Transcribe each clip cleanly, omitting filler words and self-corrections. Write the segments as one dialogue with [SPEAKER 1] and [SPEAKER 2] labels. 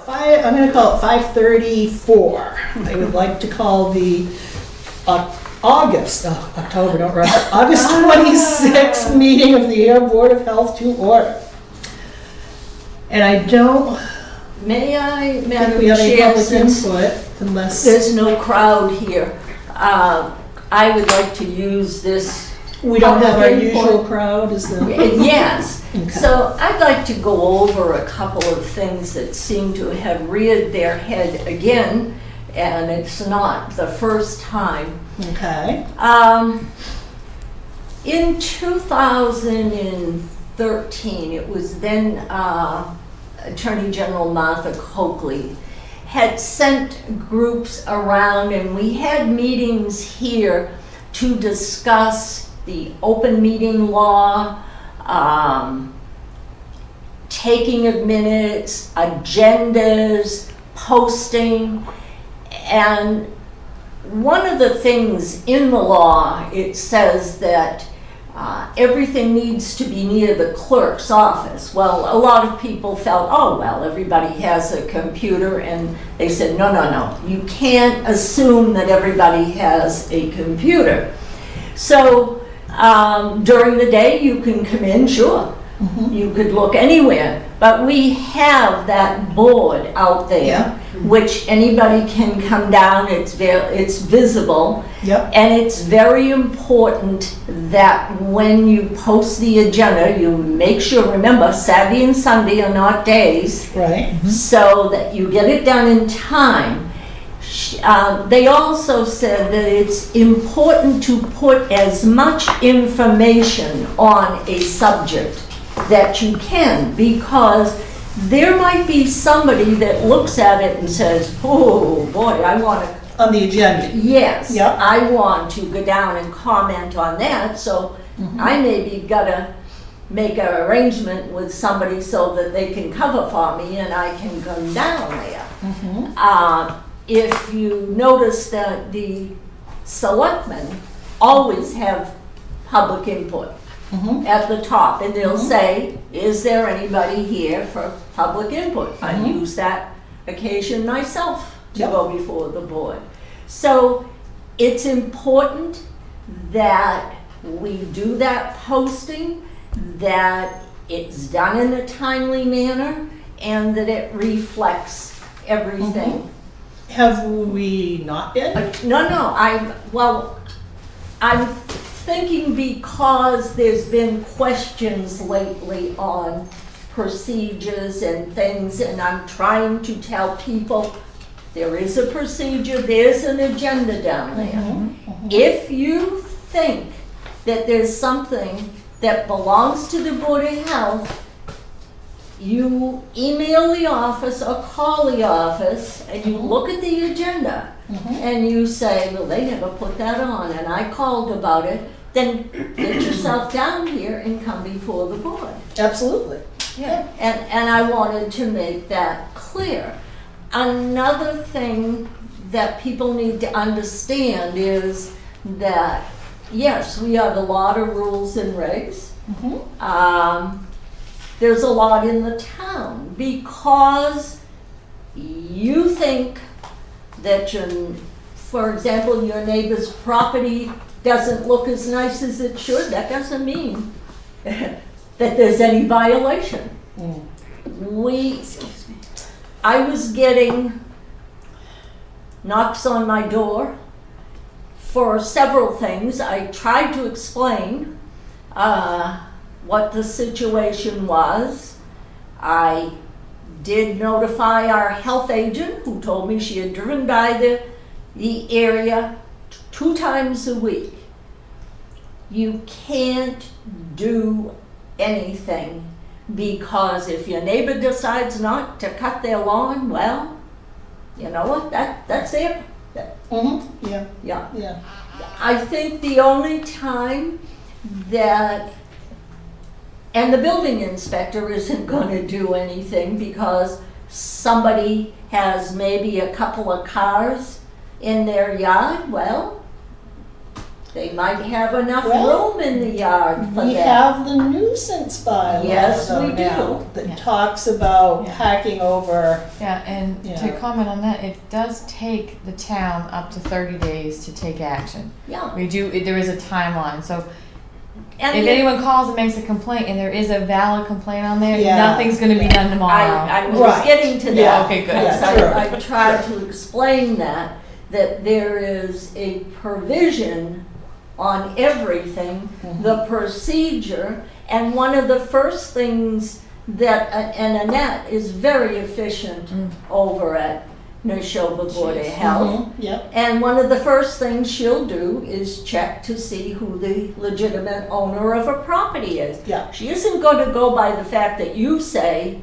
[SPEAKER 1] I'm going to call it 5:34. I would like to call the October, don't rush it, August 26th meeting of the Ayer Board of Health to order. And I don't
[SPEAKER 2] May I,
[SPEAKER 1] think
[SPEAKER 2] Madam
[SPEAKER 1] we have any
[SPEAKER 2] Chair,
[SPEAKER 1] public
[SPEAKER 2] since
[SPEAKER 1] input unless
[SPEAKER 2] there's no crowd here, I would like to use this.
[SPEAKER 1] we don't have our
[SPEAKER 2] public input.
[SPEAKER 1] usual crowd, is there?
[SPEAKER 2] Yes.
[SPEAKER 1] Okay.
[SPEAKER 2] So I'd like to go over a couple of things that seem to have reared their head again, and it's not the first time.
[SPEAKER 1] Okay.
[SPEAKER 2] In 2013, it was then Attorney General Martha Coakley had sent groups around, and we had meetings here to discuss the open meeting law, taking of minutes, agendas, posting, and one of the things in the law, it says that everything needs to be near the clerk's office. Well, a lot of people felt, oh, well, everybody has a computer, and they said, no, no, no, you can't assume that everybody has a computer. So during the day, you can come in, sure.
[SPEAKER 1] Mhm.
[SPEAKER 2] You could look anywhere, but we have that board out there,
[SPEAKER 1] Yeah.
[SPEAKER 2] which anybody can come down, it's visible.
[SPEAKER 1] Yep.
[SPEAKER 2] And it's very important that when you post the agenda, you make sure, remember, Saturday and Sunday are not days,
[SPEAKER 1] Right.
[SPEAKER 2] so that you get it done in time. They also said that it's important to put as much information on a subject that you can, because there might be somebody that looks at it and says, oh boy, I want to,
[SPEAKER 1] On the agenda.
[SPEAKER 2] yes,
[SPEAKER 1] Yep.
[SPEAKER 2] I want to go down and comment on that, so I maybe gotta make an arrangement with somebody so that they can cover for me and I can come down there.
[SPEAKER 1] Mhm.
[SPEAKER 2] If you notice that the selectmen always have public input
[SPEAKER 1] Mhm.
[SPEAKER 2] at the top, and they'll say, is there anybody here for public input? I use that occasion myself to
[SPEAKER 1] Yep.
[SPEAKER 2] go before the board. So it's important that we do that posting, that it's done in a timely manner, and that it reflects everything.
[SPEAKER 1] Have we not been?
[SPEAKER 2] No, I'm thinking because there's been questions lately on procedures and things, and I'm trying to tell people there is a procedure, there's an agenda down there. If you think that there's something that belongs to the Board of Health, you email the office or call the office and you look at the agenda and you say, well, they never put that on and I called about it, then get yourself down here and come before the board.
[SPEAKER 1] Absolutely.
[SPEAKER 2] Yeah. And I wanted to make that clear. Another thing that people need to understand is that, yes, we have a lot of rules and regs. There's a lot in the town because you think that for example, your neighbor's property doesn't look as nice as it should. That doesn't mean that there's any violation. I was getting knocks on my door for several things. I tried to explain what the situation was. I did notify our health agent, who told me she had driven by the area 2 times a week. You can't do anything because if your neighbor decides not to cut their lawn, well, you know what, that's it.
[SPEAKER 1] Yeah.
[SPEAKER 2] Yeah. I think the only time that, and the building inspector isn't going to do anything because somebody has maybe a couple of cars in their yard, well, They might have enough
[SPEAKER 1] Well,
[SPEAKER 2] room in the yard for
[SPEAKER 1] We
[SPEAKER 2] that.
[SPEAKER 1] have the nuisance bylaw
[SPEAKER 2] Yes,
[SPEAKER 1] though
[SPEAKER 2] we do.
[SPEAKER 1] now that
[SPEAKER 3] Yeah.
[SPEAKER 1] talks about
[SPEAKER 3] Yeah.
[SPEAKER 1] packing over.
[SPEAKER 3] Yeah, and
[SPEAKER 1] Yeah.
[SPEAKER 3] to comment on that, it does take the town up to 30 days to take action.
[SPEAKER 2] Yeah.
[SPEAKER 3] There is a timeline, so
[SPEAKER 2] And
[SPEAKER 3] if
[SPEAKER 2] the-
[SPEAKER 3] anyone calls and makes a complaint and there is a valid complaint on there,
[SPEAKER 1] Yeah.
[SPEAKER 3] nothing's gonna be done tomorrow.
[SPEAKER 2] I was
[SPEAKER 1] Right.
[SPEAKER 2] getting to that.
[SPEAKER 1] Yeah.
[SPEAKER 3] Okay, good.
[SPEAKER 2] because
[SPEAKER 1] Yeah, sure.
[SPEAKER 2] I tried to explain that there is a provision on everything, the procedure, and one of the first things that, and Annette is very efficient over at Neshoba Board of Health.
[SPEAKER 1] Yep.
[SPEAKER 2] And one of the first things she'll do is check to see who the legitimate owner of a property is.
[SPEAKER 1] Yeah.
[SPEAKER 2] She isn't going to go by the fact that you say,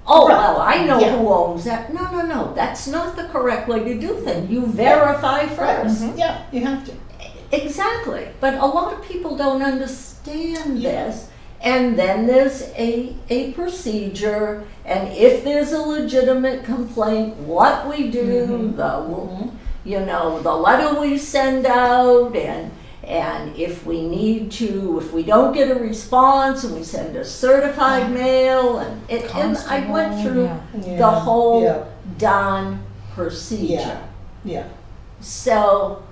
[SPEAKER 2] oh,
[SPEAKER 1] Right.
[SPEAKER 2] well, I know
[SPEAKER 1] Yeah.
[SPEAKER 2] who owns that. No, that's not the correct way to do things. You verify first.
[SPEAKER 1] Yeah, you have to.
[SPEAKER 2] Exactly. But a lot of people don't understand
[SPEAKER 1] Yeah.
[SPEAKER 2] this. And then there's a procedure, and if there's a legitimate complaint, what we do, the letter we send out, and if we need to, if we don't get a response, and we send a certified mail, and I went through
[SPEAKER 3] Constable,
[SPEAKER 2] the whole
[SPEAKER 1] Yeah.
[SPEAKER 2] darn procedure.
[SPEAKER 1] Yeah.
[SPEAKER 2] So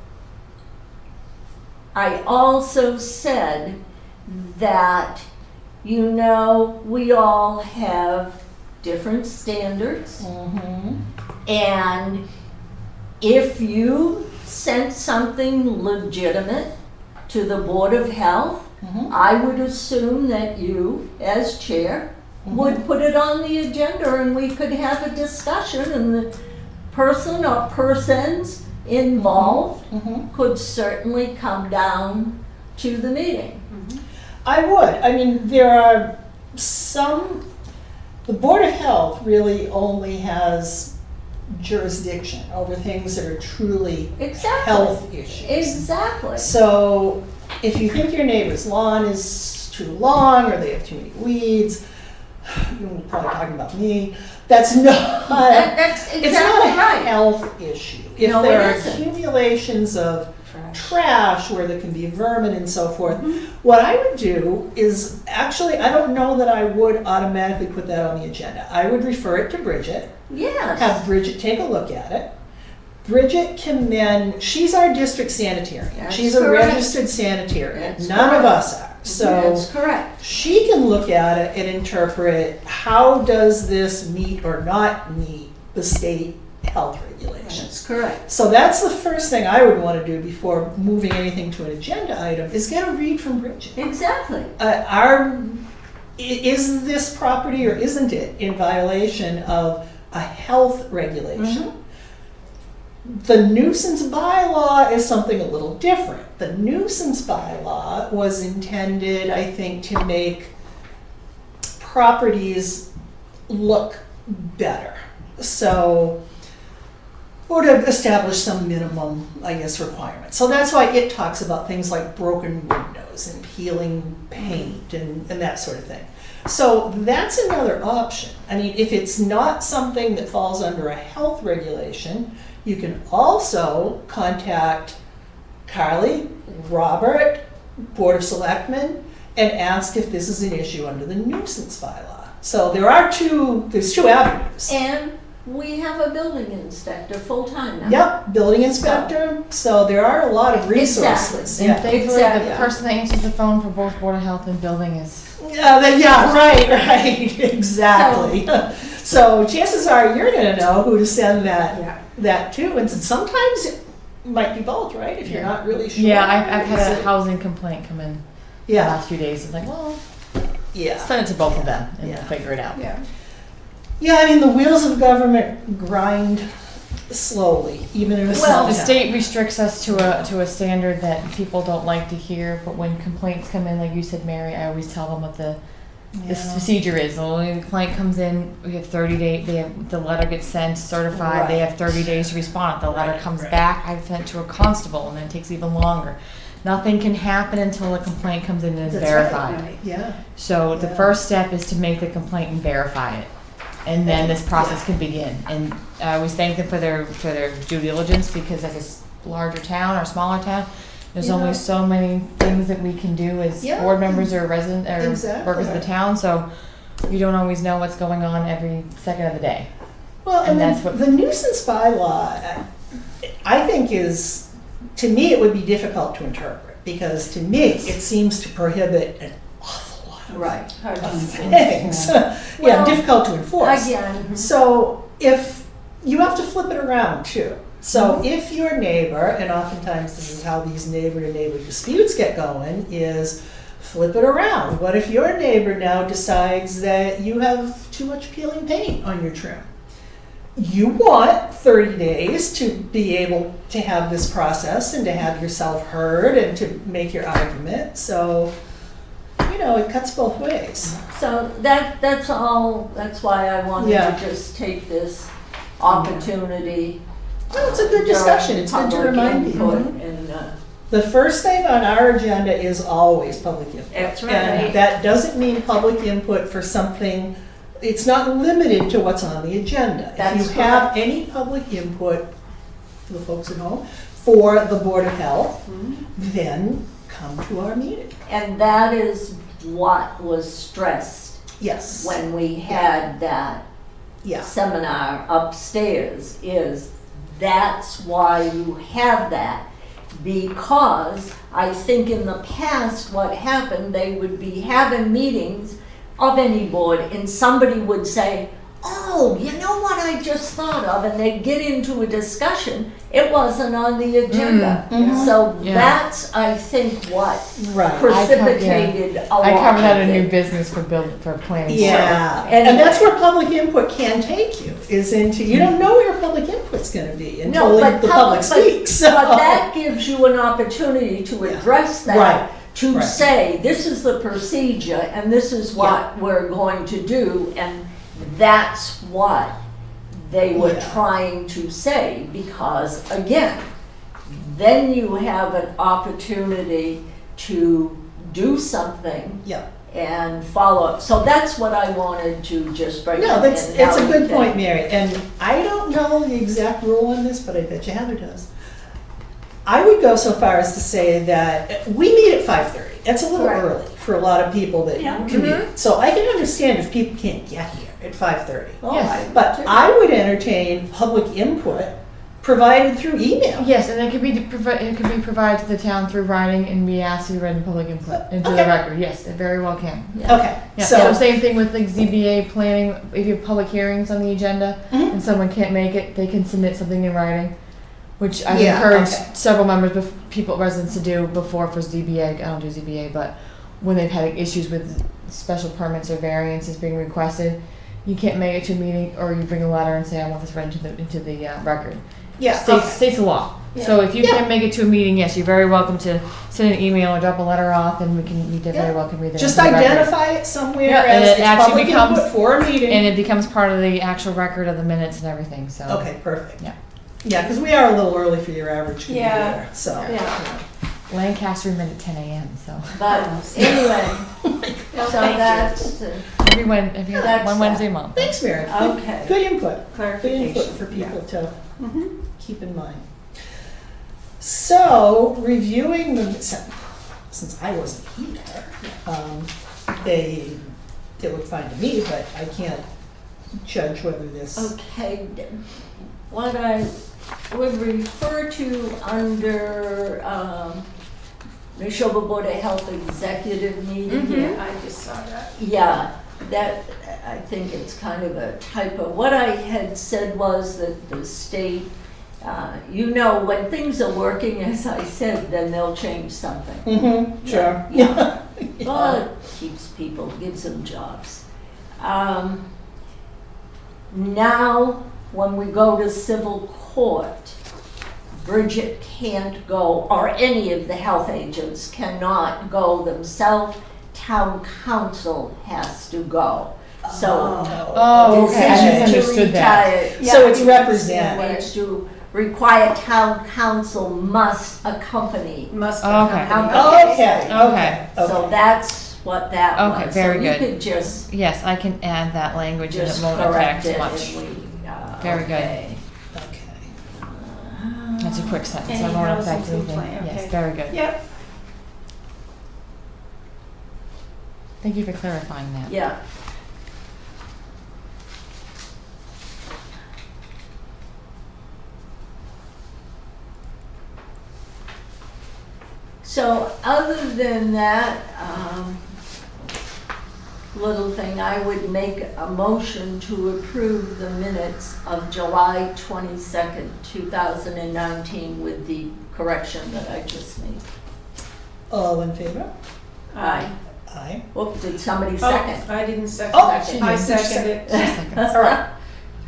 [SPEAKER 2] I also said that, we all have different standards. And if you sent something legitimate to the Board of Health, I would assume that you, as chair, would put it on the agenda and we could have a discussion, and the person or persons involved could certainly come down to the meeting.
[SPEAKER 1] I would. I mean, there are the Board of Health really only has jurisdiction over things that are truly
[SPEAKER 2] Exactly.
[SPEAKER 1] health issues.
[SPEAKER 2] Exactly.
[SPEAKER 1] So if you think your neighbor's lawn is too long or they have too many weeds, you're probably talking about me, that's not,
[SPEAKER 2] That's
[SPEAKER 1] it's not a
[SPEAKER 2] exactly right.
[SPEAKER 1] health issue. If
[SPEAKER 2] No,
[SPEAKER 1] there
[SPEAKER 2] it
[SPEAKER 1] are
[SPEAKER 2] isn't.
[SPEAKER 1] accumulations of trash where there can be vermin and so forth, what I would do is, actually, I don't know that I would automatically put that on the agenda. I would refer it to Bridget,
[SPEAKER 2] Yes.
[SPEAKER 1] have Bridget take a look at it. Bridget can then, she's our district sanitarian.
[SPEAKER 2] That's
[SPEAKER 1] She's a
[SPEAKER 2] correct.
[SPEAKER 1] registered sanitarian.
[SPEAKER 2] That's
[SPEAKER 1] None of
[SPEAKER 2] correct.
[SPEAKER 1] us are. So
[SPEAKER 2] That's correct.
[SPEAKER 1] she can look at it and interpret, how does this meet or not meet the state health regulations?
[SPEAKER 2] That's correct.
[SPEAKER 1] So that's the first thing I would want to do before moving anything to an agenda item, is get a read from Bridget.
[SPEAKER 2] Exactly.
[SPEAKER 1] Is this property or isn't it in violation of a health regulation? The nuisance bylaw is something a little different. The nuisance bylaw was intended, I think, to make properties look better. So, or to establish some minimum, I guess, requirements. So that's why it talks about things like broken windows and peeling paint and that sort of thing. So that's another option. I mean, if it's not something that falls under a health regulation, you can also contact Carly, Robert, Board of Selectmen, and ask if this is an issue under the nuisance bylaw. So there's two avenues.
[SPEAKER 2] And we have a building inspector full-time now.
[SPEAKER 1] Yep, building inspector, so there are a lot of resources.
[SPEAKER 2] Exactly.
[SPEAKER 3] And
[SPEAKER 1] Yeah.
[SPEAKER 3] thankfully,
[SPEAKER 2] Exactly.
[SPEAKER 3] the person that answers the phone for both Board of Health and Building is.
[SPEAKER 1] Yeah, right, exactly. So chances are you're gonna know who to send that to, and sometimes it might be both, right, if you're not really sure.
[SPEAKER 3] Yeah, I've had
[SPEAKER 1] Is
[SPEAKER 3] a
[SPEAKER 1] it-
[SPEAKER 3] housing complaint come in the
[SPEAKER 1] Yeah,
[SPEAKER 3] last few days. It's like, well,
[SPEAKER 1] yeah.
[SPEAKER 3] send it to both of them and
[SPEAKER 1] Yeah.
[SPEAKER 3] we'll figure it out.
[SPEAKER 1] Yeah, I mean, the wheels of government grind slowly, even in a small
[SPEAKER 3] The
[SPEAKER 1] town.
[SPEAKER 3] state restricts us to a standard that people don't like to hear, but when complaints come in, like you said, Mary, I always tell them what the
[SPEAKER 1] Yeah.
[SPEAKER 3] procedure is. When the complaint comes in, we have 30 days, the letter gets sent, certified, they have 30 days to respond. If the letter comes
[SPEAKER 1] right.
[SPEAKER 3] back, I send it to a constable, and then it takes even longer. Nothing can happen until a complaint comes in and is
[SPEAKER 1] That's right.
[SPEAKER 3] verified.
[SPEAKER 1] Yeah,
[SPEAKER 3] So the
[SPEAKER 1] Yeah.
[SPEAKER 3] first step is to make the complaint and verify it. And then this process can begin. And I always thank them for their due diligence, because as a larger town or smaller town, There's
[SPEAKER 1] You
[SPEAKER 3] only
[SPEAKER 1] know?
[SPEAKER 3] so many things that we can do as
[SPEAKER 1] Yeah.
[SPEAKER 3] board members or resident or
[SPEAKER 1] Exactly.
[SPEAKER 3] workers of the town, so you don't always know what's going on every second of the day.
[SPEAKER 1] Well,
[SPEAKER 3] And
[SPEAKER 1] and
[SPEAKER 3] that's
[SPEAKER 1] then
[SPEAKER 3] what-
[SPEAKER 1] the nuisance bylaw, I think is, to me, it would be difficult to interpret, because to me, it seems to prohibit an awful lot of
[SPEAKER 2] Right.
[SPEAKER 1] things. Yeah,
[SPEAKER 2] Well,
[SPEAKER 1] difficult to enforce.
[SPEAKER 2] Again,
[SPEAKER 1] So if, you have to flip it around too. So if your neighbor, and oftentimes this is how these neighbor-to-neighbor disputes get going, is flip it around. What if your neighbor now decides that you have too much peeling paint on your trim? You want 30 days to be able to have this process and to have yourself heard and to make your argument. So, you know, it cuts both ways.
[SPEAKER 2] so that's all, that's why I wanted
[SPEAKER 1] Yeah.
[SPEAKER 2] to just take this opportunity.
[SPEAKER 1] Well, it's a good discussion. It's good to
[SPEAKER 2] during
[SPEAKER 1] remind
[SPEAKER 2] public
[SPEAKER 1] people.
[SPEAKER 2] input and,
[SPEAKER 1] The first thing on our agenda is always public input.
[SPEAKER 2] That's right.
[SPEAKER 1] And that doesn't mean public input for something, it's not limited to what's on the agenda. If
[SPEAKER 2] That's
[SPEAKER 1] you have
[SPEAKER 2] correct.
[SPEAKER 1] any public input, for the folks at home, for the Board of Health, then come to our meeting.
[SPEAKER 2] and that is what was stressed
[SPEAKER 1] Yes.
[SPEAKER 2] when we had that
[SPEAKER 1] Yeah.
[SPEAKER 2] seminar upstairs, is that's why you have that. Because I think in the past, what happened, they would be having meetings of any board, and somebody would say, oh, you know what I just thought of, and they'd get into a discussion, it wasn't on the agenda. So
[SPEAKER 3] Yeah.
[SPEAKER 2] that's, I think, what
[SPEAKER 1] Right.
[SPEAKER 2] precipitated a lot
[SPEAKER 3] I covered out a
[SPEAKER 2] of
[SPEAKER 3] new
[SPEAKER 2] it.
[SPEAKER 3] business for planning.
[SPEAKER 1] Yeah,
[SPEAKER 2] And-
[SPEAKER 1] and that's where public input can take you, is into, you don't know where your public input's gonna be until
[SPEAKER 2] No,
[SPEAKER 1] the
[SPEAKER 2] but
[SPEAKER 1] public speaks. So-
[SPEAKER 2] But that gives you an opportunity to address
[SPEAKER 1] Right,
[SPEAKER 2] that, to
[SPEAKER 1] right.
[SPEAKER 2] say, this is the procedure, and this is what we're going to do, and that's what they were
[SPEAKER 1] Yeah.
[SPEAKER 2] trying to say, because, again, then you have an opportunity to do something
[SPEAKER 1] Yeah.
[SPEAKER 2] and follow up. So that's what I wanted to just bring up.
[SPEAKER 1] No, that's,
[SPEAKER 2] and
[SPEAKER 1] it's a
[SPEAKER 2] now
[SPEAKER 1] good
[SPEAKER 2] we can-
[SPEAKER 1] point, Mary, and I don't know the exact rule on this, but I bet you Heather does. I would go so far as to say that we meet at 5:30. That's a little
[SPEAKER 2] Correct.
[SPEAKER 1] early for a lot of people that
[SPEAKER 2] Yeah.
[SPEAKER 1] commute. So I can understand if people can't get here at 5:30.
[SPEAKER 2] Oh,
[SPEAKER 3] Yes.
[SPEAKER 2] I-
[SPEAKER 1] But I would entertain public input provided through email.
[SPEAKER 3] Yes, and it could be it could be provided to the town through writing and be asked to be read in public input into the
[SPEAKER 1] Okay.
[SPEAKER 3] record. Yes, it very well can.
[SPEAKER 1] Okay,
[SPEAKER 3] Yeah. So
[SPEAKER 1] so,
[SPEAKER 3] same thing with like ZBA planning. If you have public hearings on the agenda
[SPEAKER 1] Mhm.
[SPEAKER 3] and someone can't make it, they can submit something in writing, which I've
[SPEAKER 1] Yeah,
[SPEAKER 3] encouraged
[SPEAKER 1] okay.
[SPEAKER 3] several members, people, residents to do before for ZBA. I don't do ZBA, but when they've had issues with special permits or variances being requested, you can't make it to a meeting, or you bring a letter and say, I want this read into the record.
[SPEAKER 1] yeah,
[SPEAKER 3] States the law. So if you
[SPEAKER 1] Yeah.
[SPEAKER 3] can't make it to a meeting, yes, you're very welcome to send an email or drop a letter off, and we
[SPEAKER 1] Yeah.
[SPEAKER 3] very well can read it.
[SPEAKER 1] just
[SPEAKER 3] into the record.
[SPEAKER 1] identify it somewhere
[SPEAKER 3] Yeah, and
[SPEAKER 1] as
[SPEAKER 3] it
[SPEAKER 1] it's
[SPEAKER 3] actually
[SPEAKER 1] public
[SPEAKER 3] becomes-
[SPEAKER 1] input for a meeting.
[SPEAKER 3] And it becomes part of the actual record of the minutes and everything, so.
[SPEAKER 1] Okay, perfect.
[SPEAKER 3] Yeah.
[SPEAKER 1] Yeah, because we are a little early for your average commuter,
[SPEAKER 2] Yeah.
[SPEAKER 1] so.
[SPEAKER 2] Yeah.
[SPEAKER 3] Lancaster met at 10 a.m., so.
[SPEAKER 2] But anyway, so that's,
[SPEAKER 3] Every
[SPEAKER 2] That's
[SPEAKER 3] one Wednesday a month.
[SPEAKER 1] Thanks, Mary.
[SPEAKER 2] okay.
[SPEAKER 1] Good input. Good input
[SPEAKER 2] Clarification.
[SPEAKER 1] for people to keep in mind. So, reviewing the, since I wasn't here, it looked fine to me, but I can't judge whether this.
[SPEAKER 2] Okay, what I would refer to under, Neshoba Board of Health Executive Meeting.
[SPEAKER 3] Mhm.
[SPEAKER 4] I just saw that.
[SPEAKER 2] Yeah, that, I think it's kind of a typo. What I had said was that the state, you know, when things are working, as I said, then they'll change something.
[SPEAKER 1] Mm-hmm, sure.
[SPEAKER 2] Yeah.
[SPEAKER 1] Yeah.
[SPEAKER 2] Well, it keeps people, gives them jobs. Now, when we go to civil court, Bridget can't go, or any of the health agents cannot go themselves. Town council has to go. So,
[SPEAKER 3] Oh, okay, I
[SPEAKER 2] decision to
[SPEAKER 3] misunderstood that.
[SPEAKER 2] retire.
[SPEAKER 1] So it's represented.
[SPEAKER 2] Needs to require town council must accompany.
[SPEAKER 4] Must
[SPEAKER 3] Okay.
[SPEAKER 4] become.
[SPEAKER 1] Okay,
[SPEAKER 3] Okay.
[SPEAKER 1] okay.
[SPEAKER 2] So that's what that was.
[SPEAKER 3] Okay, very good.
[SPEAKER 2] So you could just
[SPEAKER 3] Yes, I can add that language and it
[SPEAKER 2] just
[SPEAKER 3] won't
[SPEAKER 2] correct
[SPEAKER 3] affect
[SPEAKER 2] it
[SPEAKER 3] much.
[SPEAKER 2] and we,
[SPEAKER 3] Very good.
[SPEAKER 2] okay.
[SPEAKER 1] Okay.
[SPEAKER 3] That's a quick sentence,
[SPEAKER 4] Any
[SPEAKER 3] I won't
[SPEAKER 4] housing
[SPEAKER 3] affect
[SPEAKER 4] food
[SPEAKER 3] anything.
[SPEAKER 4] plan, okay.
[SPEAKER 3] Yes, very good.
[SPEAKER 4] Yep.
[SPEAKER 3] Thank you for clarifying that.
[SPEAKER 2] Yeah. So other than that, little thing, I would make a motion to approve the minutes of July 22nd, 2019 with the correction that I just made.
[SPEAKER 1] All in favor?
[SPEAKER 2] Aye.
[SPEAKER 1] Aye.
[SPEAKER 2] Whoop, did somebody
[SPEAKER 4] Oh,
[SPEAKER 2] second?
[SPEAKER 4] I didn't second
[SPEAKER 1] Oh,
[SPEAKER 4] that.
[SPEAKER 2] she
[SPEAKER 4] I
[SPEAKER 1] did.
[SPEAKER 4] seconded it.
[SPEAKER 1] All right.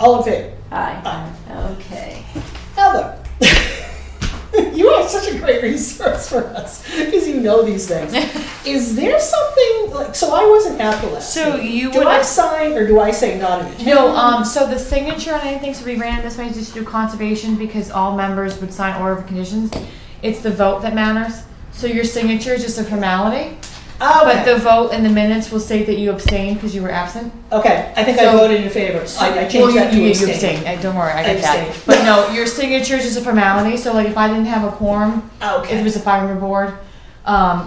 [SPEAKER 1] All in favor?
[SPEAKER 2] Aye. Okay.
[SPEAKER 1] Heather, you are such a great resource for us because you know these things. Is there something like, so I wasn't at the last
[SPEAKER 3] So
[SPEAKER 1] meeting.
[SPEAKER 3] you
[SPEAKER 1] do
[SPEAKER 3] would
[SPEAKER 1] I
[SPEAKER 3] have-
[SPEAKER 1] sign or do I say not in
[SPEAKER 3] No, so the signature on anything should be ran this way just to do conservation because all members would sign order of conditions. It's the vote that matters. So your signature is just a formality, but the vote in the minutes will state that you abstained because you were absent.
[SPEAKER 1] Okay, I think I
[SPEAKER 3] So-
[SPEAKER 1] voted in favor. I changed
[SPEAKER 3] Well,
[SPEAKER 1] that to
[SPEAKER 3] you
[SPEAKER 1] abstain.
[SPEAKER 3] abstained. Don't worry, I
[SPEAKER 1] I
[SPEAKER 3] got that.
[SPEAKER 1] abstained.
[SPEAKER 3] But no, your signature is just a formality. So like if I didn't have a quorum, if
[SPEAKER 1] Okay.
[SPEAKER 3] it was a 5-member board,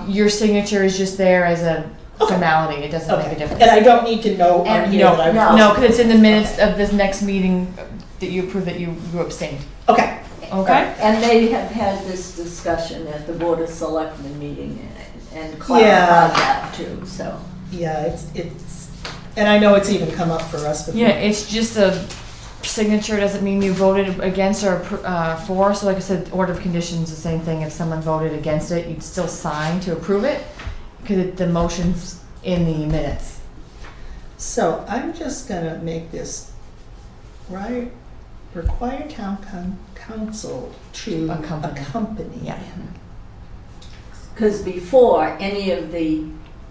[SPEAKER 3] your signature is just there as a
[SPEAKER 1] Okay.
[SPEAKER 3] formality. It doesn't make a
[SPEAKER 1] Okay.
[SPEAKER 3] difference.
[SPEAKER 1] And I don't need to know on
[SPEAKER 2] And
[SPEAKER 1] here
[SPEAKER 3] no,
[SPEAKER 1] that I
[SPEAKER 2] no.
[SPEAKER 3] No, because it's in the minutes
[SPEAKER 1] Okay.
[SPEAKER 3] of this next meeting that you approve that you abstained.
[SPEAKER 1] Okay.
[SPEAKER 3] Okay?
[SPEAKER 2] And they have had this discussion at the Board of Selectmen meeting and
[SPEAKER 1] Yeah.
[SPEAKER 2] clarified that too, so.
[SPEAKER 1] Yeah, it's, and I know it's even come up for us before.
[SPEAKER 3] Yeah, it's just a signature, doesn't mean you voted against or for. So like I said, order of conditions, the same thing. If someone voted against it, you'd still sign to approve it because the motion's in the minutes.
[SPEAKER 1] So I'm just gonna make this, right, require town council to
[SPEAKER 3] Accompany.
[SPEAKER 1] accompany.
[SPEAKER 3] Yeah.
[SPEAKER 2] Because before, any of the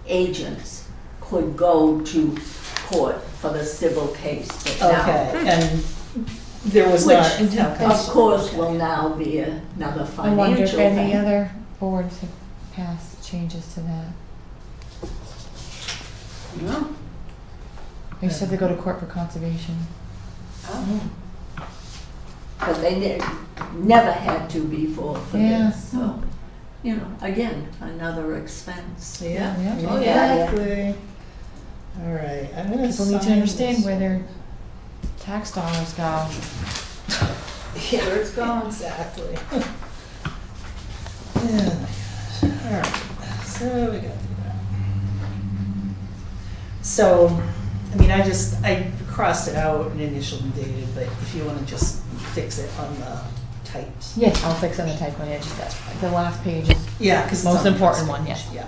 [SPEAKER 2] agents could go to court for the civil case, but now,
[SPEAKER 1] Okay, and there was
[SPEAKER 2] Which,
[SPEAKER 1] not in town
[SPEAKER 2] of
[SPEAKER 1] council.
[SPEAKER 2] course,
[SPEAKER 1] Okay.
[SPEAKER 2] will now be another
[SPEAKER 3] I wonder if
[SPEAKER 2] financial
[SPEAKER 3] any
[SPEAKER 2] thing.
[SPEAKER 3] other boards have passed changes to that.
[SPEAKER 2] No?
[SPEAKER 3] They said they go to court for conservation.
[SPEAKER 2] Oh. But they never had to before for
[SPEAKER 3] Yeah.
[SPEAKER 2] this, so, you know, again, another expense.
[SPEAKER 1] Yeah,
[SPEAKER 3] Yeah.
[SPEAKER 2] Oh, yeah.
[SPEAKER 1] exactly. All right, I'm gonna
[SPEAKER 3] People need to
[SPEAKER 1] sign
[SPEAKER 3] understand
[SPEAKER 1] this.
[SPEAKER 3] where their tax dollars go.
[SPEAKER 1] Yeah,
[SPEAKER 4] Where it's going.
[SPEAKER 1] exactly. Yeah, my gosh. All right, so we got through that. So, I mean, I crossed it out and initialed and dated, but if you wanna just fix it on the types.
[SPEAKER 3] Yes, I'll fix on the type one. Yeah, just that. The last page is
[SPEAKER 1] Yeah, because
[SPEAKER 3] most important one. Yes.
[SPEAKER 1] Yeah.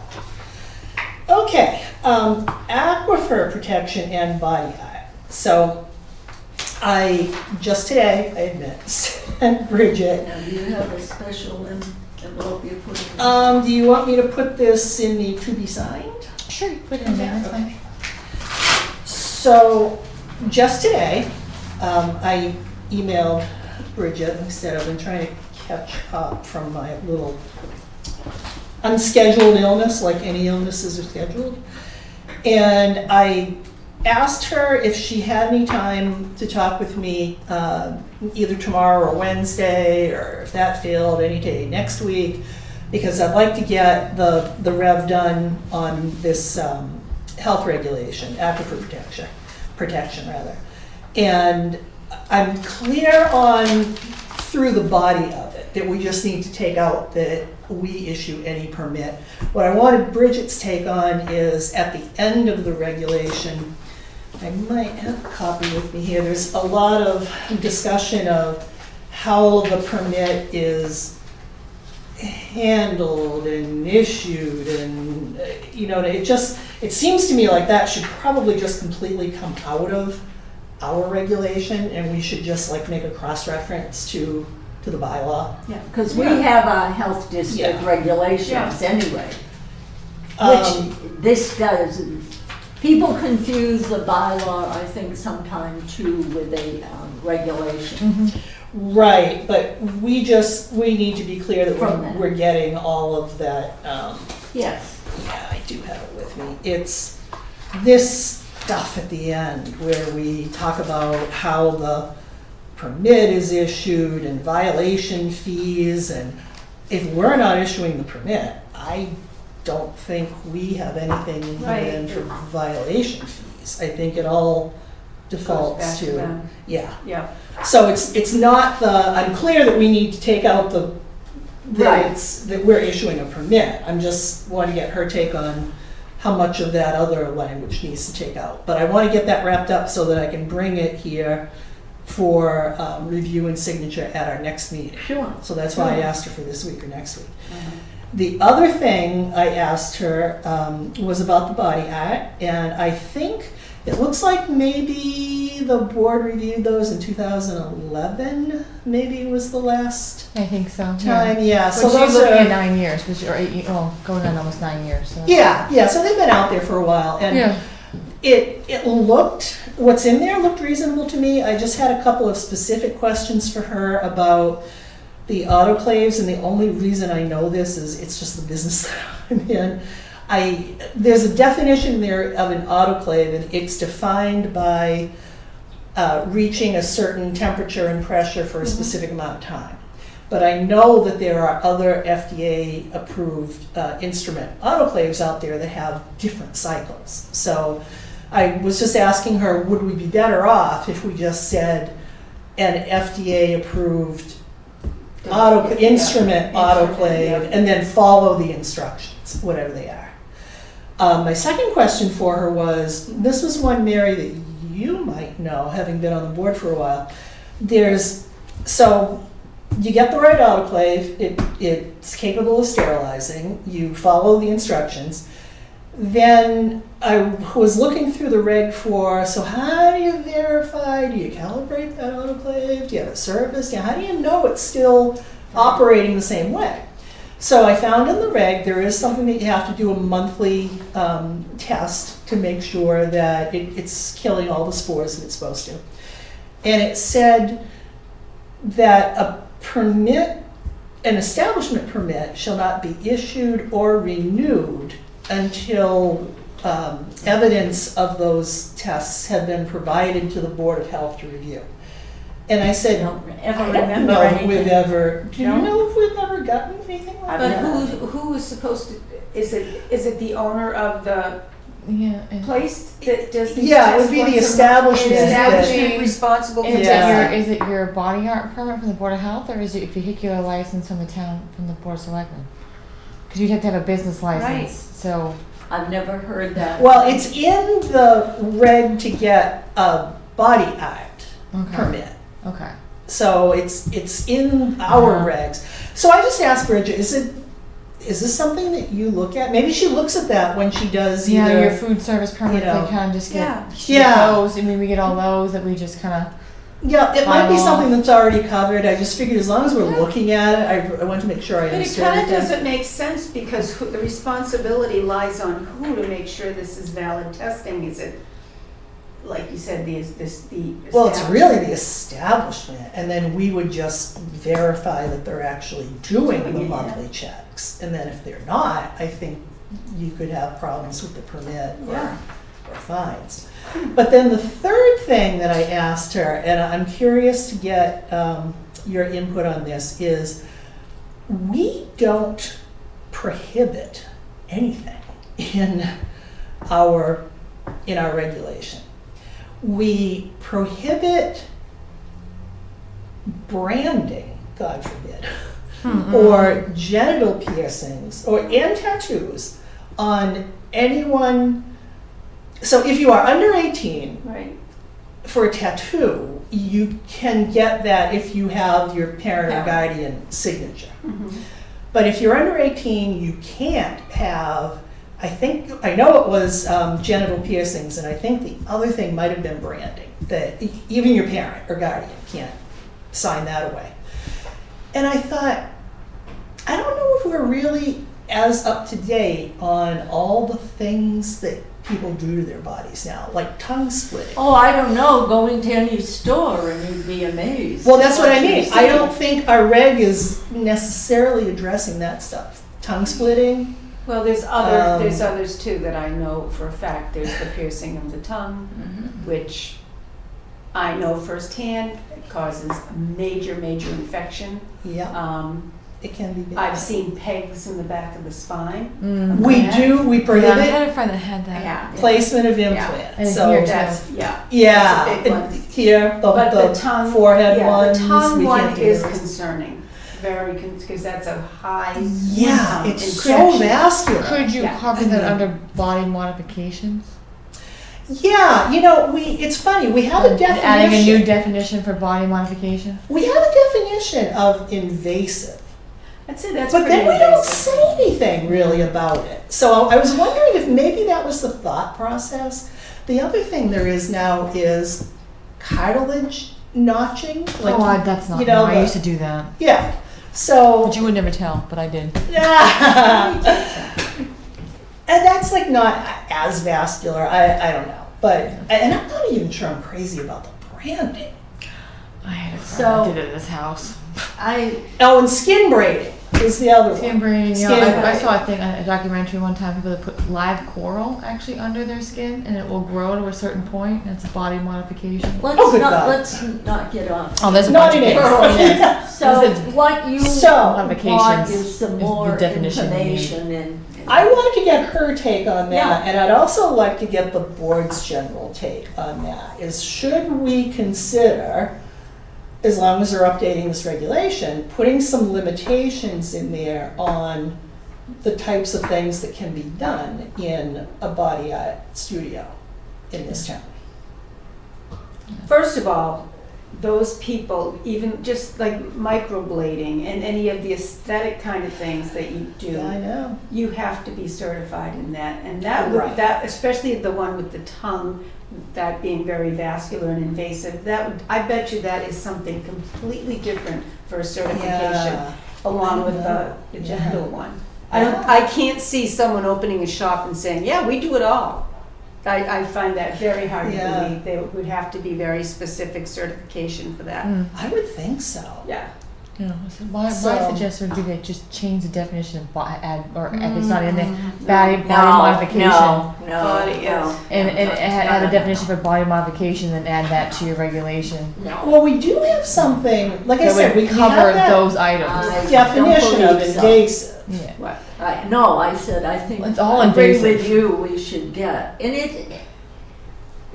[SPEAKER 1] Okay, aquifer protection and body art. So I, just today, I admit, sent Bridget.
[SPEAKER 2] Now, do you have a special envelope you put in?
[SPEAKER 1] Do you want me to put this in the to be signed?
[SPEAKER 3] Sure, you put it in there. That's fine.
[SPEAKER 1] So, just today, I emailed Bridget and said I've been trying to catch up from my little unscheduled illness, like any illnesses are scheduled. And I asked her if she had any time to talk with me either tomorrow or Wednesday, or if that failed, any day next week, because I'd like to get the rev done on this health regulation, aquifer protection rather. And I'm clear on through the body of it that we just need to take out that we issue any permit. What I wanted Bridget's take on is at the end of the regulation, I might have a copy with me here, there's a lot of discussion of how the permit is handled and issued, and you know, it seems to me like that should probably just completely come out of our regulation, and we should just like make a cross-reference to the bylaw.
[SPEAKER 2] Yeah, because we
[SPEAKER 4] Yeah.
[SPEAKER 2] have our health district
[SPEAKER 1] Yeah.
[SPEAKER 2] regulations anyway,
[SPEAKER 1] Um,
[SPEAKER 2] which this does. People confuse the bylaw, I think, sometimes too, with a regulation.
[SPEAKER 1] Right, but we need to be clear that
[SPEAKER 2] From that.
[SPEAKER 1] we're getting all of that,
[SPEAKER 2] Yes.
[SPEAKER 1] yeah, I do have it with me. It's this stuff at the end where we talk about how the permit is issued and violation fees, and if we're not issuing the permit, I don't think we have anything in for violation fees. I think it all defaults to
[SPEAKER 4] them.
[SPEAKER 1] yeah.
[SPEAKER 4] Yeah.
[SPEAKER 1] So it's not I'm clear that we need to take out that we're issuing a permit. I'm just want to get her take on how much of that other language needs to take out. But I want to get that wrapped up so that I can bring it here for review and signature at our next meeting.
[SPEAKER 2] Sure.
[SPEAKER 1] So that's why I asked her for this week or next week.
[SPEAKER 4] Uh-huh.
[SPEAKER 1] The other thing I asked her was about the body art, and I think it looks like maybe the board reviewed those in 2011. Maybe was the last
[SPEAKER 3] I think so.
[SPEAKER 1] time. Yeah.
[SPEAKER 3] So
[SPEAKER 1] So
[SPEAKER 3] she's
[SPEAKER 1] those
[SPEAKER 3] looking at
[SPEAKER 1] are
[SPEAKER 3] 9 years, or 8 years, going on almost 9 years. So.
[SPEAKER 1] yeah. So they've been out there for a while, and
[SPEAKER 3] Yeah.
[SPEAKER 1] it looked, what's in there looked reasonable to me. I just had a couple of specific questions for her about the autoclaves, and the only reason I know this is it's just the business that I'm in. There's a definition there of an autoclave, and it's defined by reaching a certain temperature and pressure for a specific amount of time. But I know that there are other FDA-approved instrument autoclaves out there that have different cycles. So I was just asking her, would we be better off if we just said an FDA-approved instrument autoclave and then follow the instructions, whatever they are. My second question for her was, this was one, Mary, that you might know, having been on the board for a while. So you get the right autoclave, it's capable of sterilizing, you follow the instructions. Then I was looking through the reg for, so how do you verify, do you calibrate that autoclave, do you have it serviced, how do you know it's still operating the same way? So I found in the reg, there is something that you have to do a monthly test to make sure that it's killing all the spores that it's supposed to. And it said that an establishment permit shall not be issued or renewed until evidence of those tests have been provided to the Board of Health to review. And I said,
[SPEAKER 2] I don't ever
[SPEAKER 1] I don't
[SPEAKER 2] remember
[SPEAKER 1] know if
[SPEAKER 2] anything.
[SPEAKER 1] we've ever, do you
[SPEAKER 2] No.
[SPEAKER 1] know if we've ever gotten anything like
[SPEAKER 4] But
[SPEAKER 1] that?
[SPEAKER 4] who is supposed to, is it the owner of the
[SPEAKER 3] Yeah. And
[SPEAKER 4] place that does these
[SPEAKER 1] Yeah, it
[SPEAKER 4] tests
[SPEAKER 1] would be the
[SPEAKER 4] once a month?
[SPEAKER 1] establishment
[SPEAKER 4] Is
[SPEAKER 1] that-
[SPEAKER 4] establishment responsible for
[SPEAKER 3] is,
[SPEAKER 1] Yeah.
[SPEAKER 3] is it your body art permit from the Board of Health, or is it your vehicular license from the town, from the Board of Selectmen? Because you'd have to have a business license,
[SPEAKER 4] Right.
[SPEAKER 3] so.
[SPEAKER 2] I've never heard that.
[SPEAKER 1] Well, it's in the reg to get a body art
[SPEAKER 3] Okay.
[SPEAKER 1] permit.
[SPEAKER 3] Okay.
[SPEAKER 1] So it's in our
[SPEAKER 3] Uh-huh.
[SPEAKER 1] regs. So I just asked Bridget, is this something that you look at? Maybe she looks at that when she does
[SPEAKER 3] Yeah,
[SPEAKER 1] either.
[SPEAKER 3] your food service permits,
[SPEAKER 1] know,
[SPEAKER 3] they kind of just get.
[SPEAKER 4] Yeah.
[SPEAKER 3] she gets
[SPEAKER 1] Yeah.
[SPEAKER 3] Those, I mean, we get all those that we just kind of.
[SPEAKER 1] Yeah, it might be
[SPEAKER 3] Bylaw.
[SPEAKER 1] something that's already covered. I just figured as long as we're looking at it, I want to make sure I
[SPEAKER 4] But it
[SPEAKER 1] understood
[SPEAKER 4] kind of
[SPEAKER 1] everything.
[SPEAKER 4] doesn't make sense because the responsibility lies on who to make sure this is valid testing? Is it, like you said, the
[SPEAKER 1] Well, it's really the
[SPEAKER 4] establishment?
[SPEAKER 1] establishment, and then we would just verify that they're actually doing
[SPEAKER 4] Doing
[SPEAKER 1] the
[SPEAKER 4] it, yeah.
[SPEAKER 1] monthly checks. And then if they're not, I think you could have problems with the permit
[SPEAKER 4] Yeah.
[SPEAKER 1] or fines. But then the third thing that I asked her, and I'm curious to get your input on this, is we don't prohibit anything in our regulation. We prohibit branding, God forbid, or genital piercings and tattoos on anyone. So if you are under 18,
[SPEAKER 4] Right.
[SPEAKER 1] for a tattoo, you can get that if you have your parent or
[SPEAKER 2] Parent.
[SPEAKER 1] guardian signature.
[SPEAKER 4] Mhm.
[SPEAKER 1] But if you're under 18, you can't have, I know it was genital piercings, and I think the other thing might have been branding, that even your parent or guardian can't sign that away. And I thought, I don't know if we're really as up to date on all the things that people do to their bodies now, like tongue splitting.
[SPEAKER 2] Oh, I don't know, go into any store and you'd be amazed.
[SPEAKER 1] Well, that's what I
[SPEAKER 2] you
[SPEAKER 1] mean.
[SPEAKER 2] see.
[SPEAKER 1] I don't think our reg is necessarily addressing that stuff. Tongue splitting.
[SPEAKER 4] Well, there's others too that I know for a fact. There's the piercing of the tongue,
[SPEAKER 2] Mhm.
[SPEAKER 4] which I know firsthand, it causes a major, major infection.
[SPEAKER 1] Yeah, it can be bad.
[SPEAKER 4] I've seen pegs in the back of the spine.
[SPEAKER 1] We do, we
[SPEAKER 3] Yeah, I
[SPEAKER 1] prohibit
[SPEAKER 3] had a friend that had that.
[SPEAKER 4] Yeah.
[SPEAKER 1] placement of
[SPEAKER 3] And
[SPEAKER 1] implants,
[SPEAKER 3] here
[SPEAKER 1] so,
[SPEAKER 3] too.
[SPEAKER 4] That's, yeah.
[SPEAKER 1] yeah,
[SPEAKER 4] That's a big one.
[SPEAKER 1] here,
[SPEAKER 4] But the
[SPEAKER 1] the
[SPEAKER 4] tongue.
[SPEAKER 1] forehead
[SPEAKER 4] yeah,
[SPEAKER 1] ones,
[SPEAKER 4] the tongue
[SPEAKER 1] we
[SPEAKER 4] one
[SPEAKER 1] can't do
[SPEAKER 4] is
[SPEAKER 1] those.
[SPEAKER 4] concerning, very, because that's a high.
[SPEAKER 1] Yeah, it's so
[SPEAKER 4] infection.
[SPEAKER 1] vascular.
[SPEAKER 3] Could you
[SPEAKER 4] Yeah.
[SPEAKER 3] cover that under body modifications?
[SPEAKER 1] Yeah, it's funny, we have a definition.
[SPEAKER 3] Adding a new definition for body modification?
[SPEAKER 1] We have a definition of invasive,
[SPEAKER 4] I'd say that's
[SPEAKER 1] but
[SPEAKER 4] pretty
[SPEAKER 1] then we don't
[SPEAKER 4] invasive.
[SPEAKER 1] say anything really about it. So I was wondering if maybe that was the thought process. The other thing there is now is cartilage notching, like,
[SPEAKER 3] That's not,
[SPEAKER 1] you know,
[SPEAKER 3] I
[SPEAKER 1] the-
[SPEAKER 3] used to do that.
[SPEAKER 1] yeah, so.
[SPEAKER 3] But you would never tell, but I did.
[SPEAKER 1] And that's like not as vascular, I don't know, but, and I'm not even sure I'm crazy about the branding.
[SPEAKER 3] I had a friend
[SPEAKER 2] So-
[SPEAKER 3] that did it at this house.
[SPEAKER 1] Oh, and skin braiding is the other
[SPEAKER 3] Skin
[SPEAKER 1] one.
[SPEAKER 3] braiding,
[SPEAKER 1] Skin
[SPEAKER 3] I
[SPEAKER 1] braiding.
[SPEAKER 3] saw a thing, a documentary one time, people that put live coral actually under their skin and it will grow to a certain point and it's a body modification.
[SPEAKER 1] Oh, good God.
[SPEAKER 2] Let's not get off.
[SPEAKER 3] Oh, there's a
[SPEAKER 1] Not
[SPEAKER 3] bunch of
[SPEAKER 1] in
[SPEAKER 3] things.
[SPEAKER 1] it.
[SPEAKER 2] So
[SPEAKER 3] This is-
[SPEAKER 2] what you
[SPEAKER 1] So,
[SPEAKER 2] want
[SPEAKER 3] modifications
[SPEAKER 2] is some
[SPEAKER 3] is the
[SPEAKER 2] more
[SPEAKER 3] definition we need.
[SPEAKER 2] information and.
[SPEAKER 1] I wanted to get her take on that,
[SPEAKER 2] Yeah.
[SPEAKER 1] and I'd also like to get the board's general take on that, is should we consider, as long as they're updating this regulation, putting some limitations in there on the types of things that can be done in a body art studio in this town?
[SPEAKER 4] First of all, those people, even just like microblading and any of the aesthetic kind of things that you do,
[SPEAKER 1] Yeah, I know.
[SPEAKER 4] you have to be certified in that. And that
[SPEAKER 1] Right.
[SPEAKER 4] would, that, especially the one with the tongue, that being very vascular and invasive, that would, I bet you that is something completely different for a certification,
[SPEAKER 1] Yeah.
[SPEAKER 4] along with the
[SPEAKER 1] Yeah.
[SPEAKER 4] genital one. I can't see someone opening a shop and saying, yeah, we do it all. I find that very hard to
[SPEAKER 1] Yeah.
[SPEAKER 4] believe. There would have to be very specific certification for that.
[SPEAKER 1] I would think so.
[SPEAKER 4] Yeah.
[SPEAKER 3] Yeah, so my
[SPEAKER 1] So-
[SPEAKER 3] suggestion would be that just change the definition of add, or if it's not in there, body
[SPEAKER 2] No,
[SPEAKER 3] modification.
[SPEAKER 2] No,
[SPEAKER 4] Body,
[SPEAKER 2] no,
[SPEAKER 4] yes.
[SPEAKER 3] And add
[SPEAKER 2] no,
[SPEAKER 3] a definition for body modification, then add that to your regulation.
[SPEAKER 2] no.
[SPEAKER 1] Well, we do have something, like I
[SPEAKER 3] That
[SPEAKER 1] said, we
[SPEAKER 3] would
[SPEAKER 1] have
[SPEAKER 3] cover
[SPEAKER 1] that
[SPEAKER 3] those items.
[SPEAKER 2] I
[SPEAKER 1] definition
[SPEAKER 2] don't
[SPEAKER 1] of
[SPEAKER 2] believe so.
[SPEAKER 1] invasive.
[SPEAKER 3] Yeah.
[SPEAKER 4] What?
[SPEAKER 2] No, I said, I think.
[SPEAKER 3] It's all
[SPEAKER 2] I agree with
[SPEAKER 3] invasive.
[SPEAKER 2] you, we should get, and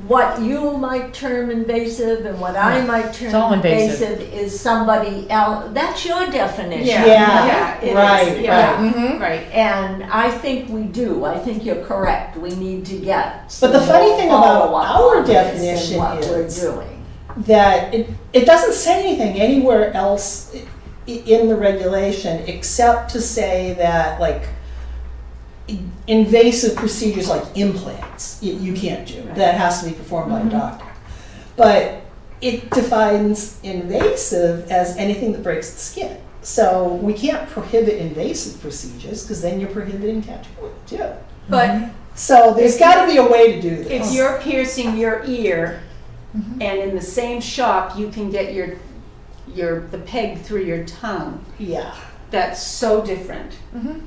[SPEAKER 2] what you might term invasive and what I might
[SPEAKER 3] It's all
[SPEAKER 2] term
[SPEAKER 3] invasive.
[SPEAKER 2] invasive is somebody else, that's your definition.
[SPEAKER 1] Yeah,
[SPEAKER 4] it is,
[SPEAKER 1] right,
[SPEAKER 4] yeah.
[SPEAKER 3] Mm-hmm.
[SPEAKER 4] Right.
[SPEAKER 2] And I think we do, I think you're correct, we need to get
[SPEAKER 1] But the
[SPEAKER 2] some
[SPEAKER 1] funny
[SPEAKER 2] more
[SPEAKER 1] thing about
[SPEAKER 2] follow-up
[SPEAKER 1] our
[SPEAKER 2] on this and
[SPEAKER 1] definition
[SPEAKER 2] what we're
[SPEAKER 1] is-
[SPEAKER 2] doing.
[SPEAKER 1] That it doesn't say anything anywhere else in the regulation except to say that, like, invasive procedures like implants, you can't do.
[SPEAKER 4] Right.
[SPEAKER 1] That has to be performed by a doctor. But it defines invasive as anything that breaks the skin. So we can't prohibit invasive procedures because then you're prohibiting tattooing too.
[SPEAKER 4] But
[SPEAKER 1] So there's got to be a way to do
[SPEAKER 4] if
[SPEAKER 1] this.
[SPEAKER 4] you're piercing your ear, and in the same shop, you can get the peg through your tongue,
[SPEAKER 1] Yeah.
[SPEAKER 4] that's so different.
[SPEAKER 3] Mhm.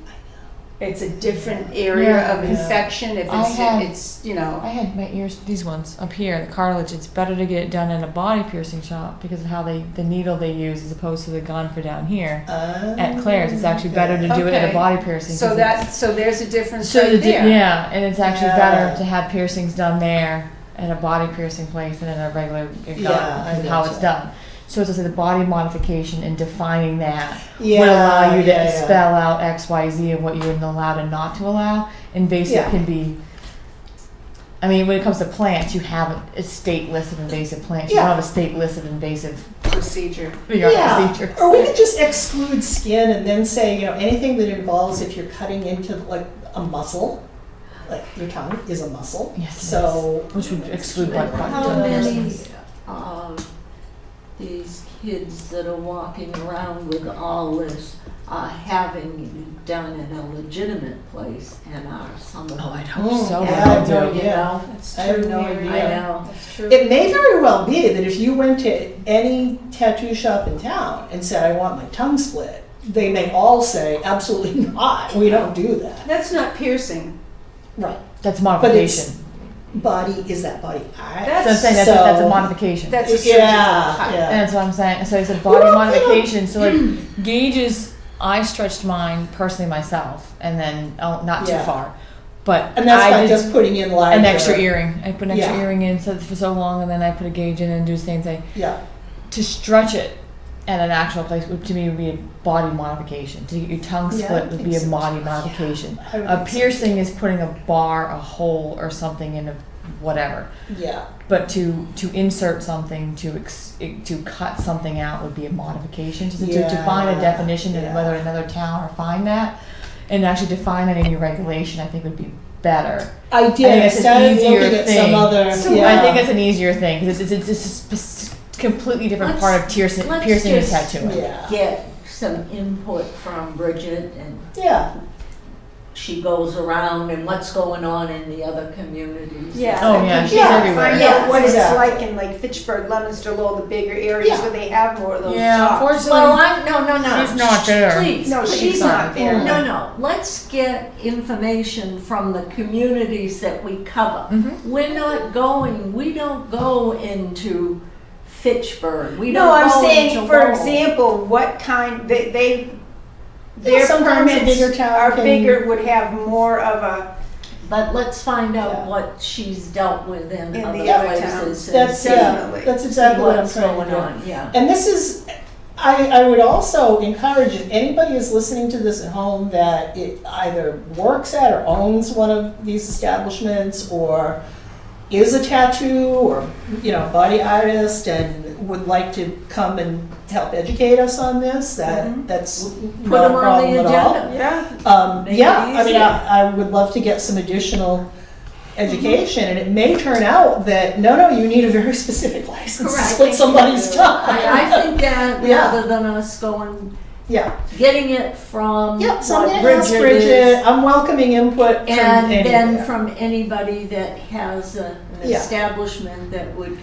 [SPEAKER 4] It's a different area
[SPEAKER 3] Yeah.
[SPEAKER 4] of
[SPEAKER 1] Yeah.
[SPEAKER 4] infection, if
[SPEAKER 3] I had-
[SPEAKER 4] it's, you know.
[SPEAKER 3] I had my ears, these ones up here, the cartilage. It's better to get it done in a body piercing shop because of how the needle they use as opposed to the gun for down here. At Claire's, it's actually better to do it at a
[SPEAKER 4] Okay.
[SPEAKER 3] body piercing.
[SPEAKER 4] So
[SPEAKER 3] 'cause
[SPEAKER 4] so there's a difference
[SPEAKER 3] So
[SPEAKER 4] right there.
[SPEAKER 3] yeah, and it's actually
[SPEAKER 1] Yeah.
[SPEAKER 3] better to have piercings done there at a body piercing place than in a regular gun
[SPEAKER 1] Yeah, I
[SPEAKER 3] because of how
[SPEAKER 1] gotcha.
[SPEAKER 3] it's done. So it's just the body modification and defining that
[SPEAKER 1] Yeah,
[SPEAKER 3] would allow you to
[SPEAKER 1] yeah, yeah.
[SPEAKER 3] spell out X, Y, Z of what you're allowed and not to allow. Invasive
[SPEAKER 1] Yeah.
[SPEAKER 3] can be. I mean, when it comes to plants, you have a state list of invasive plants. You
[SPEAKER 1] Yeah.
[SPEAKER 3] don't have a state list of invasive
[SPEAKER 4] Procedure.
[SPEAKER 3] procedures.
[SPEAKER 1] Or we could just exclude skin and then say, anything that involves if you're cutting into like a muscle, like your tongue is a muscle.
[SPEAKER 3] Yes, it
[SPEAKER 1] So,
[SPEAKER 3] Which would exclude like
[SPEAKER 2] How many of these kids that are walking around with all this are having done in a legitimate place and are some of them.
[SPEAKER 3] Oh, I'd hope so.
[SPEAKER 1] yeah,
[SPEAKER 3] but
[SPEAKER 1] I have
[SPEAKER 3] do.
[SPEAKER 1] no
[SPEAKER 2] You
[SPEAKER 1] idea.
[SPEAKER 2] know?
[SPEAKER 4] That's
[SPEAKER 1] I have
[SPEAKER 4] true,
[SPEAKER 1] no
[SPEAKER 4] Mary.
[SPEAKER 1] idea.
[SPEAKER 2] I know.
[SPEAKER 4] That's true.
[SPEAKER 1] it may very well be that if you went to any tattoo shop in town and said, I want my tongue split, they may all say, absolutely not, we don't do that.
[SPEAKER 4] That's not piercing.
[SPEAKER 1] Right.
[SPEAKER 3] That's
[SPEAKER 1] But
[SPEAKER 3] modification.
[SPEAKER 1] body, is that body art?
[SPEAKER 4] That's-
[SPEAKER 3] So I'm saying that's a modification.
[SPEAKER 4] That's a surgical
[SPEAKER 1] Yeah,
[SPEAKER 4] cut.
[SPEAKER 1] yeah.
[SPEAKER 3] And that's what I'm saying. So it's a body
[SPEAKER 1] Well,
[SPEAKER 3] modification. So like gauges, I stretched mine personally myself, and then not too
[SPEAKER 1] Yeah.
[SPEAKER 3] far. But
[SPEAKER 1] And that's
[SPEAKER 3] I
[SPEAKER 1] by
[SPEAKER 3] did
[SPEAKER 1] just putting in larger.
[SPEAKER 3] an extra earring. I put an extra
[SPEAKER 1] Yeah.
[SPEAKER 3] earring in for so long, and then I put a gauge in and do the same thing.
[SPEAKER 1] Yeah,
[SPEAKER 3] To stretch it at an actual place to me would be a body modification. To get your tongue
[SPEAKER 1] Yeah,
[SPEAKER 3] split
[SPEAKER 1] I
[SPEAKER 3] would
[SPEAKER 1] think
[SPEAKER 3] be a
[SPEAKER 1] so.
[SPEAKER 3] body modification.
[SPEAKER 1] I would
[SPEAKER 3] A
[SPEAKER 1] think so,
[SPEAKER 3] piercing is putting a bar, a hole, or something in a whatever.
[SPEAKER 1] yeah.
[SPEAKER 3] But to insert something, to cut something out would be a modification. To define a definition and
[SPEAKER 1] Yeah.
[SPEAKER 3] whether another town or find that, and actually define it in your regulation, I think would be better.
[SPEAKER 1] I
[SPEAKER 3] I
[SPEAKER 1] did,
[SPEAKER 3] think
[SPEAKER 1] I
[SPEAKER 3] it's an
[SPEAKER 1] started
[SPEAKER 3] easier
[SPEAKER 1] looking at some
[SPEAKER 3] thing.
[SPEAKER 1] other,
[SPEAKER 4] So
[SPEAKER 1] yeah.
[SPEAKER 3] I think it's an easier thing because it's a completely different part of piercing
[SPEAKER 2] let's
[SPEAKER 3] and
[SPEAKER 2] just-
[SPEAKER 3] tattooing.
[SPEAKER 1] Yeah,
[SPEAKER 2] Get some input from Bridget, and
[SPEAKER 1] yeah,
[SPEAKER 2] she goes around and what's going on in the other communities.
[SPEAKER 4] Yeah.
[SPEAKER 3] Oh, yeah, she's
[SPEAKER 1] Yeah,
[SPEAKER 3] everywhere.
[SPEAKER 4] Find
[SPEAKER 1] Yeah,
[SPEAKER 4] out what it's
[SPEAKER 1] exactly.
[SPEAKER 4] like in like Fitchburg, Leominster, Lowell, the bigger areas
[SPEAKER 1] Yeah.
[SPEAKER 4] where they have more of those
[SPEAKER 3] Yeah,
[SPEAKER 4] jobs.
[SPEAKER 3] unfortunately,
[SPEAKER 2] Well, no.
[SPEAKER 3] She's not there.
[SPEAKER 2] Please,
[SPEAKER 4] No,
[SPEAKER 2] please.
[SPEAKER 4] she's not there.
[SPEAKER 2] No, let's get information from the communities that we cover.
[SPEAKER 3] Mhm.
[SPEAKER 2] We don't go into Fitchburg, we
[SPEAKER 4] No,
[SPEAKER 2] don't
[SPEAKER 4] I'm
[SPEAKER 2] go
[SPEAKER 4] saying,
[SPEAKER 2] into
[SPEAKER 4] for
[SPEAKER 2] Lowell.
[SPEAKER 4] example, what kind, their
[SPEAKER 1] sometimes a
[SPEAKER 4] permits
[SPEAKER 1] bigger town
[SPEAKER 4] are
[SPEAKER 1] can-
[SPEAKER 4] bigger, would have more of a,
[SPEAKER 2] But let's find out
[SPEAKER 1] Yeah.
[SPEAKER 2] what she's dealt with in
[SPEAKER 4] In
[SPEAKER 2] other
[SPEAKER 4] the other
[SPEAKER 2] places.
[SPEAKER 4] towns.
[SPEAKER 2] and
[SPEAKER 1] that's,
[SPEAKER 2] see
[SPEAKER 1] yeah,
[SPEAKER 4] Definitely.
[SPEAKER 1] that's exactly what I'm
[SPEAKER 2] what's
[SPEAKER 1] trying to
[SPEAKER 2] going
[SPEAKER 1] do.
[SPEAKER 2] on, yeah.
[SPEAKER 1] And this is, I would also encourage, if anybody is listening to this at home that it either works at or owns one of these establishments or is a tattoo or, body artist and would like to come and help educate us on this, that's
[SPEAKER 2] Put
[SPEAKER 1] not
[SPEAKER 2] them
[SPEAKER 1] a
[SPEAKER 2] on
[SPEAKER 1] problem
[SPEAKER 2] the
[SPEAKER 1] at all.
[SPEAKER 2] agenda.
[SPEAKER 4] yeah.
[SPEAKER 2] Make it
[SPEAKER 1] Yeah, I mean,
[SPEAKER 2] easier.
[SPEAKER 1] I would love to get some additional education, and it may turn out that, no, you need a very specific license to
[SPEAKER 2] Correct.
[SPEAKER 1] split somebody's tongue.
[SPEAKER 2] I think that
[SPEAKER 1] Yeah.
[SPEAKER 2] rather than us going,
[SPEAKER 1] Yeah,
[SPEAKER 2] getting it from
[SPEAKER 1] yep, so I'm
[SPEAKER 2] what
[SPEAKER 1] gonna ask
[SPEAKER 2] Bridget
[SPEAKER 1] Bridget,
[SPEAKER 2] is,
[SPEAKER 1] I'm welcoming input from
[SPEAKER 2] and then
[SPEAKER 1] anywhere.
[SPEAKER 2] from anybody that has an
[SPEAKER 1] Yeah.
[SPEAKER 2] establishment that would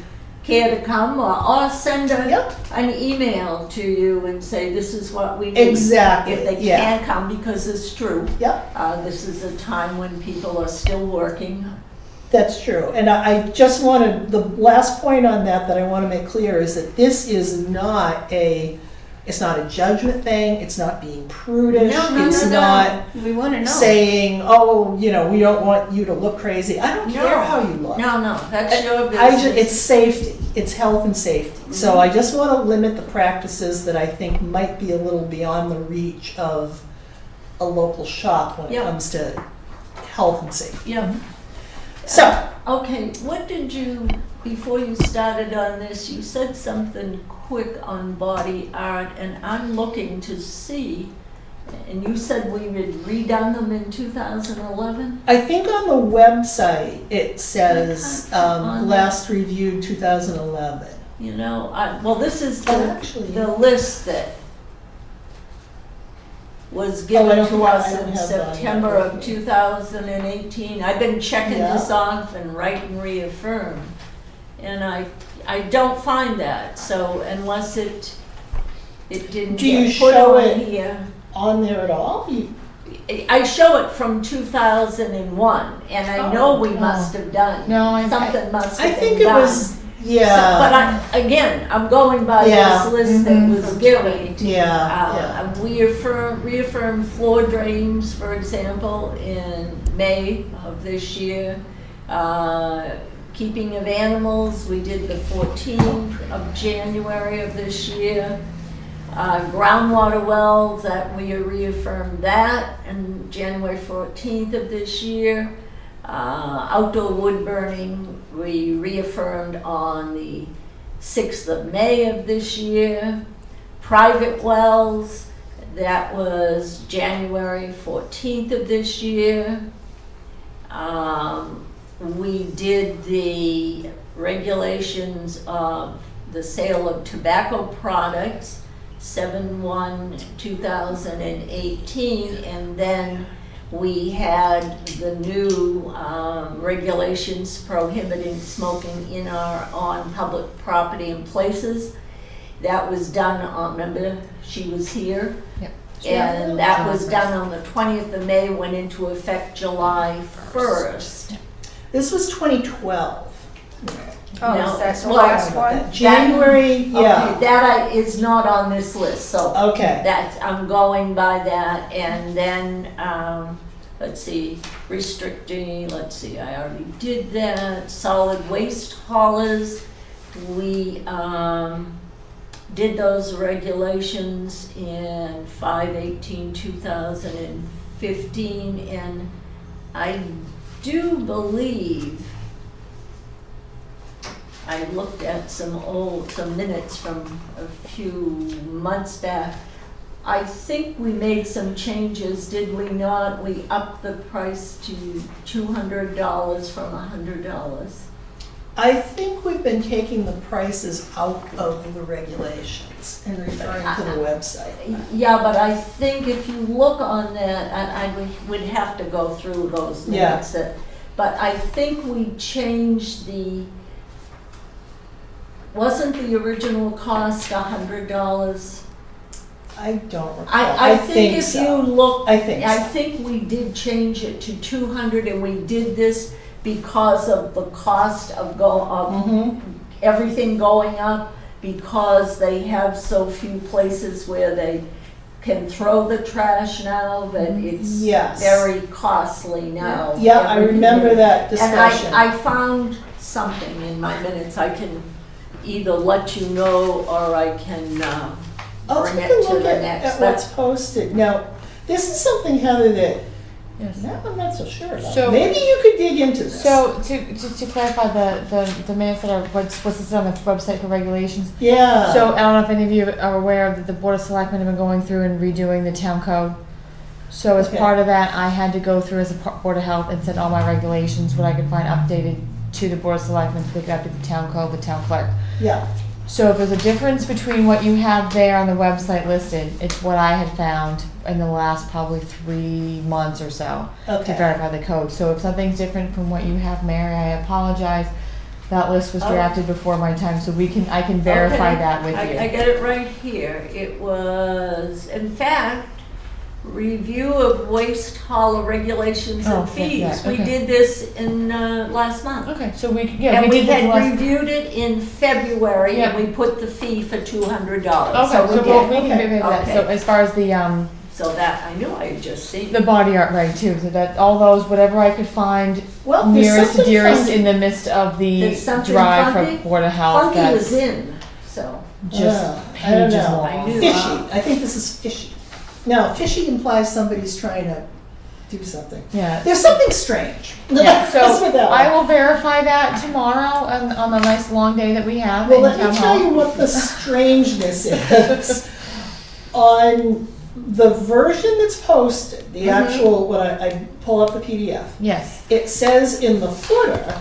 [SPEAKER 2] care to come, or send
[SPEAKER 1] Yep.
[SPEAKER 2] an email to you and say, this is what we need.
[SPEAKER 1] Exactly,
[SPEAKER 2] If they
[SPEAKER 1] yeah.
[SPEAKER 2] can't come, because it's true.
[SPEAKER 1] Yep,
[SPEAKER 2] This is a time when people are still working.
[SPEAKER 1] that's true, and I just wanted, the last point on that I want to make clear is that this is not it's not a judgment thing, it's not being prudish,
[SPEAKER 2] No,
[SPEAKER 1] it's
[SPEAKER 2] no.
[SPEAKER 1] not
[SPEAKER 4] We wanna know.
[SPEAKER 1] saying, we don't want you to look crazy. I don't care
[SPEAKER 2] No.
[SPEAKER 1] how you look.
[SPEAKER 2] No, that's your
[SPEAKER 1] I
[SPEAKER 2] business.
[SPEAKER 1] it's safety, it's health and safety. So I just want to limit the practices that I think might be a little beyond the reach of a local shop when it
[SPEAKER 2] Yeah.
[SPEAKER 1] comes to health and safety.
[SPEAKER 2] Yeah.
[SPEAKER 1] So,
[SPEAKER 2] Okay, what did you, before you started on this, you said something quick on body art, and I'm looking to see, and you said we had redone them in 2011?
[SPEAKER 1] I think on the website it says
[SPEAKER 2] I can't find
[SPEAKER 1] last reviewed 2011.
[SPEAKER 2] Well, this is
[SPEAKER 1] Oh,
[SPEAKER 2] the,
[SPEAKER 1] actually.
[SPEAKER 2] the list that was
[SPEAKER 1] I
[SPEAKER 2] given
[SPEAKER 1] don't
[SPEAKER 2] to
[SPEAKER 1] have-
[SPEAKER 2] us
[SPEAKER 1] I don't
[SPEAKER 2] in
[SPEAKER 1] have that
[SPEAKER 2] September
[SPEAKER 1] yet.
[SPEAKER 2] of 2018. I've been checking
[SPEAKER 1] Yeah.
[SPEAKER 2] this off and write and reaffirm, and I don't find that, so unless it didn't
[SPEAKER 1] Do you
[SPEAKER 2] get put
[SPEAKER 1] show
[SPEAKER 2] on
[SPEAKER 1] it?
[SPEAKER 2] here.
[SPEAKER 1] On there at all?
[SPEAKER 2] I show it from 2001, and I know we must have done,
[SPEAKER 3] No, I-
[SPEAKER 2] something must
[SPEAKER 1] I
[SPEAKER 2] have
[SPEAKER 1] think
[SPEAKER 2] been
[SPEAKER 1] it
[SPEAKER 2] done.
[SPEAKER 1] was,
[SPEAKER 2] But
[SPEAKER 1] yeah,
[SPEAKER 2] I'm going by
[SPEAKER 1] Yeah.
[SPEAKER 2] this list that
[SPEAKER 3] Mhm.
[SPEAKER 2] was given.
[SPEAKER 1] yeah.
[SPEAKER 2] We reaffirmed floor drains, for example, in May of this year. Keeping of animals, we did the 14th of January of this year. Groundwater wells, that we reaffirmed that on January 14th of this year. Outdoor wood burning, we reaffirmed on the 6th of May of this year. Private wells, that was January 14th of this year. We did the regulations of the sale of tobacco products, 7/1/2018, and then we had the new regulations prohibiting smoking on public property and places. That was done on, remember, she was here?
[SPEAKER 3] Yep.
[SPEAKER 2] And that was done on the 20th of May, went into effect July 1st.
[SPEAKER 1] This was 2012.
[SPEAKER 4] Oh,
[SPEAKER 2] No,
[SPEAKER 4] is that the
[SPEAKER 2] well,
[SPEAKER 4] last one?
[SPEAKER 1] January,
[SPEAKER 2] Okay,
[SPEAKER 1] yeah,
[SPEAKER 2] that is not on this list, so
[SPEAKER 1] okay.
[SPEAKER 2] I'm going by that, and then, let's see, restricting, I already did that, solid waste haulers, we, did those regulations in 5/18/2015, and I do believe I looked at some minutes from a few months back. I think we made some changes, did we not? We upped the price to $200 from $100.
[SPEAKER 1] I think we've been taking the prices out of the regulations and referring to the website.
[SPEAKER 2] Yeah, but I think if you look on that, I would have to go through those
[SPEAKER 1] Yeah.
[SPEAKER 2] minutes. But I think we changed wasn't the original cost $100?
[SPEAKER 1] I don't recall.
[SPEAKER 2] I think if
[SPEAKER 1] so.
[SPEAKER 2] you look,
[SPEAKER 1] I think
[SPEAKER 2] I
[SPEAKER 1] so.
[SPEAKER 2] think we did change it to 200, and we did this because of the cost of
[SPEAKER 1] Mhm.
[SPEAKER 2] everything going up, because they have so few places where they can throw the trash now, that it's
[SPEAKER 1] Yes.
[SPEAKER 2] very costly now.
[SPEAKER 1] Yeah, I remember that
[SPEAKER 2] And
[SPEAKER 1] discussion.
[SPEAKER 2] I found something in my minutes, I can either let you know, or I can
[SPEAKER 1] I'll
[SPEAKER 2] bring
[SPEAKER 1] take
[SPEAKER 2] it
[SPEAKER 1] a
[SPEAKER 2] to
[SPEAKER 1] look
[SPEAKER 2] the
[SPEAKER 1] at
[SPEAKER 2] next.
[SPEAKER 1] what's posted. Now, this is something, Heather, that
[SPEAKER 3] Yes.
[SPEAKER 1] now I'm not so sure about.
[SPEAKER 3] So-
[SPEAKER 1] Maybe you could dig into this.
[SPEAKER 3] So to clarify the minutes that are what's listed on the website for regulations.
[SPEAKER 1] Yeah.
[SPEAKER 3] So I don't know if any of you are aware that the Board of Selectmen have been going through and redoing the town code. So as
[SPEAKER 1] Okay.
[SPEAKER 3] part of that, I had to go through as a Board of Health and send all my regulations, what I could find updated to the Board of Selectmen, so they could update the town code, the town clerk.
[SPEAKER 1] Yeah.
[SPEAKER 3] So if there's a difference between what you have there on the website listed, it's what I had found in the last probably 3 months or so to
[SPEAKER 1] Okay.
[SPEAKER 3] verify the code. So if something's different from what you have, Mary, I apologize. That list was
[SPEAKER 2] Oh.
[SPEAKER 3] drafted before my time, so I can verify
[SPEAKER 2] Okay.
[SPEAKER 3] that with you.
[SPEAKER 2] I get it right here. It was, in fact, review of waste hauler regulations
[SPEAKER 3] Oh,
[SPEAKER 2] and
[SPEAKER 3] yeah,
[SPEAKER 2] fees.
[SPEAKER 3] yeah,
[SPEAKER 2] We
[SPEAKER 3] okay.
[SPEAKER 2] did this in last month.
[SPEAKER 3] Okay, so we
[SPEAKER 2] And we
[SPEAKER 3] did the
[SPEAKER 2] had
[SPEAKER 3] last.
[SPEAKER 2] reviewed it in February, and
[SPEAKER 3] Yeah.
[SPEAKER 2] we put the fee for $200.
[SPEAKER 3] Okay, so
[SPEAKER 2] we
[SPEAKER 3] we
[SPEAKER 2] did.
[SPEAKER 3] can
[SPEAKER 1] Okay.
[SPEAKER 3] verify that. So
[SPEAKER 2] Okay.
[SPEAKER 3] as far as the
[SPEAKER 2] So that, I knew I had just seen.
[SPEAKER 3] the body art, right, too, so that all those, whatever I could find
[SPEAKER 1] Well, there's
[SPEAKER 3] nearest to
[SPEAKER 1] something
[SPEAKER 3] dearest
[SPEAKER 1] funky.
[SPEAKER 3] in the midst of the
[SPEAKER 2] There's something
[SPEAKER 3] drive
[SPEAKER 2] funky?
[SPEAKER 3] for Board of Health,
[SPEAKER 2] Funky was
[SPEAKER 3] that's
[SPEAKER 2] in, so.
[SPEAKER 3] just
[SPEAKER 1] I don't
[SPEAKER 3] pages
[SPEAKER 1] know.
[SPEAKER 2] I
[SPEAKER 3] long.
[SPEAKER 2] knew.
[SPEAKER 1] Fishy. I think this is fishy. Now, fishy implies somebody's trying to do something.
[SPEAKER 3] Yeah.
[SPEAKER 1] There's something strange.
[SPEAKER 3] Yeah,
[SPEAKER 1] Let's
[SPEAKER 3] so
[SPEAKER 1] put it that
[SPEAKER 3] I
[SPEAKER 1] way.
[SPEAKER 3] will verify that tomorrow on the nice long day that we have
[SPEAKER 1] Well,
[SPEAKER 3] in
[SPEAKER 1] let
[SPEAKER 3] town
[SPEAKER 1] me tell you
[SPEAKER 3] hall.
[SPEAKER 1] what the strangeness is. On the version that's posted, the actual, when I pull up the PDF,
[SPEAKER 3] Yes,
[SPEAKER 1] it says in the footer,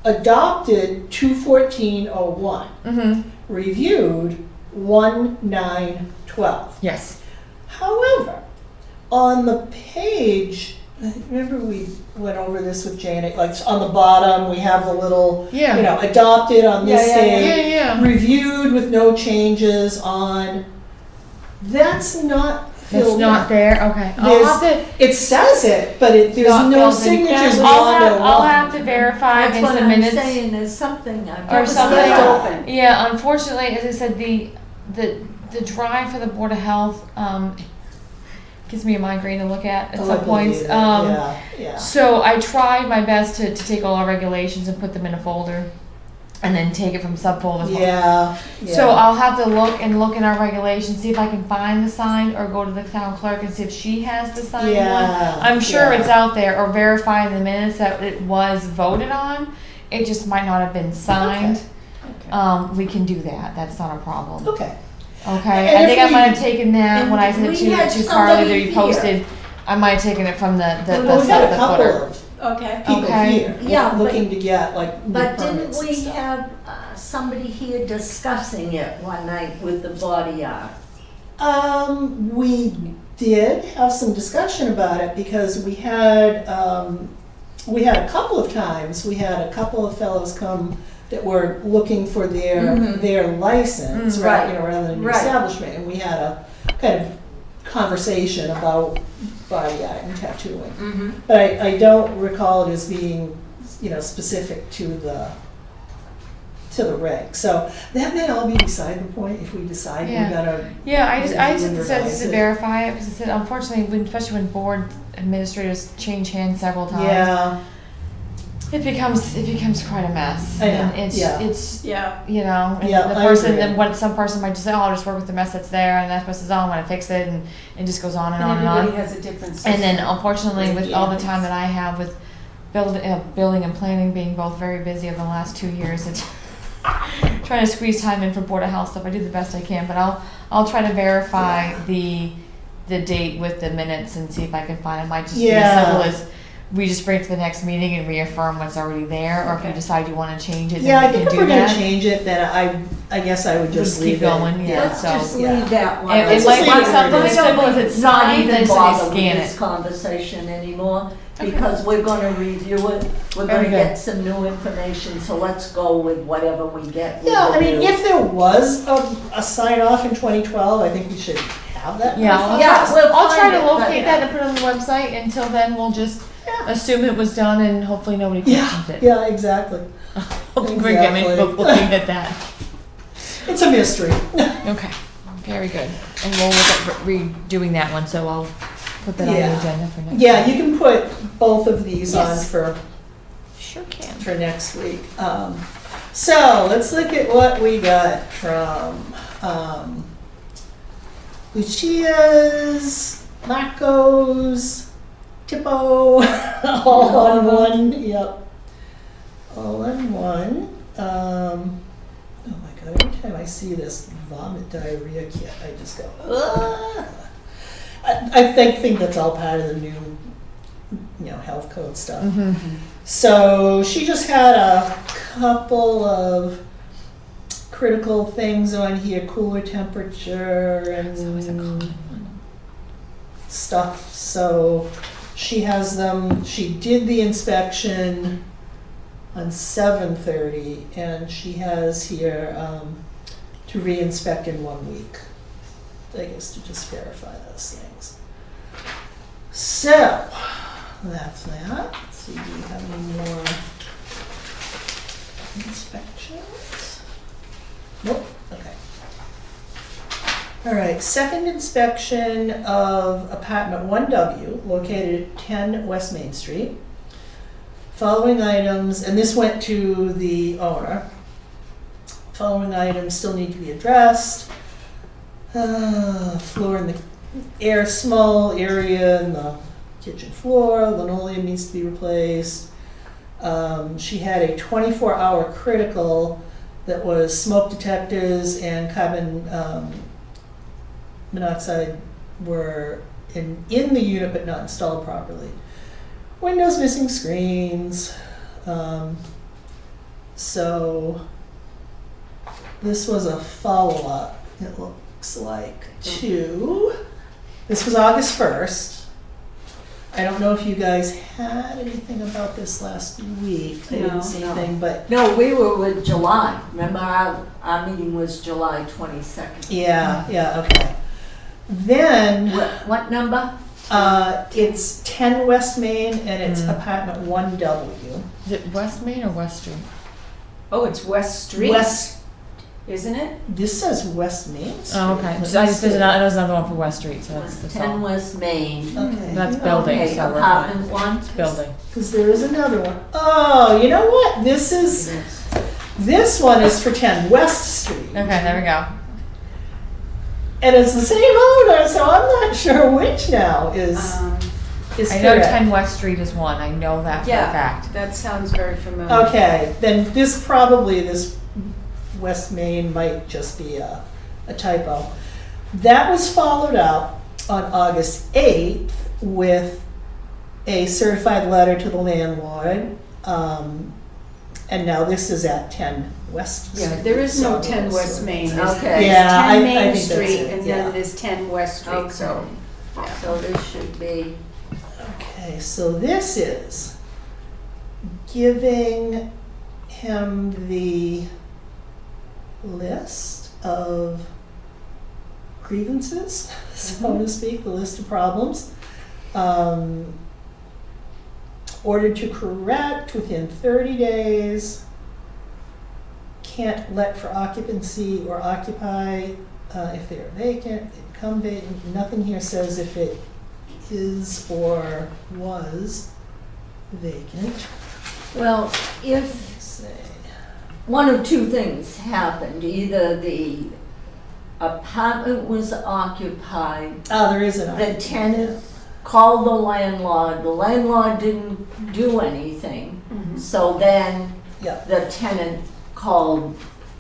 [SPEAKER 1] adopted 2/14/01,
[SPEAKER 3] mm-hmm,
[SPEAKER 1] reviewed 1/9/12.
[SPEAKER 3] yes,
[SPEAKER 1] However, on the page, remember we went over this with Janet, like on the bottom, we have the little,
[SPEAKER 3] yeah.
[SPEAKER 1] you know, adopted on this
[SPEAKER 3] Yeah,
[SPEAKER 1] date,
[SPEAKER 3] yeah.
[SPEAKER 1] reviewed with no changes on, that's not
[SPEAKER 3] It's
[SPEAKER 1] filled
[SPEAKER 3] not
[SPEAKER 1] in.
[SPEAKER 3] there, okay. I'll
[SPEAKER 1] There's-
[SPEAKER 3] have to,
[SPEAKER 1] It says it, but there's
[SPEAKER 3] not
[SPEAKER 1] no
[SPEAKER 3] filled in.
[SPEAKER 1] signatures
[SPEAKER 3] I'll
[SPEAKER 1] beyond
[SPEAKER 3] have,
[SPEAKER 1] a
[SPEAKER 3] I'll
[SPEAKER 1] one.
[SPEAKER 3] have to verify
[SPEAKER 2] That's
[SPEAKER 3] against
[SPEAKER 2] what
[SPEAKER 3] the
[SPEAKER 2] I'm
[SPEAKER 3] minutes.
[SPEAKER 2] saying, there's something.
[SPEAKER 3] Or
[SPEAKER 4] was
[SPEAKER 3] something.
[SPEAKER 4] left open.
[SPEAKER 3] Yeah, unfortunately, as I said, the drive for the Board of Health, gives me a migraine to look at
[SPEAKER 1] Oh, I
[SPEAKER 3] some points.
[SPEAKER 1] believe it. Yeah.
[SPEAKER 3] So I tried my best to take all our regulations and put them in a folder, and then take it from subfolder.
[SPEAKER 1] Yeah.
[SPEAKER 3] So I'll have to look in our regulations, see if I can find the sign, or go to the town clerk and see if she has the signed one.
[SPEAKER 1] Yeah.
[SPEAKER 3] I'm sure
[SPEAKER 1] yeah.
[SPEAKER 3] it's out there, or verify in the minutes that it was voted on. It just might not have been signed.
[SPEAKER 1] Okay.
[SPEAKER 3] We can do that. That's not a problem.
[SPEAKER 1] Okay.
[SPEAKER 3] Okay,
[SPEAKER 1] And
[SPEAKER 3] I
[SPEAKER 1] if
[SPEAKER 3] think I
[SPEAKER 1] we-
[SPEAKER 3] might have taken that
[SPEAKER 2] and
[SPEAKER 3] when I sent
[SPEAKER 2] we
[SPEAKER 3] it
[SPEAKER 2] had
[SPEAKER 3] to Carly to
[SPEAKER 2] somebody
[SPEAKER 3] be
[SPEAKER 2] here.
[SPEAKER 3] posted. I might have taken it from the
[SPEAKER 1] Well, we had a
[SPEAKER 3] the
[SPEAKER 1] couple
[SPEAKER 3] footer.
[SPEAKER 1] of
[SPEAKER 4] Okay.
[SPEAKER 1] people
[SPEAKER 3] Okay.
[SPEAKER 1] here
[SPEAKER 2] Yeah, but-
[SPEAKER 1] looking to get like new
[SPEAKER 2] But didn't
[SPEAKER 1] permits and
[SPEAKER 2] we
[SPEAKER 1] stuff.
[SPEAKER 2] have somebody here discussing it one night with the body art?
[SPEAKER 1] We did have some discussion about it because we had a couple of times, we had a couple of fellows come that were looking for their license, right,
[SPEAKER 2] Right.
[SPEAKER 1] you know, rather than an
[SPEAKER 2] Right.
[SPEAKER 1] establishment, and we had a kind of conversation about body art and tattooing.
[SPEAKER 2] Mm-hmm.
[SPEAKER 1] But I don't recall it as being specific to the reg. So that may all be beside the point if we decide
[SPEAKER 3] Yeah.
[SPEAKER 1] we're gonna.
[SPEAKER 3] Yeah, I just
[SPEAKER 1] review and
[SPEAKER 3] said
[SPEAKER 1] revise
[SPEAKER 3] to
[SPEAKER 1] it.
[SPEAKER 3] verify it because it said, unfortunately, especially when board administrators change hands several times,
[SPEAKER 1] Yeah,
[SPEAKER 3] it becomes quite a mess.
[SPEAKER 1] I know,
[SPEAKER 3] And it's
[SPEAKER 1] yeah.
[SPEAKER 3] it's
[SPEAKER 4] Yeah.
[SPEAKER 3] you know, and
[SPEAKER 1] Yeah,
[SPEAKER 3] the
[SPEAKER 1] I
[SPEAKER 3] person
[SPEAKER 1] agree.
[SPEAKER 3] then what some person might just say, oh, I'll just work with the mess that's there, and that person says, oh, I'm gonna fix it, and it just goes on and on and
[SPEAKER 4] everybody
[SPEAKER 3] on.
[SPEAKER 4] has a different system.
[SPEAKER 3] And then unfortunately, with all the
[SPEAKER 4] Yeah.
[SPEAKER 3] time that I have with building and planning being both very busy over the last 2 years, it's trying to squeeze time in for Board of Health stuff. I do the best I can, but I'll try to verify the date with the minutes and see if I can find it. Might just be as simple as we just bring it to the next meeting and reaffirm what's already there, or if you
[SPEAKER 4] Okay.
[SPEAKER 3] decide you want to change it,
[SPEAKER 1] yeah. I
[SPEAKER 3] then we
[SPEAKER 1] think
[SPEAKER 3] can
[SPEAKER 1] if
[SPEAKER 3] do
[SPEAKER 1] we're gonna
[SPEAKER 3] that.
[SPEAKER 1] change it, then I guess I would just
[SPEAKER 3] Just
[SPEAKER 1] leave
[SPEAKER 3] keep
[SPEAKER 1] it.
[SPEAKER 3] going, yeah.
[SPEAKER 2] Let's
[SPEAKER 3] so-
[SPEAKER 2] just
[SPEAKER 1] Yeah.
[SPEAKER 2] leave that one.
[SPEAKER 3] It
[SPEAKER 1] Let's
[SPEAKER 3] might
[SPEAKER 1] just
[SPEAKER 3] be
[SPEAKER 1] leave it
[SPEAKER 3] something
[SPEAKER 1] where it
[SPEAKER 3] as
[SPEAKER 1] is.
[SPEAKER 3] simple as it's
[SPEAKER 2] Not
[SPEAKER 3] signed,
[SPEAKER 2] even
[SPEAKER 3] then
[SPEAKER 2] bother
[SPEAKER 3] somebody
[SPEAKER 2] with
[SPEAKER 3] scan
[SPEAKER 2] this
[SPEAKER 3] it.
[SPEAKER 2] conversation anymore,
[SPEAKER 3] Okay.
[SPEAKER 2] because we're gonna review it, we're
[SPEAKER 3] Very
[SPEAKER 2] gonna
[SPEAKER 3] good.
[SPEAKER 2] get some new information, so let's go with whatever we get. we
[SPEAKER 1] Yeah, I
[SPEAKER 2] will
[SPEAKER 1] mean,
[SPEAKER 2] do.
[SPEAKER 1] if there was a sign off in 2012, I think we should have that.
[SPEAKER 3] Yeah,
[SPEAKER 1] sign-off.
[SPEAKER 2] Yeah, we'll
[SPEAKER 3] I'll try
[SPEAKER 2] find
[SPEAKER 3] to
[SPEAKER 2] it, but-
[SPEAKER 3] locate that and put it on the website. Until then, we'll just
[SPEAKER 1] Yeah.
[SPEAKER 3] assume it was done and hopefully nobody
[SPEAKER 1] Yeah,
[SPEAKER 3] questions it.
[SPEAKER 1] yeah, exactly.
[SPEAKER 3] Hopefully we're getting
[SPEAKER 1] Exactly.
[SPEAKER 3] looking at that.
[SPEAKER 1] It's a mystery.
[SPEAKER 3] Okay, very good. And we'll look at redoing that one, so I'll put that on
[SPEAKER 1] Yeah.
[SPEAKER 3] the agenda for next
[SPEAKER 1] Yeah,
[SPEAKER 3] week.
[SPEAKER 1] you can put both of these on
[SPEAKER 3] Yes.
[SPEAKER 1] for
[SPEAKER 3] Sure can.
[SPEAKER 1] next week. So let's look at what we got from Lucia's, Marco's, Tipo, all on one. Yep, all in one. Oh my god! Every time I see this vomit diarrhea kit, I just go. Ugh. I think that's all part of the new, health code stuff.
[SPEAKER 3] Mm-hmm.
[SPEAKER 1] So she just had a couple of critical things on here, cooler temperature
[SPEAKER 3] It's always a common
[SPEAKER 1] and
[SPEAKER 3] one.
[SPEAKER 1] stuff. So she has them, she did the inspection on 7:30 and she has here to re-inspect in 1 week. I guess to just verify those things. So that's that. Let's see, do we have any more inspections? Nope, okay. All right, second inspection of apartment 1W located at 10 West Main Street. Following items, and this went to the owner. Following items still need to be addressed. Floor in the air small area in the kitchen floor, linoleum needs to be replaced. She had a 24-hour critical that was smoke detectors and carbon monoxide were in the unit but not installed properly. Windows missing screens. So this was a follow-up, it looks like, to, this was August 1st. I don't know if you guys had anything about this last week. I didn't
[SPEAKER 2] No,
[SPEAKER 1] see
[SPEAKER 2] no.
[SPEAKER 1] anything, but
[SPEAKER 2] No, we were with July, remember our meeting was July 22nd.
[SPEAKER 1] yeah, okay. Then,
[SPEAKER 2] What number?
[SPEAKER 1] it's 10 West Main and it's
[SPEAKER 3] Mm.
[SPEAKER 1] apartment 1W.
[SPEAKER 3] Is it West Main or West Street?
[SPEAKER 4] Oh, it's West Street,
[SPEAKER 1] West,
[SPEAKER 4] isn't it?
[SPEAKER 1] this says West Main Street.
[SPEAKER 3] Oh, okay.
[SPEAKER 1] Let
[SPEAKER 3] So
[SPEAKER 1] me
[SPEAKER 3] there's
[SPEAKER 1] see.
[SPEAKER 3] another one for West Street, so that's
[SPEAKER 2] 10
[SPEAKER 3] all.
[SPEAKER 2] West Main.
[SPEAKER 1] Okay.
[SPEAKER 3] That's building,
[SPEAKER 2] Okay,
[SPEAKER 3] so we're
[SPEAKER 2] apartment one.
[SPEAKER 3] It's building.
[SPEAKER 1] Because there is another one. Oh, you know what? This one is for 10 West Street.
[SPEAKER 3] Okay, there we go.
[SPEAKER 1] And it's the same owner, so I'm not sure which now is
[SPEAKER 3] I know
[SPEAKER 1] correct.
[SPEAKER 3] 10 West Street is one. I know that for a
[SPEAKER 4] Yeah.
[SPEAKER 3] fact.
[SPEAKER 4] That sounds very familiar.
[SPEAKER 1] Okay, then this West Main might just be a typo. That was followed up on August 8th with a certified letter to the landlord. And now this is at 10 West Street.
[SPEAKER 4] Yeah, there is no
[SPEAKER 1] so-
[SPEAKER 4] 10 West Main. There's
[SPEAKER 2] Okay.
[SPEAKER 1] Yeah, I
[SPEAKER 4] 10
[SPEAKER 1] think
[SPEAKER 4] Main
[SPEAKER 1] that's
[SPEAKER 4] Street
[SPEAKER 1] it,
[SPEAKER 4] and
[SPEAKER 1] yeah.
[SPEAKER 4] then there's 10 West Street, so.
[SPEAKER 2] Okay, so this should be,
[SPEAKER 1] Okay, so this is giving him the list of grievances, so to speak, the list of problems. ordered to correct within 30 days. Can't let for occupancy or occupy if they are vacant, they become vacant. Nothing here says if it is or was vacant.
[SPEAKER 2] Well, if
[SPEAKER 1] Let's say,
[SPEAKER 2] one of two things happened, either the apartment was occupied,
[SPEAKER 1] oh, there is an.
[SPEAKER 2] the tenant called the landlord didn't do anything, so then
[SPEAKER 1] Yeah,
[SPEAKER 2] the tenant called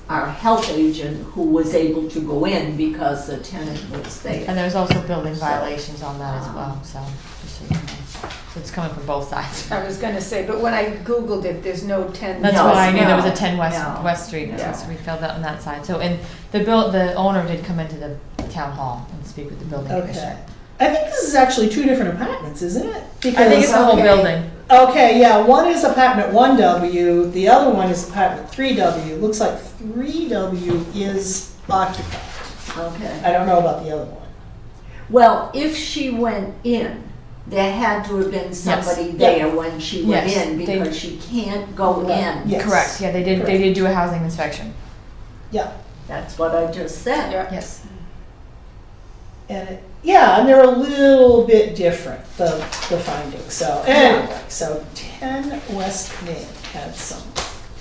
[SPEAKER 2] our health agent, who was able to go in because the tenant was there.
[SPEAKER 3] And there's also building violations on that as well, so just so you know. So it's coming from both sides.
[SPEAKER 4] I was gonna say, but when I Googled it, there's no 10.
[SPEAKER 3] That's
[SPEAKER 2] No,
[SPEAKER 3] why I knew there was a
[SPEAKER 2] no,
[SPEAKER 3] 10 West
[SPEAKER 2] no,
[SPEAKER 3] West Street,
[SPEAKER 2] no.
[SPEAKER 3] so we filled out on that side. So, and the owner did come into the town hall and speak with the building
[SPEAKER 1] okay.
[SPEAKER 3] commissioner.
[SPEAKER 1] I think this is actually 2 different apartments, isn't it?
[SPEAKER 3] I think it's the whole
[SPEAKER 1] okay.
[SPEAKER 3] building.
[SPEAKER 1] Okay, yeah, one is apartment 1W, the other one is apartment 3W. Looks like 3W is occupied.
[SPEAKER 2] Okay.
[SPEAKER 1] I don't know about the other one.
[SPEAKER 2] Well, if she went in, there had to have been somebody there when she went
[SPEAKER 3] Yes,
[SPEAKER 2] in,
[SPEAKER 3] they-
[SPEAKER 2] because she can't go in.
[SPEAKER 1] Yes.
[SPEAKER 3] Correct, yeah, they did do a housing inspection.
[SPEAKER 1] Yeah,
[SPEAKER 2] That's what I just said.
[SPEAKER 4] Yeah.
[SPEAKER 3] Yes.
[SPEAKER 1] and they're a little bit different, the findings. So anyway, so 10 West Main had some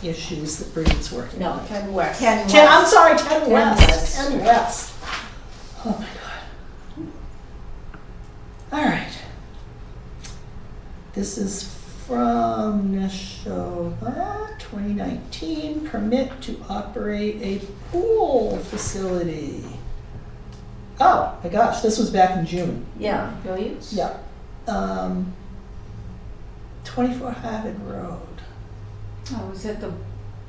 [SPEAKER 1] issues that Bridget's working
[SPEAKER 2] No,
[SPEAKER 1] on.
[SPEAKER 4] 10 West.
[SPEAKER 2] 10
[SPEAKER 1] I'm
[SPEAKER 2] West.
[SPEAKER 1] sorry, 10
[SPEAKER 2] 10
[SPEAKER 1] West.
[SPEAKER 2] West.
[SPEAKER 1] 10 West. Oh my God. All right. This is from Neshoba, 2019. Permit to operate a pool facility. Oh my gosh, this was back in June.
[SPEAKER 2] Yeah.
[SPEAKER 4] Billiards?
[SPEAKER 1] Yeah. 24 Harvard Road.
[SPEAKER 4] Oh, is that the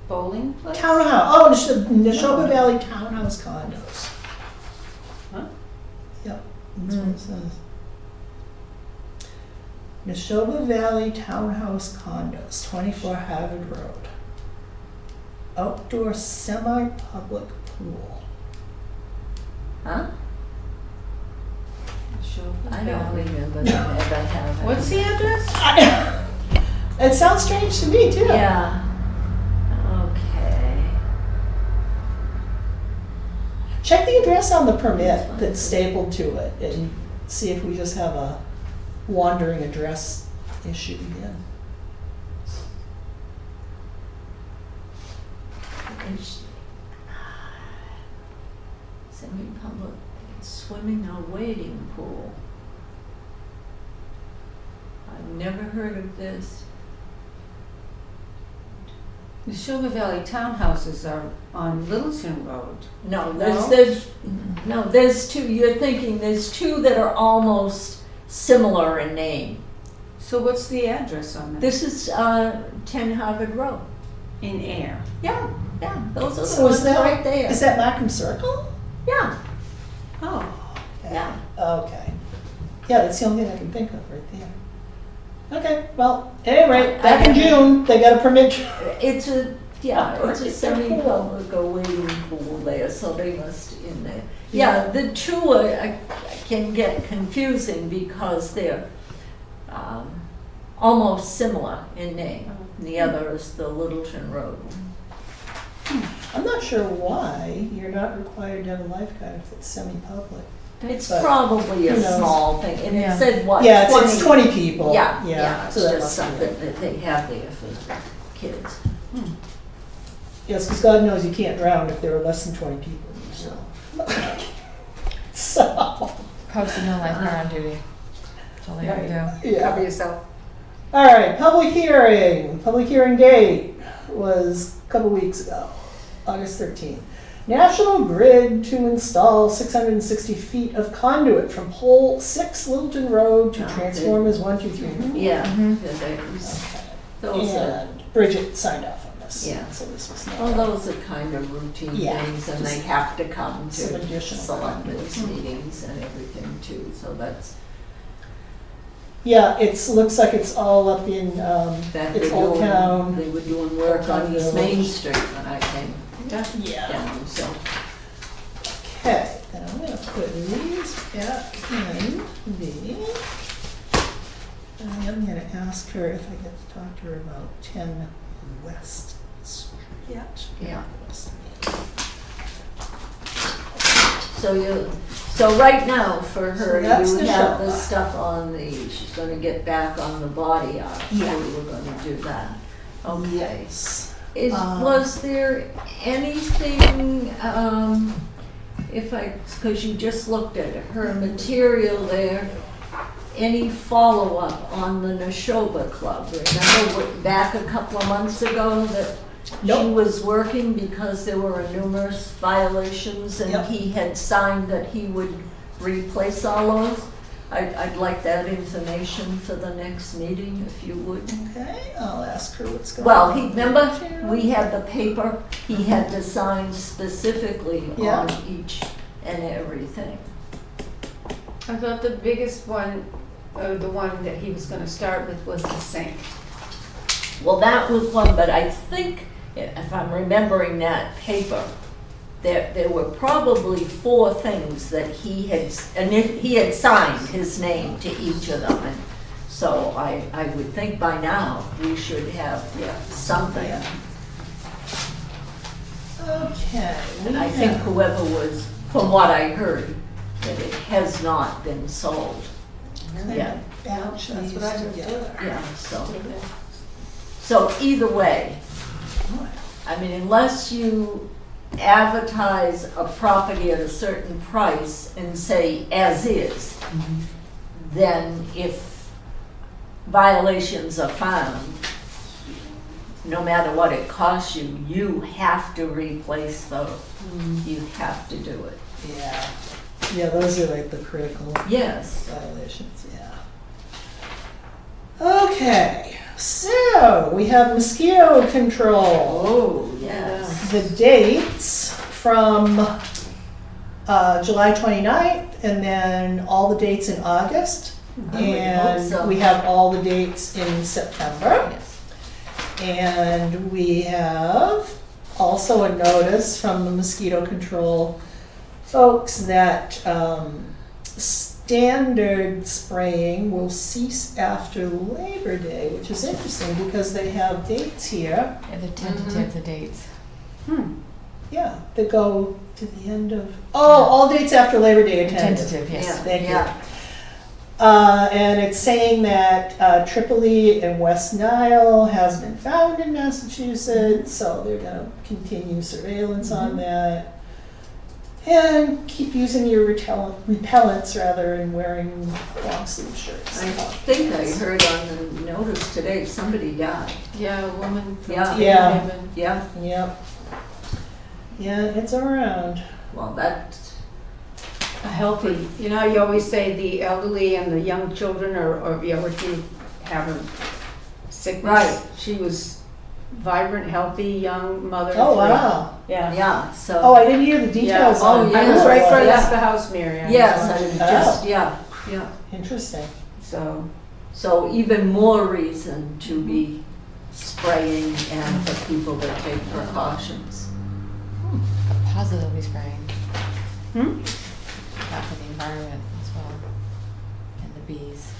[SPEAKER 4] bowling place?
[SPEAKER 1] Townhouse. Oh, Neshoba Valley Townhouse Condos.
[SPEAKER 4] Huh?
[SPEAKER 1] Yep, that's what it says. Neshoba Valley Townhouse Condos, 24 Harvard Road. Outdoor semi-public pool.
[SPEAKER 2] Huh?
[SPEAKER 4] Sure.
[SPEAKER 2] I don't remember that ever having.
[SPEAKER 4] What's the address?
[SPEAKER 1] It sounds strange to me too.
[SPEAKER 2] Yeah. Okay.
[SPEAKER 1] Check the address on the permit that's stapled to it and see if we just have a wandering address issue again.
[SPEAKER 2] Semi-public swimming or wading pool. I've never heard of this.
[SPEAKER 4] The Silver Valley townhouses are on Littleton Road.
[SPEAKER 2] No,
[SPEAKER 4] No?
[SPEAKER 2] there's two, you're thinking there's two that are almost similar in name.
[SPEAKER 4] So what's the address on that?
[SPEAKER 2] This is 10 Harvard Road.
[SPEAKER 4] In Ayer.
[SPEAKER 2] Yeah, those are the
[SPEAKER 1] So
[SPEAKER 2] ones
[SPEAKER 1] is that,
[SPEAKER 2] right there.
[SPEAKER 1] is that Markham Circle?
[SPEAKER 2] Yeah,
[SPEAKER 4] Oh.
[SPEAKER 1] Okay.
[SPEAKER 2] Yeah.
[SPEAKER 1] Okay. Yeah, that's the only thing I can think of right there. Okay, well, at any rate, back in June, they got a permit.
[SPEAKER 2] it's a
[SPEAKER 1] It's a
[SPEAKER 2] semi-public or wading pool there, so they must in there. Yeah, the two I can get confusing because they're almost similar in name. The other is the Littleton Road.
[SPEAKER 1] I'm not sure why you're not required to have a lifeguard if it's semi-public.
[SPEAKER 2] It's
[SPEAKER 1] But
[SPEAKER 2] probably a
[SPEAKER 1] who knows?
[SPEAKER 2] small thing, and
[SPEAKER 3] Yeah.
[SPEAKER 2] it said what,
[SPEAKER 1] Yeah, it's 20 people.
[SPEAKER 2] Yeah, it's
[SPEAKER 1] so that
[SPEAKER 2] just
[SPEAKER 1] must be
[SPEAKER 2] something
[SPEAKER 1] it.
[SPEAKER 2] that they have there for kids.
[SPEAKER 1] Yes, because God knows you can't drown if there are less than 20 people. So, so
[SPEAKER 3] Posted no lifeguard on duty. That's all they have to do.
[SPEAKER 1] yeah.
[SPEAKER 4] Cover yourself.
[SPEAKER 1] All right, public hearing. Public hearing date was a couple weeks ago, August 13th. National Grid to install 660 feet of conduit from pole 6 Littleton Road to
[SPEAKER 2] Oh,
[SPEAKER 1] transformers 1, 2, 3, and 4.
[SPEAKER 2] Yeah,
[SPEAKER 3] Mhm.
[SPEAKER 2] those are,
[SPEAKER 1] And Bridget signed off on this.
[SPEAKER 2] Yeah.
[SPEAKER 1] So this was
[SPEAKER 2] well,
[SPEAKER 1] not.
[SPEAKER 2] those are kind of routine
[SPEAKER 1] Yeah,
[SPEAKER 2] things, and they
[SPEAKER 1] just
[SPEAKER 2] have to come
[SPEAKER 1] some
[SPEAKER 2] to
[SPEAKER 1] additional
[SPEAKER 2] selectmen's meetings and everything too, so that's,
[SPEAKER 1] Yeah, looks like it's all up in,
[SPEAKER 2] that
[SPEAKER 1] it's
[SPEAKER 2] they're
[SPEAKER 1] Old
[SPEAKER 2] doing,
[SPEAKER 1] Town.
[SPEAKER 2] they were doing work
[SPEAKER 1] Old Town
[SPEAKER 2] on East
[SPEAKER 1] Village.
[SPEAKER 2] Main Street when I came
[SPEAKER 1] Yeah.
[SPEAKER 2] down, so.
[SPEAKER 1] Okay, then I'm gonna put these back in the I am gonna ask her if I get to talk to her about 10 West Street.
[SPEAKER 2] Yeah.
[SPEAKER 1] West.
[SPEAKER 2] So right now, for her,
[SPEAKER 1] So that's
[SPEAKER 2] you
[SPEAKER 1] the
[SPEAKER 2] have
[SPEAKER 1] show.
[SPEAKER 2] the stuff on she's gonna get back on the body art, so
[SPEAKER 1] Yeah.
[SPEAKER 2] you were gonna do that. Okay.
[SPEAKER 1] Yes.
[SPEAKER 2] Was there anything, because you just looked at it, her material there, any follow-up on the Neshoba Club? Remember back a couple of months ago that she
[SPEAKER 1] Nope.
[SPEAKER 2] was working because there were numerous violations and
[SPEAKER 1] Yep.
[SPEAKER 2] he had signed that he would replace all those? I'd like that information for the next meeting, if you would.
[SPEAKER 1] Okay, I'll ask her what's going
[SPEAKER 2] Well,
[SPEAKER 1] on.
[SPEAKER 2] remember, we had the paper, he had to sign specifically
[SPEAKER 1] Yeah.
[SPEAKER 2] on each and everything.
[SPEAKER 4] I thought the biggest one, the one that he was gonna start with was the sink.
[SPEAKER 2] Well, that was one, but I think, if I'm remembering that paper, there were probably 4 things that he had signed his name to each of them. And so I would think by now we should have something.
[SPEAKER 1] Yeah. Okay.
[SPEAKER 2] And I think whoever was, from what I heard, that it has not been sold. Yeah.
[SPEAKER 1] Batch
[SPEAKER 4] That's
[SPEAKER 1] these
[SPEAKER 4] what I heard too.
[SPEAKER 1] together.
[SPEAKER 2] Yeah, so either way, I mean, unless you advertise a property at a certain price and say as is, then if violations are found, no matter what it costs you, you have to replace those. You have to do it.
[SPEAKER 1] Yeah. Yeah, those are like the critical
[SPEAKER 2] Yes.
[SPEAKER 1] violations, yeah. Okay, so we have mosquito control.
[SPEAKER 2] Oh, yes.
[SPEAKER 1] The dates from July 29th and then all the dates in August.
[SPEAKER 2] I would hope
[SPEAKER 1] And
[SPEAKER 2] so.
[SPEAKER 1] we have all the dates in September.
[SPEAKER 2] Yes.
[SPEAKER 1] And we have also a notice from the mosquito control folks that standard spraying will cease after Labor Day, which is interesting because they have dates here.
[SPEAKER 3] Yeah, they're tentative, the dates.
[SPEAKER 1] Yeah, that go to the end of, all dates after Labor Day are tentative.
[SPEAKER 3] Tentative, yes.
[SPEAKER 2] Yeah,
[SPEAKER 1] Thank you.
[SPEAKER 2] yeah.
[SPEAKER 1] And it's saying that Tripoli and West Nile has been found in Massachusetts, so they're gonna continue surveillance on that. And keep using your repellents rather than wearing long sleeve shirts.
[SPEAKER 2] I think I heard on the notice today, somebody died.
[SPEAKER 4] Yeah, a woman from
[SPEAKER 2] Yeah.
[SPEAKER 1] Yeah.
[SPEAKER 4] Haven.
[SPEAKER 2] Yeah,
[SPEAKER 1] Yep. Yeah, it's around.
[SPEAKER 2] well, that's,
[SPEAKER 4] A healthy, you know, you always say the elderly and the young children or if you have a sickness.
[SPEAKER 2] Right.
[SPEAKER 4] She was vibrant, healthy, young mother.
[SPEAKER 1] Oh,
[SPEAKER 4] of 3.
[SPEAKER 1] wow.
[SPEAKER 4] Yeah.
[SPEAKER 2] yeah, so.
[SPEAKER 1] Oh, I didn't hear the details
[SPEAKER 2] Yeah.
[SPEAKER 1] on
[SPEAKER 2] Oh,
[SPEAKER 1] it.
[SPEAKER 4] I was
[SPEAKER 2] yeah.
[SPEAKER 4] right front
[SPEAKER 2] Yeah.
[SPEAKER 4] of the house, Mary. I was
[SPEAKER 2] Yes,
[SPEAKER 4] watching.
[SPEAKER 2] I just, yeah.
[SPEAKER 1] Interesting.
[SPEAKER 2] So even more reason to be spraying and for people to take precautions.
[SPEAKER 3] Positively spraying.
[SPEAKER 4] Hmm?
[SPEAKER 3] Not for the environment as well. And the bees.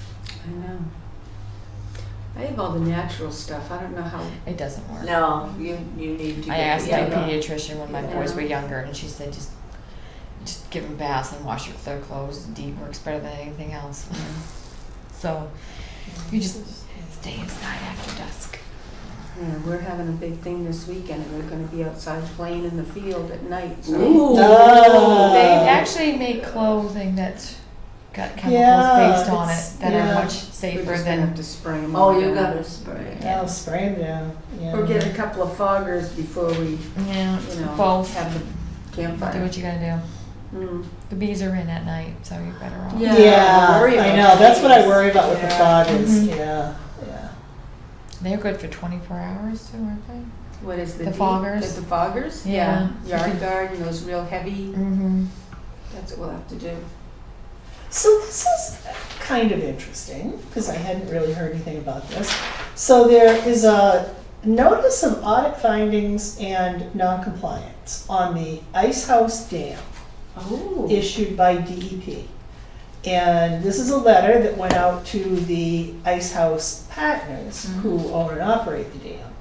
[SPEAKER 4] I know. I have all the natural stuff. I don't know how.
[SPEAKER 3] It doesn't work.
[SPEAKER 2] No, you need to
[SPEAKER 3] I
[SPEAKER 2] get
[SPEAKER 3] asked my
[SPEAKER 2] together.
[SPEAKER 3] pediatrician when my boys
[SPEAKER 4] Yeah.
[SPEAKER 3] were younger, and she said just give them baths and wash their clothes. Deep works better than anything else. So you just stay inside after dusk.
[SPEAKER 4] Yeah, we're having a big thing this weekend, and we're going to be outside playing in the field at night. So
[SPEAKER 2] Ooh.
[SPEAKER 3] They actually make clothing that's got chemicals
[SPEAKER 1] Yeah,
[SPEAKER 3] based on
[SPEAKER 1] it's-
[SPEAKER 3] it that
[SPEAKER 1] yeah.
[SPEAKER 3] are much
[SPEAKER 4] we're
[SPEAKER 3] safer
[SPEAKER 4] just going to have
[SPEAKER 3] than.
[SPEAKER 4] to spray them.
[SPEAKER 2] Oh, you gotta spray.
[SPEAKER 1] I'll spray them down. Yeah.
[SPEAKER 4] Or get a couple of foggers before we,
[SPEAKER 3] Yeah,
[SPEAKER 4] you know,
[SPEAKER 3] both.
[SPEAKER 4] have the
[SPEAKER 3] Do
[SPEAKER 4] campfire.
[SPEAKER 3] what you gotta do.
[SPEAKER 4] Mm.
[SPEAKER 3] The bees are in at night, so you're better off.
[SPEAKER 2] Yeah.
[SPEAKER 1] Yeah,
[SPEAKER 4] worry
[SPEAKER 1] I
[SPEAKER 4] about
[SPEAKER 1] know. That's what I
[SPEAKER 4] bees.
[SPEAKER 1] worry about with the
[SPEAKER 4] Yeah.
[SPEAKER 1] foggers.
[SPEAKER 3] Mhm.
[SPEAKER 1] Yeah, yeah.
[SPEAKER 3] They're good for 24 hours too, aren't they?
[SPEAKER 4] What is the
[SPEAKER 3] The
[SPEAKER 4] deep-
[SPEAKER 3] foggers?
[SPEAKER 4] The foggers?
[SPEAKER 3] Yeah.
[SPEAKER 4] Yard guard and those real heavy.
[SPEAKER 3] Mm-hmm.
[SPEAKER 4] That's what we'll have to do.
[SPEAKER 1] So this is kind of interesting because I hadn't really heard anything about this. So there is a notice of audit findings and noncompliance on the Ice House Dam
[SPEAKER 4] Oh.
[SPEAKER 1] issued by DEP. And this is a letter that went out to the Ice House partners who own and operate the dam.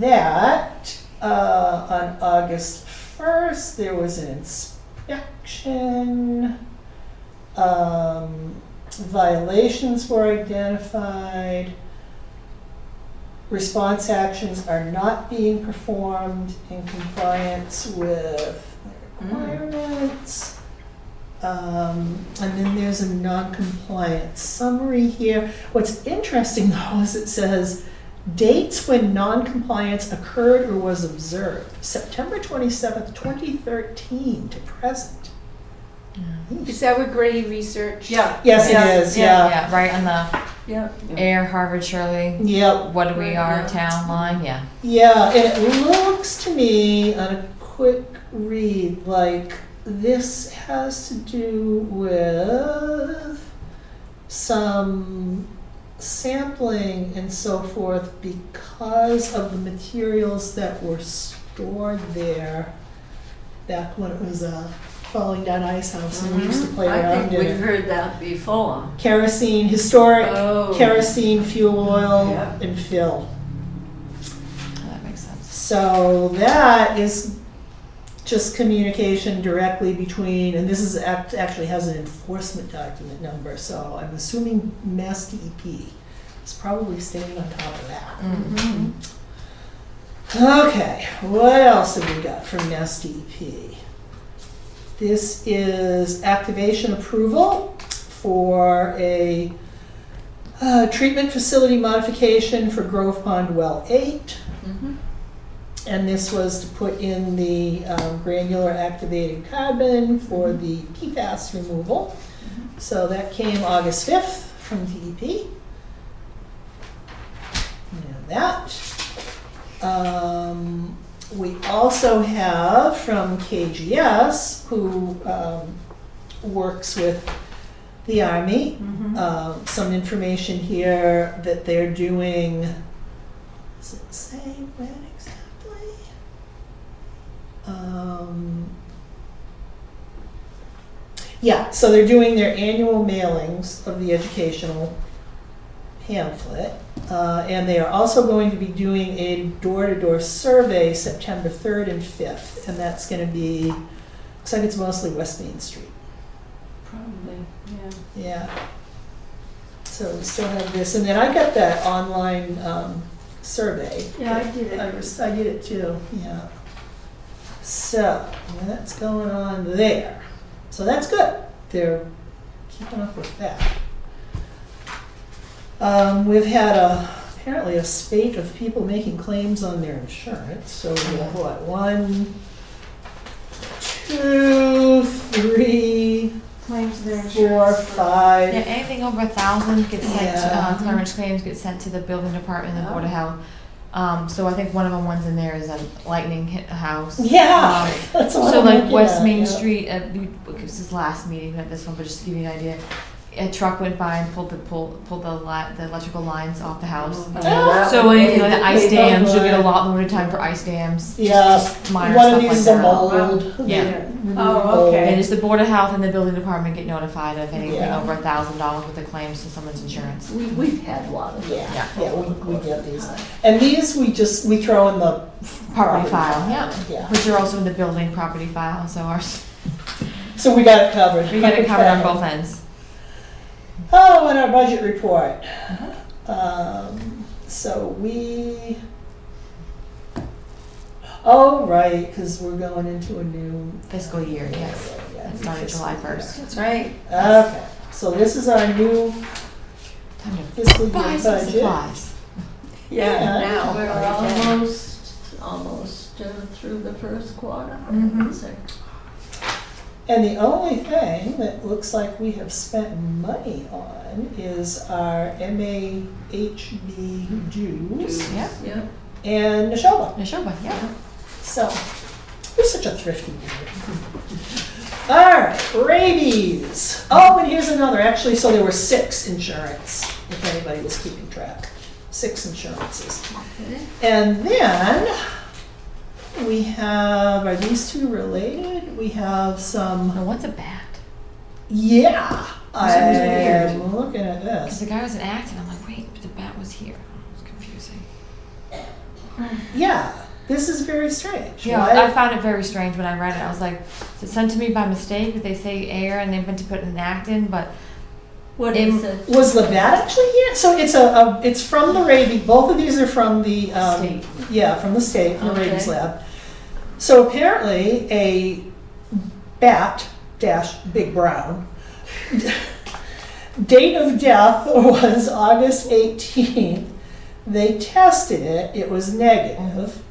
[SPEAKER 1] That, on August 1st, there was an inspection. Violations were identified. Response actions are not being performed in compliance with requirements. And then there's a non-compliance summary here. What's interesting though is it says dates when non-compliance occurred or was observed. September 27th, 2013 to present.
[SPEAKER 4] Is that what Grady researched?
[SPEAKER 2] Yeah.
[SPEAKER 1] Yes, it is, yeah.
[SPEAKER 3] Yeah, right on the
[SPEAKER 2] Yeah.
[SPEAKER 3] Ayer, Harvard, Shirley.
[SPEAKER 1] Yep.
[SPEAKER 3] What do we are
[SPEAKER 2] Yeah.
[SPEAKER 3] town line? Yeah.
[SPEAKER 1] Yeah, and it looks to me on a quick read like this has to do with some sampling and so forth because of the materials that were stored there back when it was a falling down ice house and we used to play
[SPEAKER 2] I
[SPEAKER 1] around
[SPEAKER 2] think
[SPEAKER 1] in
[SPEAKER 2] we've
[SPEAKER 1] it.
[SPEAKER 2] heard that before.
[SPEAKER 1] Kerosene, historic
[SPEAKER 2] Oh.
[SPEAKER 1] kerosene, fuel oil,
[SPEAKER 2] Yep.
[SPEAKER 1] and fill.
[SPEAKER 3] That makes sense.
[SPEAKER 1] So that is just communication directly between, and this is actually has an enforcement document number, so I'm assuming Mass DEP is probably staying on top of that.
[SPEAKER 3] Mm-hmm.
[SPEAKER 1] Okay, what else have we got from Mass DEP? This is activation approval for a treatment facility modification for Grove Pond Well 8.
[SPEAKER 2] Mhm.
[SPEAKER 1] And this was to put in the granular activated carbon for the PFAS removal. So that came August 5th from DEP. That. We also have from KGS, who works with the Army, some information here that they're doing. Does it say when exactly? Yeah, so they're doing their annual mailings of the educational pamphlet. And they are also going to be doing a door-to-door survey September 3rd and 5th. And that's going to be, looks like it's mostly West Main Street.
[SPEAKER 2] Probably, yeah.
[SPEAKER 1] Yeah. So we still have this. And then I got that online survey.
[SPEAKER 2] Yeah, I did it.
[SPEAKER 1] I did it too, yeah. So, that's going on there. So that's good. They're keeping up with that. We've had apparently a spate of people making claims on their insurance. So we have what, 1, 2, 3,
[SPEAKER 2] Claims their
[SPEAKER 1] 4, 5.
[SPEAKER 3] Yeah, anything over 1,000 gets sent
[SPEAKER 1] Yeah.
[SPEAKER 3] to, clearance claims get sent to the building department and the Board of Health. So I think one of the ones in there is a lightning hit a house.
[SPEAKER 1] Yeah, that's what
[SPEAKER 3] So
[SPEAKER 1] I'm
[SPEAKER 3] like
[SPEAKER 1] looking
[SPEAKER 3] West
[SPEAKER 1] at,
[SPEAKER 3] Main
[SPEAKER 1] yeah.
[SPEAKER 3] Street, this is last meeting, not this one, but just to give you an idea. A truck went by and pulled the electrical lines off the house. So when you like the ice dams, you'll get a lot more time for ice dams.
[SPEAKER 1] Yeah,
[SPEAKER 3] Just minor
[SPEAKER 1] one of
[SPEAKER 3] stuff
[SPEAKER 1] these
[SPEAKER 3] like
[SPEAKER 1] is a
[SPEAKER 3] that.
[SPEAKER 1] mold.
[SPEAKER 3] Yeah.
[SPEAKER 2] Oh, okay.
[SPEAKER 3] And just the Board of Health and the building department get notified of anything
[SPEAKER 1] Yeah.
[SPEAKER 3] over $1,000 worth of claims to someone's insurance.
[SPEAKER 2] We've had a lot of that.
[SPEAKER 1] Yeah, we get these. And these we throw in the
[SPEAKER 3] Property file, yeah.
[SPEAKER 1] Yeah.
[SPEAKER 3] Which are also in the building property file, so ours,
[SPEAKER 1] So we got it covered.
[SPEAKER 3] we got it covered on
[SPEAKER 1] Okay.
[SPEAKER 3] both ends.
[SPEAKER 1] Oh, and our budget report. So we, oh, right, because we're going into a new.
[SPEAKER 3] Fiscal year, yes. That started July 1st.
[SPEAKER 4] That's right.
[SPEAKER 1] Okay, so this is our new
[SPEAKER 3] Time to
[SPEAKER 1] fiscal year
[SPEAKER 3] buy some
[SPEAKER 1] budget.
[SPEAKER 3] supplies.
[SPEAKER 1] Yeah.
[SPEAKER 2] Now, we're
[SPEAKER 1] Okay.
[SPEAKER 2] almost through the first quarter.
[SPEAKER 3] Mhm.
[SPEAKER 2] So,
[SPEAKER 1] And the only thing that looks like we have spent money on is our MAHB dues
[SPEAKER 3] Yeah.
[SPEAKER 2] yeah.
[SPEAKER 1] and Neshoba.
[SPEAKER 3] Neshoba, yeah.
[SPEAKER 1] So, we're such a thrifty board. All right, rabies. Oh, and here's another. Actually, so there were 6 insurance, if anybody was keeping track. 6 insurances. And then we have, are these two related? We have some,
[SPEAKER 3] Now, what's a bat?
[SPEAKER 1] Yeah,
[SPEAKER 3] That was weird.
[SPEAKER 1] I'm looking at
[SPEAKER 3] Because
[SPEAKER 1] this.
[SPEAKER 3] the guy was in Acton. I'm like, wait, but the bat was here. It was confusing.
[SPEAKER 1] Yeah, this is very strange.
[SPEAKER 3] Yeah,
[SPEAKER 1] Why-
[SPEAKER 3] I found it very strange when I read it. I was like, is it sent to me by mistake? Did they say Ayer and they meant to put an Acton? But
[SPEAKER 2] What is it?
[SPEAKER 1] Was the bat actually here? So it's from the rabies. Both of these are from the
[SPEAKER 3] State.
[SPEAKER 1] Yeah, from the state, from the
[SPEAKER 2] Okay.
[SPEAKER 1] rabies lab. So apparently, a bat dash big brown. Date of death was August 18th. They tested it. It was negative.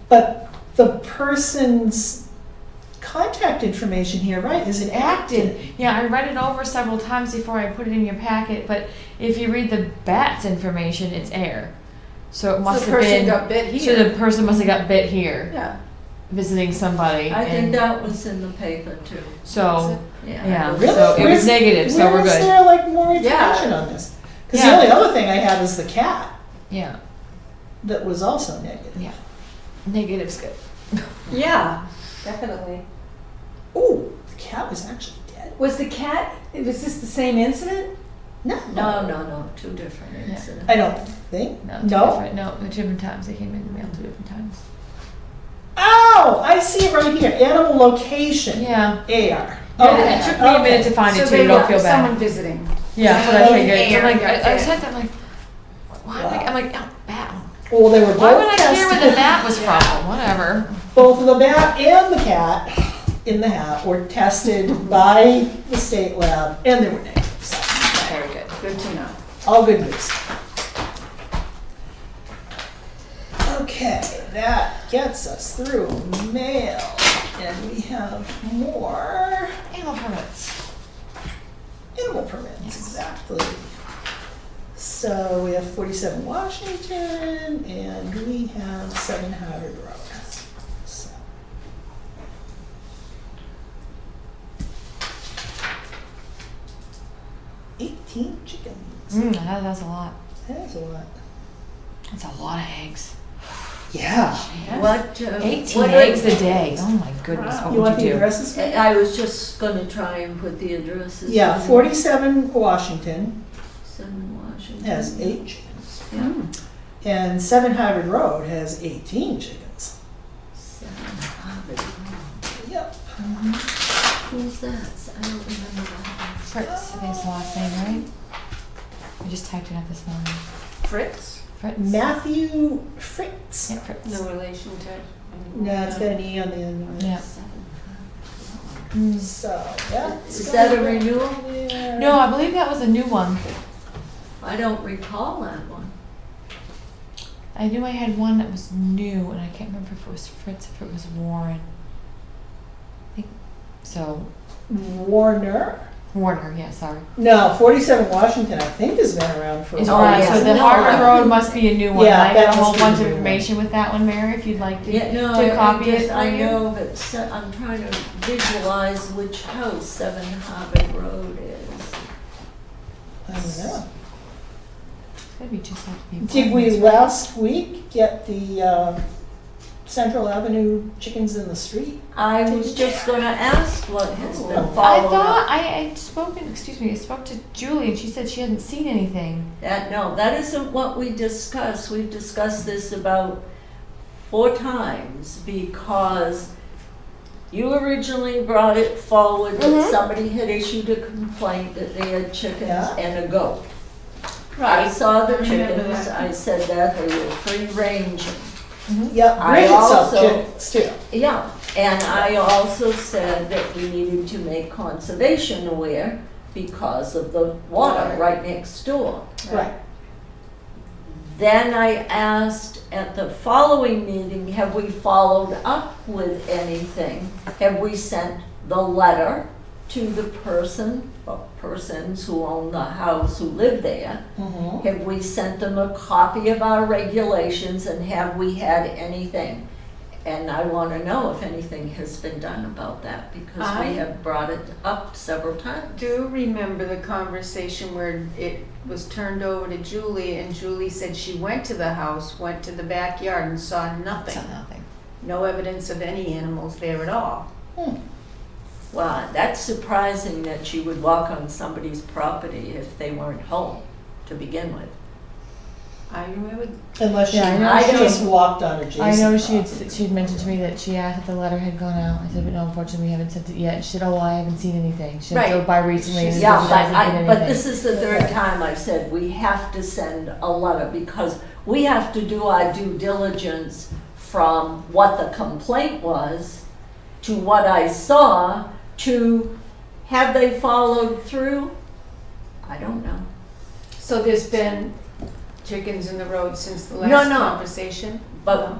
[SPEAKER 1] But the person's contact information here, right, is in Acton.
[SPEAKER 3] Acton. Yeah, I read it over several times before I put it in your packet. But if you read the bat's information, it's Ayer. So it must
[SPEAKER 4] The
[SPEAKER 3] have
[SPEAKER 4] person
[SPEAKER 3] been.
[SPEAKER 4] got bit
[SPEAKER 3] So
[SPEAKER 4] here.
[SPEAKER 3] the person must have got bit here,
[SPEAKER 4] Yeah.
[SPEAKER 3] visiting somebody.
[SPEAKER 2] I think
[SPEAKER 3] and
[SPEAKER 2] that was in the paper too.
[SPEAKER 3] so. Yeah,
[SPEAKER 1] Really?
[SPEAKER 3] so it
[SPEAKER 1] Where's-
[SPEAKER 3] was negative, so we're
[SPEAKER 1] Where is
[SPEAKER 3] good.
[SPEAKER 1] there like more
[SPEAKER 4] Yeah.
[SPEAKER 1] information on this? Because
[SPEAKER 3] Yeah.
[SPEAKER 1] the only other thing I have is the cat
[SPEAKER 3] Yeah,
[SPEAKER 1] that was also negative.
[SPEAKER 3] yeah. Negative's good.
[SPEAKER 4] Yeah, definitely.
[SPEAKER 1] Ooh, the cat was actually dead.
[SPEAKER 4] Was the cat, was this the same incident?
[SPEAKER 1] No.
[SPEAKER 2] No, two different incidents.
[SPEAKER 1] I don't think.
[SPEAKER 3] No, two
[SPEAKER 1] No?
[SPEAKER 3] different. No, two different times. They came in the mail 2 different times.
[SPEAKER 1] Oh, I see it right here. Animal location.
[SPEAKER 3] Yeah.
[SPEAKER 1] AR.
[SPEAKER 3] Yeah,
[SPEAKER 1] Okay.
[SPEAKER 3] it took me a minute to find it too. Don't feel bad.
[SPEAKER 4] Someone visiting.
[SPEAKER 3] Yeah, that's what I
[SPEAKER 1] Okay.
[SPEAKER 3] figured. So I'm like,
[SPEAKER 4] Aaron got
[SPEAKER 3] I
[SPEAKER 4] bit.
[SPEAKER 3] said that. I'm like, why?
[SPEAKER 1] Wow.
[SPEAKER 3] I'm like, oh, bat.
[SPEAKER 1] Well, they were both
[SPEAKER 3] Why would I
[SPEAKER 1] tested.
[SPEAKER 3] care where the bat was from? Whatever.
[SPEAKER 1] Both the bat and the cat in the hat were tested by the state lab, and they were negative. So,
[SPEAKER 4] Very good, good to know.
[SPEAKER 1] all good news. Okay, that gets us through mail, and we have more
[SPEAKER 3] Animal permits.
[SPEAKER 1] animal permits, exactly. So we have 47 Washington, and we have 7 Harvard Road. So. $18 chickens.
[SPEAKER 3] That's a lot.
[SPEAKER 1] That is a lot.
[SPEAKER 3] That's a lot of eggs.
[SPEAKER 1] Yeah.
[SPEAKER 2] What,
[SPEAKER 3] 18
[SPEAKER 2] what
[SPEAKER 3] eggs a day. Oh my goodness,
[SPEAKER 4] Wow.
[SPEAKER 3] what
[SPEAKER 1] You
[SPEAKER 3] would
[SPEAKER 1] want
[SPEAKER 3] you
[SPEAKER 1] the
[SPEAKER 3] do?
[SPEAKER 1] addresses?
[SPEAKER 2] I was just gonna try and put the addresses.
[SPEAKER 1] Yeah,
[SPEAKER 2] in.
[SPEAKER 1] 47 Washington
[SPEAKER 2] 7 Washington.
[SPEAKER 1] has 8 chickens.
[SPEAKER 2] Yeah.
[SPEAKER 1] And 7 Harvard Road has 18 chickens.
[SPEAKER 2] 7 Harvard.
[SPEAKER 1] Yep.
[SPEAKER 2] Who's that? I don't remember that.
[SPEAKER 3] Fritz, I think it's the last name, right? I just typed it up this morning.
[SPEAKER 4] Fritz?
[SPEAKER 3] Fritz.
[SPEAKER 1] Matthew Fritz.
[SPEAKER 3] Yeah, Fritz.
[SPEAKER 4] No relation to.
[SPEAKER 1] No, it's got an E on the end of it.
[SPEAKER 3] Yeah.
[SPEAKER 2] 7
[SPEAKER 1] So, that's.
[SPEAKER 2] Is that a
[SPEAKER 1] gonna go
[SPEAKER 2] renewal?
[SPEAKER 1] there.
[SPEAKER 3] No, I believe that was a new one.
[SPEAKER 2] I don't recall that one.
[SPEAKER 3] I knew I had one that was new, and I can't remember if it was Fritz, if it was Warren. I think so.
[SPEAKER 1] Warner?
[SPEAKER 3] Warner, yeah, sorry.
[SPEAKER 1] No, 47 Washington, I think, has been around for a
[SPEAKER 3] It's
[SPEAKER 1] while.
[SPEAKER 3] right,
[SPEAKER 2] yeah.
[SPEAKER 3] so the
[SPEAKER 2] No,
[SPEAKER 3] Harvard
[SPEAKER 2] I-
[SPEAKER 3] Road must be a new one.
[SPEAKER 1] Yeah,
[SPEAKER 3] and I
[SPEAKER 1] that
[SPEAKER 3] got a
[SPEAKER 1] must
[SPEAKER 3] whole
[SPEAKER 1] be a
[SPEAKER 3] bunch of
[SPEAKER 1] new one.
[SPEAKER 3] information with that one, Mary, if you'd like to.
[SPEAKER 2] Yeah, no,
[SPEAKER 3] to copy it
[SPEAKER 2] just,
[SPEAKER 3] for
[SPEAKER 2] I
[SPEAKER 3] you?
[SPEAKER 2] know that, I'm trying to visualize which house 7 Harvard Road is.
[SPEAKER 1] I don't know.
[SPEAKER 3] Maybe just like the
[SPEAKER 1] Did we
[SPEAKER 3] apartments, right?
[SPEAKER 1] last week get the Central Avenue chickens in the street?
[SPEAKER 2] I was just gonna ask what has been
[SPEAKER 1] I
[SPEAKER 3] I
[SPEAKER 2] followed
[SPEAKER 3] thought
[SPEAKER 2] up.
[SPEAKER 3] I spoke to Julie, and she said she hadn't seen anything.
[SPEAKER 2] That isn't what we discussed. We've discussed this about 4 times because you originally brought it forward that
[SPEAKER 3] Mhm.
[SPEAKER 2] somebody had issued a complaint that they had chickens
[SPEAKER 1] Yeah.
[SPEAKER 2] and a goat. I saw the
[SPEAKER 4] I remember
[SPEAKER 2] chickens,
[SPEAKER 4] that.
[SPEAKER 2] I said that they were free ranging.
[SPEAKER 1] Yep,
[SPEAKER 2] I
[SPEAKER 1] Bridget sells
[SPEAKER 2] also-
[SPEAKER 1] chickens too.
[SPEAKER 2] Yeah, and I also said that we needed to make conservation aware because of the water right next door.
[SPEAKER 1] Right.
[SPEAKER 2] Then I asked at the following meeting, have we followed up with anything? Have we sent the letter to the person or persons who own the house, who live there?
[SPEAKER 1] Mhm.
[SPEAKER 2] Have we sent them a copy of our regulations and have we had anything? And I want to know if anything has been done about that because
[SPEAKER 4] I-
[SPEAKER 2] we have brought it up several times.
[SPEAKER 4] Do remember the conversation where it was turned over to Julie and Julie said she went to the house, went to the backyard and saw nothing.
[SPEAKER 3] Saw nothing.
[SPEAKER 4] No evidence of any animals there at all.
[SPEAKER 2] Well, that's surprising that she would walk on somebody's property if they weren't home to begin with.
[SPEAKER 4] I would,
[SPEAKER 1] Unless she
[SPEAKER 3] Yeah, I know
[SPEAKER 1] just walked on adjacent
[SPEAKER 3] I know
[SPEAKER 1] property.
[SPEAKER 3] she'd mentioned to me that she asked if the letter had gone out. I said, but no, unfortunately we haven't sent it yet. She said, oh, well, I haven't seen anything. She
[SPEAKER 4] Right.
[SPEAKER 3] drove by recently and
[SPEAKER 4] She's-
[SPEAKER 3] there
[SPEAKER 2] Yeah,
[SPEAKER 3] hasn't been anything.
[SPEAKER 2] but this is the third time I've said we have to send a letter because we have to do our due diligence from what the complaint was to what I saw to have they followed through? I don't know.
[SPEAKER 4] so there's been chickens in the road since the
[SPEAKER 2] No,
[SPEAKER 4] last
[SPEAKER 2] no.
[SPEAKER 4] conversation?
[SPEAKER 2] But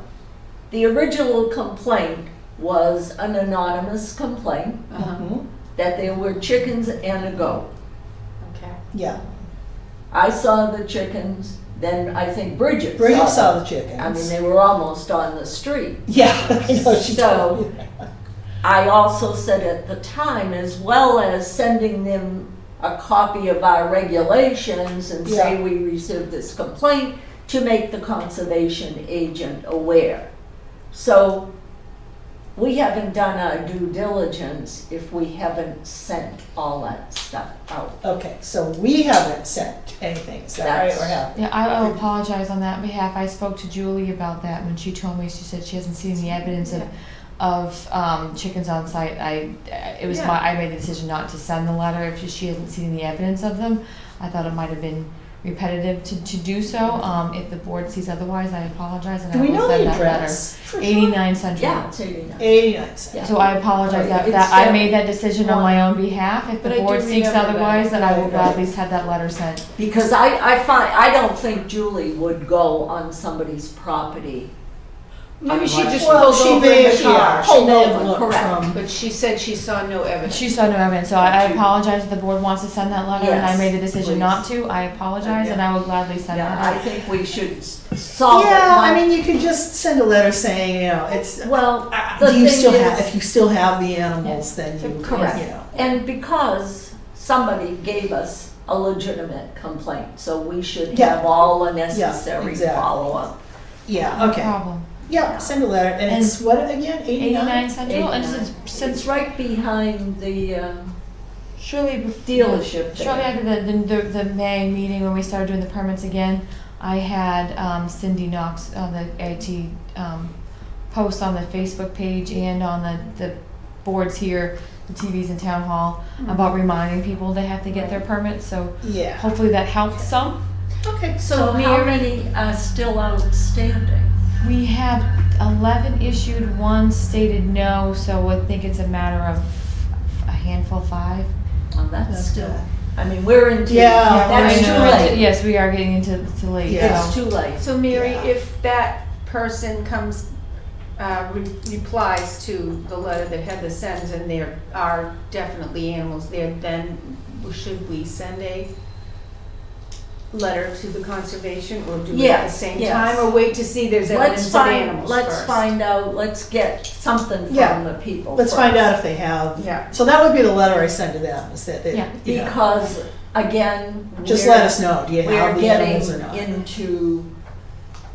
[SPEAKER 2] the original complaint was an anonymous complaint
[SPEAKER 4] Uh-huh,
[SPEAKER 1] Mhm.
[SPEAKER 2] that there were chickens and a goat.
[SPEAKER 4] okay.
[SPEAKER 1] Yeah,
[SPEAKER 2] I saw the chickens, then I think Bridget
[SPEAKER 1] Bridget saw
[SPEAKER 2] them.
[SPEAKER 1] the chickens.
[SPEAKER 2] I mean, they were almost on the street.
[SPEAKER 1] Yeah, I know, she
[SPEAKER 2] So-
[SPEAKER 1] told me that.
[SPEAKER 2] I also said at the time, as well as sending them a copy of our regulations and say
[SPEAKER 1] Yeah.
[SPEAKER 2] we received this complaint, to make the conservation agent aware. So we haven't done our due diligence if we haven't sent all that stuff out.
[SPEAKER 1] Okay, so we haven't sent anything, is that right, or
[SPEAKER 2] That's-
[SPEAKER 1] have?
[SPEAKER 3] Yeah, I apologize on that behalf. I spoke to Julie about that when she told me, she said she hasn't seen the evidence of chickens on site. It was
[SPEAKER 4] Yeah.
[SPEAKER 3] I made the decision not to send the letter if she hasn't seen the evidence of them. I thought it might have been repetitive to do so. If the board sees otherwise, I apologize and
[SPEAKER 1] Do
[SPEAKER 3] I
[SPEAKER 1] we
[SPEAKER 3] will
[SPEAKER 1] know
[SPEAKER 3] send
[SPEAKER 1] the
[SPEAKER 3] that letter.
[SPEAKER 1] address? for sure?
[SPEAKER 3] 89 Central.
[SPEAKER 2] Yeah, it's 89.
[SPEAKER 1] 89 cents.
[SPEAKER 2] Yeah.
[SPEAKER 3] So I apologize that
[SPEAKER 2] It's
[SPEAKER 3] I
[SPEAKER 2] still
[SPEAKER 3] made that decision on my own behalf. If
[SPEAKER 4] But
[SPEAKER 3] the
[SPEAKER 4] I do
[SPEAKER 3] board seeks
[SPEAKER 4] remember that.
[SPEAKER 3] otherwise, then I will
[SPEAKER 1] Right,
[SPEAKER 3] gladly
[SPEAKER 1] right.
[SPEAKER 3] have that letter sent.
[SPEAKER 2] Because I don't think Julie would go on somebody's property.
[SPEAKER 4] Maybe she just
[SPEAKER 1] Well,
[SPEAKER 4] pulled
[SPEAKER 1] she
[SPEAKER 4] over
[SPEAKER 1] may
[SPEAKER 4] in the
[SPEAKER 1] have,
[SPEAKER 4] car.
[SPEAKER 1] yeah, she
[SPEAKER 2] Pulled
[SPEAKER 1] may have
[SPEAKER 2] over,
[SPEAKER 1] looked
[SPEAKER 2] correct.
[SPEAKER 1] from,
[SPEAKER 4] But she said she saw no evidence.
[SPEAKER 3] She saw no evidence, so I apologize if the board wants to send that letter and I
[SPEAKER 2] Yes,
[SPEAKER 3] made a decision
[SPEAKER 2] please.
[SPEAKER 3] not to. I apologize and I will gladly send
[SPEAKER 2] Yeah,
[SPEAKER 3] that
[SPEAKER 2] I
[SPEAKER 3] out.
[SPEAKER 2] think we should solve it.
[SPEAKER 1] yeah,
[SPEAKER 2] My-
[SPEAKER 1] I mean, you could just send a letter saying, you know, it's,
[SPEAKER 2] Well, the
[SPEAKER 1] do you
[SPEAKER 2] thing
[SPEAKER 1] still have,
[SPEAKER 2] is-
[SPEAKER 1] if you still have the animals, then you,
[SPEAKER 2] Correct.
[SPEAKER 1] you know.
[SPEAKER 2] And because somebody gave us a legitimate complaint, so we should
[SPEAKER 1] Yeah.
[SPEAKER 2] have all the necessary
[SPEAKER 1] exactly.
[SPEAKER 2] follow-up.
[SPEAKER 1] Yeah,
[SPEAKER 3] No
[SPEAKER 1] okay.
[SPEAKER 3] problem.
[SPEAKER 1] Yeah, send a letter, and
[SPEAKER 3] And
[SPEAKER 1] it's what again, 89?
[SPEAKER 3] 89 Central, and
[SPEAKER 2] 89.
[SPEAKER 3] since
[SPEAKER 2] It's right behind the
[SPEAKER 3] surely
[SPEAKER 2] dealership
[SPEAKER 3] Shortly
[SPEAKER 2] there.
[SPEAKER 3] after the May meeting when we started doing the permits again, I had Cindy Knox on the AT post on the Facebook page and on the boards here, the TVs in town hall, about reminding people they have to get their permits. So
[SPEAKER 1] Yeah,
[SPEAKER 3] hopefully that helped some.
[SPEAKER 1] okay.
[SPEAKER 2] So how many are still outstanding?
[SPEAKER 3] We have 11 issued, 1 stated no, so I think it's a matter of a handful, 5.
[SPEAKER 2] Well, that's
[SPEAKER 1] That's
[SPEAKER 2] still,
[SPEAKER 1] bad.
[SPEAKER 2] I mean, we're into,
[SPEAKER 1] Yeah,
[SPEAKER 2] that's
[SPEAKER 1] I
[SPEAKER 2] too
[SPEAKER 1] know.
[SPEAKER 2] late.
[SPEAKER 3] Yes, we are getting into late.
[SPEAKER 1] Yeah.
[SPEAKER 2] It's too late.
[SPEAKER 4] So Mary,
[SPEAKER 1] Yeah.
[SPEAKER 4] if that person comes, replies to the letter that Heather sends and there are definitely animals there, then should we send a letter to the conservation or do it at the
[SPEAKER 2] Yes,
[SPEAKER 4] same
[SPEAKER 2] yes.
[SPEAKER 4] time? Or wait to see there's evidence of animals
[SPEAKER 2] Let's
[SPEAKER 4] first?
[SPEAKER 2] find out, let's get something
[SPEAKER 1] Yeah.
[SPEAKER 2] from the people
[SPEAKER 1] Let's
[SPEAKER 2] first.
[SPEAKER 1] find out if they have.
[SPEAKER 4] Yeah.
[SPEAKER 1] So that would be the letter I send to them, is that they,
[SPEAKER 3] Yeah.
[SPEAKER 1] you know,
[SPEAKER 2] Because, again,
[SPEAKER 1] just
[SPEAKER 2] we're-
[SPEAKER 1] let us know, do you
[SPEAKER 2] we're
[SPEAKER 1] have the animals or
[SPEAKER 2] getting
[SPEAKER 1] not?
[SPEAKER 2] into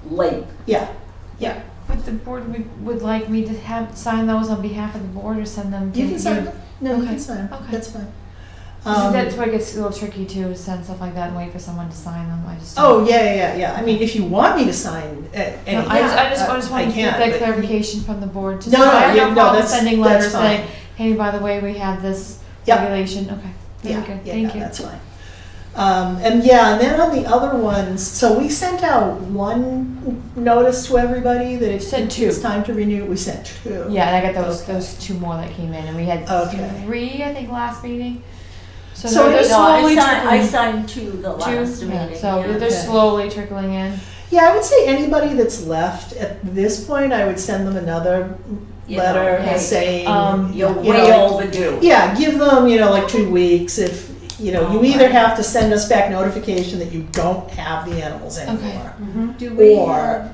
[SPEAKER 2] late.
[SPEAKER 1] Yeah,
[SPEAKER 3] But the board would like me to have sign those on behalf of the board or send them to
[SPEAKER 1] you can sign them, no, you
[SPEAKER 3] Okay.
[SPEAKER 1] can sign them,
[SPEAKER 3] Okay.
[SPEAKER 1] that's fine.
[SPEAKER 3] That's where it gets a little tricky too, send stuff like that and wait for someone to sign them. I just
[SPEAKER 1] Oh, yeah, I mean, if you want me to sign anything,
[SPEAKER 3] No, I just wanted to
[SPEAKER 1] can,
[SPEAKER 3] get that
[SPEAKER 1] but-
[SPEAKER 3] clarification from the board. Just
[SPEAKER 1] No,
[SPEAKER 3] so
[SPEAKER 1] no,
[SPEAKER 3] I have
[SPEAKER 1] yeah,
[SPEAKER 3] no
[SPEAKER 1] no,
[SPEAKER 3] problem
[SPEAKER 1] that's-
[SPEAKER 3] sending
[SPEAKER 1] that's
[SPEAKER 3] letters
[SPEAKER 1] fine.
[SPEAKER 3] saying, hey, by the way, we have this
[SPEAKER 1] Yep.
[SPEAKER 3] regulation. Okay. Very
[SPEAKER 1] Yeah,
[SPEAKER 3] good.
[SPEAKER 1] yeah,
[SPEAKER 3] Thank
[SPEAKER 1] no,
[SPEAKER 3] you.
[SPEAKER 1] that's fine. And then on the other ones, so we sent out one notice to everybody that it's
[SPEAKER 3] Sent 2.
[SPEAKER 1] it's time to renew, we sent 2.
[SPEAKER 3] Yeah, and I got
[SPEAKER 1] Okay.
[SPEAKER 3] those 2 more that came in, and we had
[SPEAKER 1] Okay.
[SPEAKER 3] 3, I think, last meeting.
[SPEAKER 1] So
[SPEAKER 3] they're
[SPEAKER 1] it's
[SPEAKER 2] No,
[SPEAKER 3] slowly
[SPEAKER 2] I
[SPEAKER 3] trickling.
[SPEAKER 2] signed 2 the last
[SPEAKER 3] 2,
[SPEAKER 2] meeting.
[SPEAKER 3] yeah, so
[SPEAKER 2] yeah.
[SPEAKER 3] they're
[SPEAKER 1] Okay.
[SPEAKER 3] slowly trickling in.
[SPEAKER 1] Yeah, I would say anybody that's left at this point, I would send them another
[SPEAKER 2] You know,
[SPEAKER 1] letter
[SPEAKER 2] hey,
[SPEAKER 1] saying,
[SPEAKER 2] You're
[SPEAKER 1] you
[SPEAKER 2] way
[SPEAKER 1] know,
[SPEAKER 2] overdue.
[SPEAKER 1] yeah, give them, like 2 weeks if, you either have to send us back notification that you don't have the animals anymore.
[SPEAKER 4] Mhm.
[SPEAKER 2] Do we
[SPEAKER 1] Or-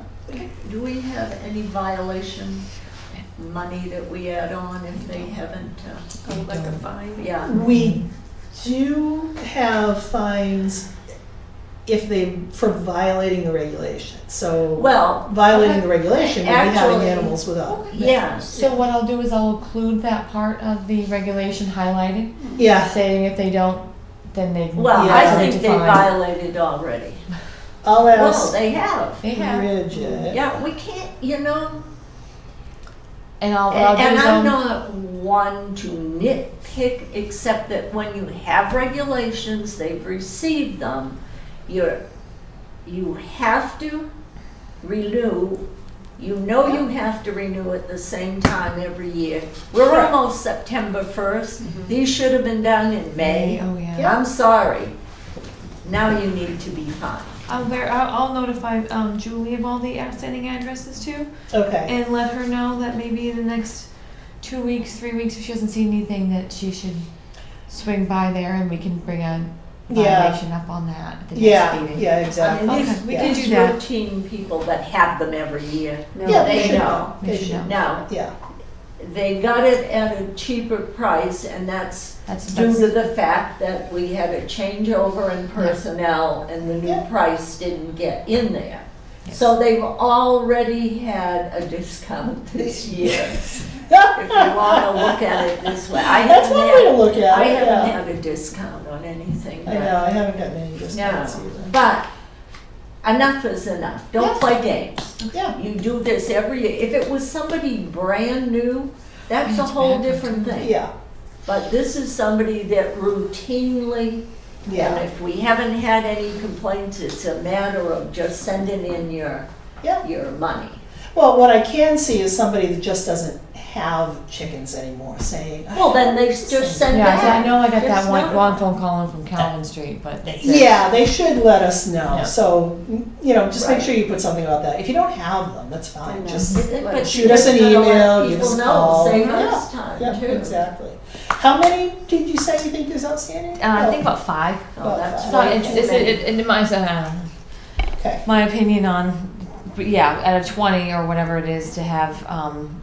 [SPEAKER 2] have any violation money that we add on if they haven't,
[SPEAKER 4] Oh, like a fine?
[SPEAKER 2] yeah.
[SPEAKER 1] We do have fines for violating the regulation. So
[SPEAKER 2] Well,
[SPEAKER 1] violating the regulation would be having
[SPEAKER 2] actually,
[SPEAKER 1] animals without.
[SPEAKER 2] yes.
[SPEAKER 3] So what I'll do is I'll include that part of the regulation highlighted,
[SPEAKER 1] Yeah,
[SPEAKER 3] saying if they don't, then they can.
[SPEAKER 2] Well,
[SPEAKER 1] Yeah.
[SPEAKER 2] I
[SPEAKER 3] come
[SPEAKER 2] think
[SPEAKER 3] into
[SPEAKER 2] they
[SPEAKER 3] fine.
[SPEAKER 2] violated already.
[SPEAKER 1] I'll
[SPEAKER 2] Well,
[SPEAKER 1] ask
[SPEAKER 2] they have.
[SPEAKER 3] They have.
[SPEAKER 1] Bridget.
[SPEAKER 2] Yeah, we can't,
[SPEAKER 3] And what I'll do
[SPEAKER 2] and
[SPEAKER 3] is
[SPEAKER 2] I'm not one to nitpick, except that when you have regulations, they've received them, you have to renew, you have to renew at the same time every year. We're
[SPEAKER 1] Correct.
[SPEAKER 2] almost September 1st. These should have been done in May.
[SPEAKER 3] Oh, yeah.
[SPEAKER 2] I'm sorry. Now you need to be fined.
[SPEAKER 3] I'll notify Julie of all the outstanding addresses too,
[SPEAKER 1] Okay,
[SPEAKER 3] and let her know that maybe in the next 2 weeks, 3 weeks, if she hasn't seen anything, that she should swing by there and we can bring a
[SPEAKER 1] Yeah.
[SPEAKER 3] violation up on that at the next
[SPEAKER 1] yeah,
[SPEAKER 3] meeting.
[SPEAKER 1] yeah,
[SPEAKER 2] I
[SPEAKER 1] exactly.
[SPEAKER 2] mean,
[SPEAKER 3] Okay,
[SPEAKER 2] these,
[SPEAKER 3] we can
[SPEAKER 2] these
[SPEAKER 3] do that.
[SPEAKER 2] routine people that have them every year,
[SPEAKER 1] Yeah,
[SPEAKER 2] they
[SPEAKER 1] should
[SPEAKER 2] know.
[SPEAKER 3] They
[SPEAKER 1] They
[SPEAKER 3] should
[SPEAKER 1] should.
[SPEAKER 3] know.
[SPEAKER 2] Now,
[SPEAKER 1] Yeah,
[SPEAKER 2] they got it at a cheaper price, and that's
[SPEAKER 3] That's
[SPEAKER 2] due to the fact that we had a changeover in personnel and the new
[SPEAKER 1] Yeah.
[SPEAKER 2] price didn't get in there.
[SPEAKER 3] Yes.
[SPEAKER 2] So they've already had a discount this year, if you wanna look at it this way. I
[SPEAKER 1] that's
[SPEAKER 2] haven't
[SPEAKER 1] one way to
[SPEAKER 2] had,
[SPEAKER 1] look at it,
[SPEAKER 2] I haven't
[SPEAKER 1] yeah.
[SPEAKER 2] had a discount on anything,
[SPEAKER 1] I
[SPEAKER 2] but,
[SPEAKER 1] know, I haven't gotten any
[SPEAKER 2] no.
[SPEAKER 1] discounts either.
[SPEAKER 2] But enough is enough.
[SPEAKER 1] Yeah.
[SPEAKER 2] Don't play games.
[SPEAKER 1] Yeah,
[SPEAKER 2] You do this every year. If it was somebody brand new, that's a
[SPEAKER 3] It's
[SPEAKER 2] whole
[SPEAKER 3] bad.
[SPEAKER 2] different thing.
[SPEAKER 1] yeah,
[SPEAKER 2] But this is somebody that routinely, and
[SPEAKER 1] yeah,
[SPEAKER 2] if we haven't had any complaints, it's a matter of just sending in your
[SPEAKER 1] yeah.
[SPEAKER 2] money.
[SPEAKER 1] Well, what I can see is somebody that just doesn't have chickens anymore saying.
[SPEAKER 2] Well, then they just send
[SPEAKER 3] Yeah, so I
[SPEAKER 2] back.
[SPEAKER 3] know I got
[SPEAKER 2] It's
[SPEAKER 3] that
[SPEAKER 2] not-
[SPEAKER 3] one phone call in from Calvin Street, but that's it.
[SPEAKER 1] Yeah, they should let us know.
[SPEAKER 3] Yeah.
[SPEAKER 1] So, just make
[SPEAKER 2] Right.
[SPEAKER 1] sure you put something about that. If you don't have them, that's
[SPEAKER 4] I
[SPEAKER 1] fine.
[SPEAKER 4] know.
[SPEAKER 1] Just
[SPEAKER 2] But
[SPEAKER 1] shoot
[SPEAKER 2] you
[SPEAKER 1] us an
[SPEAKER 2] just gotta let
[SPEAKER 1] email, give us
[SPEAKER 2] people
[SPEAKER 1] a
[SPEAKER 2] know,
[SPEAKER 1] call.
[SPEAKER 2] Save
[SPEAKER 1] Yeah.
[SPEAKER 2] us time
[SPEAKER 1] Yeah,
[SPEAKER 2] too.
[SPEAKER 1] exactly. How many did you say you think is outstanding?
[SPEAKER 3] I think about 5.
[SPEAKER 2] Oh, that's
[SPEAKER 1] It's
[SPEAKER 3] So
[SPEAKER 2] way
[SPEAKER 3] it's,
[SPEAKER 2] too
[SPEAKER 3] it's,
[SPEAKER 2] many.
[SPEAKER 3] in my,
[SPEAKER 1] Okay.
[SPEAKER 3] my opinion on, but yeah, out of 20 or whatever it is to have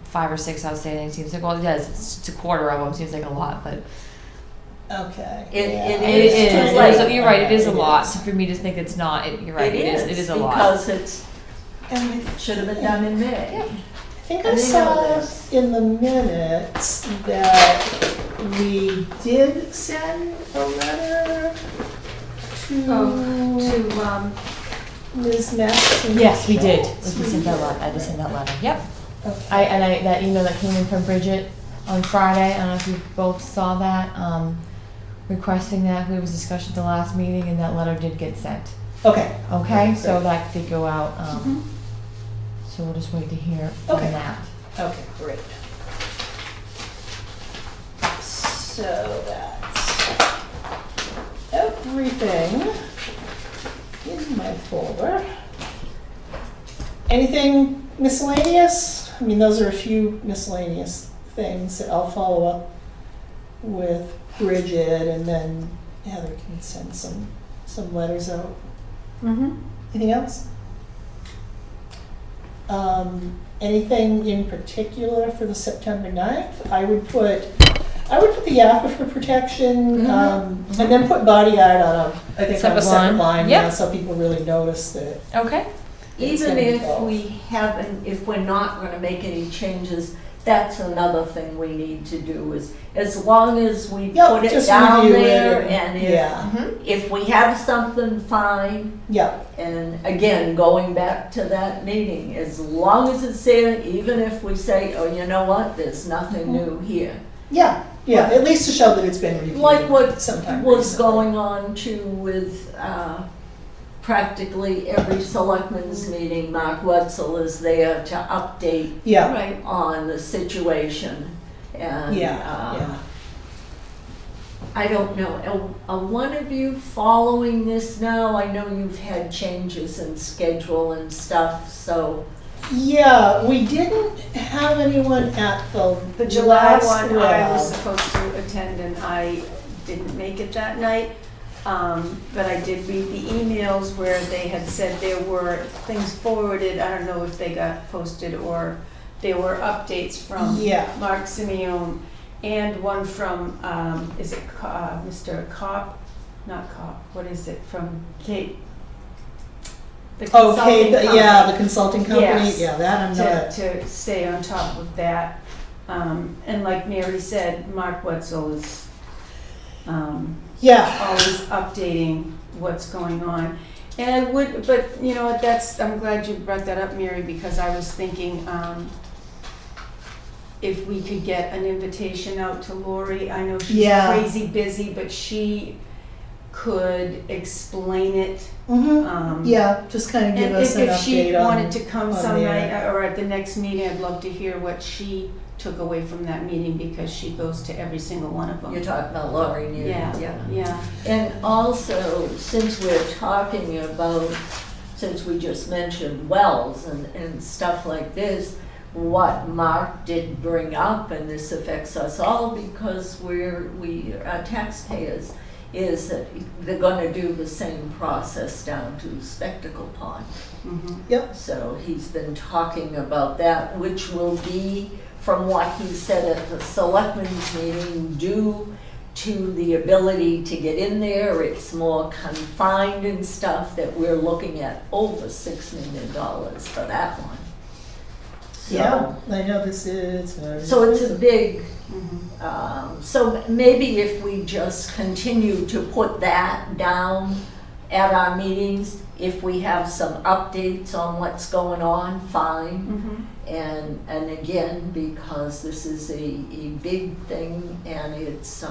[SPEAKER 3] 5 or 6 outstanding seems like, well, it does, it's a quarter of them, seems like a lot, but
[SPEAKER 1] Okay.
[SPEAKER 2] It-
[SPEAKER 1] yeah.
[SPEAKER 2] it
[SPEAKER 3] it is,
[SPEAKER 2] too
[SPEAKER 3] it
[SPEAKER 2] late.
[SPEAKER 3] is, you're right, it is a
[SPEAKER 1] It
[SPEAKER 3] lot.
[SPEAKER 1] is.
[SPEAKER 3] So for me to think it's not, you're right, it is a lot.
[SPEAKER 2] Because it's,
[SPEAKER 1] And
[SPEAKER 2] should have been done in May.
[SPEAKER 1] I think
[SPEAKER 2] I
[SPEAKER 1] I
[SPEAKER 2] didn't know
[SPEAKER 1] saw
[SPEAKER 2] this.
[SPEAKER 1] in the minutes that we did send a letter to
[SPEAKER 4] To,
[SPEAKER 1] Ms. Maston.
[SPEAKER 3] Yes, we did.
[SPEAKER 1] Schultz.
[SPEAKER 3] We sent that letter, I just sent that letter, yep.
[SPEAKER 1] Okay.
[SPEAKER 3] That email that came in from Bridget on Friday, I don't know if you both saw that, requesting that, there was discussion at the last meeting and that letter did get sent.
[SPEAKER 1] Okay,
[SPEAKER 3] Okay, so that did go out,
[SPEAKER 1] Mhm.
[SPEAKER 3] so we'll just wait to hear from
[SPEAKER 1] Okay.
[SPEAKER 3] that.
[SPEAKER 1] okay, great. So that's everything in my folder. Anything miscellaneous? I mean, those are a few miscellaneous things that I'll follow up with Bridget, and then Heather can send some letters out.
[SPEAKER 4] mm-hmm.
[SPEAKER 1] Anything else? Anything in particular for the September 9th? I would put the aquifer protection, and then put body art on I think on a
[SPEAKER 3] Separate
[SPEAKER 1] separate
[SPEAKER 3] line.
[SPEAKER 1] line,
[SPEAKER 3] Yep.
[SPEAKER 1] yeah, so people really notice that.
[SPEAKER 3] Okay.
[SPEAKER 1] It's
[SPEAKER 2] Even
[SPEAKER 1] gonna be
[SPEAKER 2] if
[SPEAKER 1] both.
[SPEAKER 2] if we're not gonna make any changes, that's another thing we need to do is, as long as we
[SPEAKER 1] Yep,
[SPEAKER 2] put it
[SPEAKER 1] just
[SPEAKER 2] down
[SPEAKER 1] review it
[SPEAKER 2] there
[SPEAKER 1] and-
[SPEAKER 2] and
[SPEAKER 1] Yeah,
[SPEAKER 2] if we have something, fine.
[SPEAKER 1] yeah,
[SPEAKER 2] And again, going back to that meeting, as long as it's there, even if we say, oh, you know what, there's nothing new here.
[SPEAKER 1] yeah, at least to show that it's been reviewed.
[SPEAKER 2] Like what
[SPEAKER 1] sometime
[SPEAKER 2] was
[SPEAKER 1] recently.
[SPEAKER 2] going on too with practically every selectmen's meeting, Mark Wetzel is there to update
[SPEAKER 1] Yeah,
[SPEAKER 4] Right.
[SPEAKER 2] on the situation. And
[SPEAKER 1] yeah.
[SPEAKER 2] I don't know, are one of you following this now? I know you've had changes in schedule and stuff, so.
[SPEAKER 1] Yeah, we didn't have anyone at
[SPEAKER 4] The July
[SPEAKER 1] last
[SPEAKER 4] one, I was
[SPEAKER 1] lab.
[SPEAKER 4] supposed to attend and I didn't make it that night. But I did read the emails where they had said there were things forwarded, I don't know if they got posted or there were updates from
[SPEAKER 1] Yeah.
[SPEAKER 4] Mark Simeon and one from, is it Mr. Cop? Not Cop, what is it, from Kate? the
[SPEAKER 1] Okay,
[SPEAKER 4] consulting company.
[SPEAKER 1] yeah, the consulting company,
[SPEAKER 4] Yes.
[SPEAKER 1] yeah, that I'm not,
[SPEAKER 4] To stay on top of that. And like Mary said, Mark Wetzel is
[SPEAKER 1] yeah,
[SPEAKER 4] always updating what's going on. And I would, but you know what, I'm glad you brought that up, Mary, because I was thinking, if we could get an invitation out to Lori, I know she's
[SPEAKER 1] Yeah.
[SPEAKER 4] crazy busy, but she could explain it.
[SPEAKER 1] yeah, just kind of give
[SPEAKER 4] And
[SPEAKER 1] us an
[SPEAKER 4] if she
[SPEAKER 1] update
[SPEAKER 4] wanted
[SPEAKER 1] on,
[SPEAKER 4] to come
[SPEAKER 1] on
[SPEAKER 4] some
[SPEAKER 1] there.
[SPEAKER 4] night or at the next meeting, I'd love to hear what she took away from that meeting, because she goes to every single one of them.
[SPEAKER 2] You're talking about Lori Neal.
[SPEAKER 4] Yeah.
[SPEAKER 2] And also, since we're talking about, since we just mentioned wells and stuff like this, what Mark did bring up, and this affects us all because we are taxpayers, is that they're gonna do the same process down to Spectacle Pond.
[SPEAKER 4] Mhm.
[SPEAKER 2] So he's been talking about that, which will be, from what he said at the selectmen's meeting, due to the ability to get in there. It's more confined and stuff, that we're looking at over $6 million for that one. So-
[SPEAKER 1] Yeah, I know this is.
[SPEAKER 2] So it's a big,
[SPEAKER 4] Mhm.
[SPEAKER 2] so maybe if we just continue to put that down at our meetings, if we have some updates on what's going on, fine.
[SPEAKER 4] Mhm.
[SPEAKER 2] And again, because this is a big thing and it's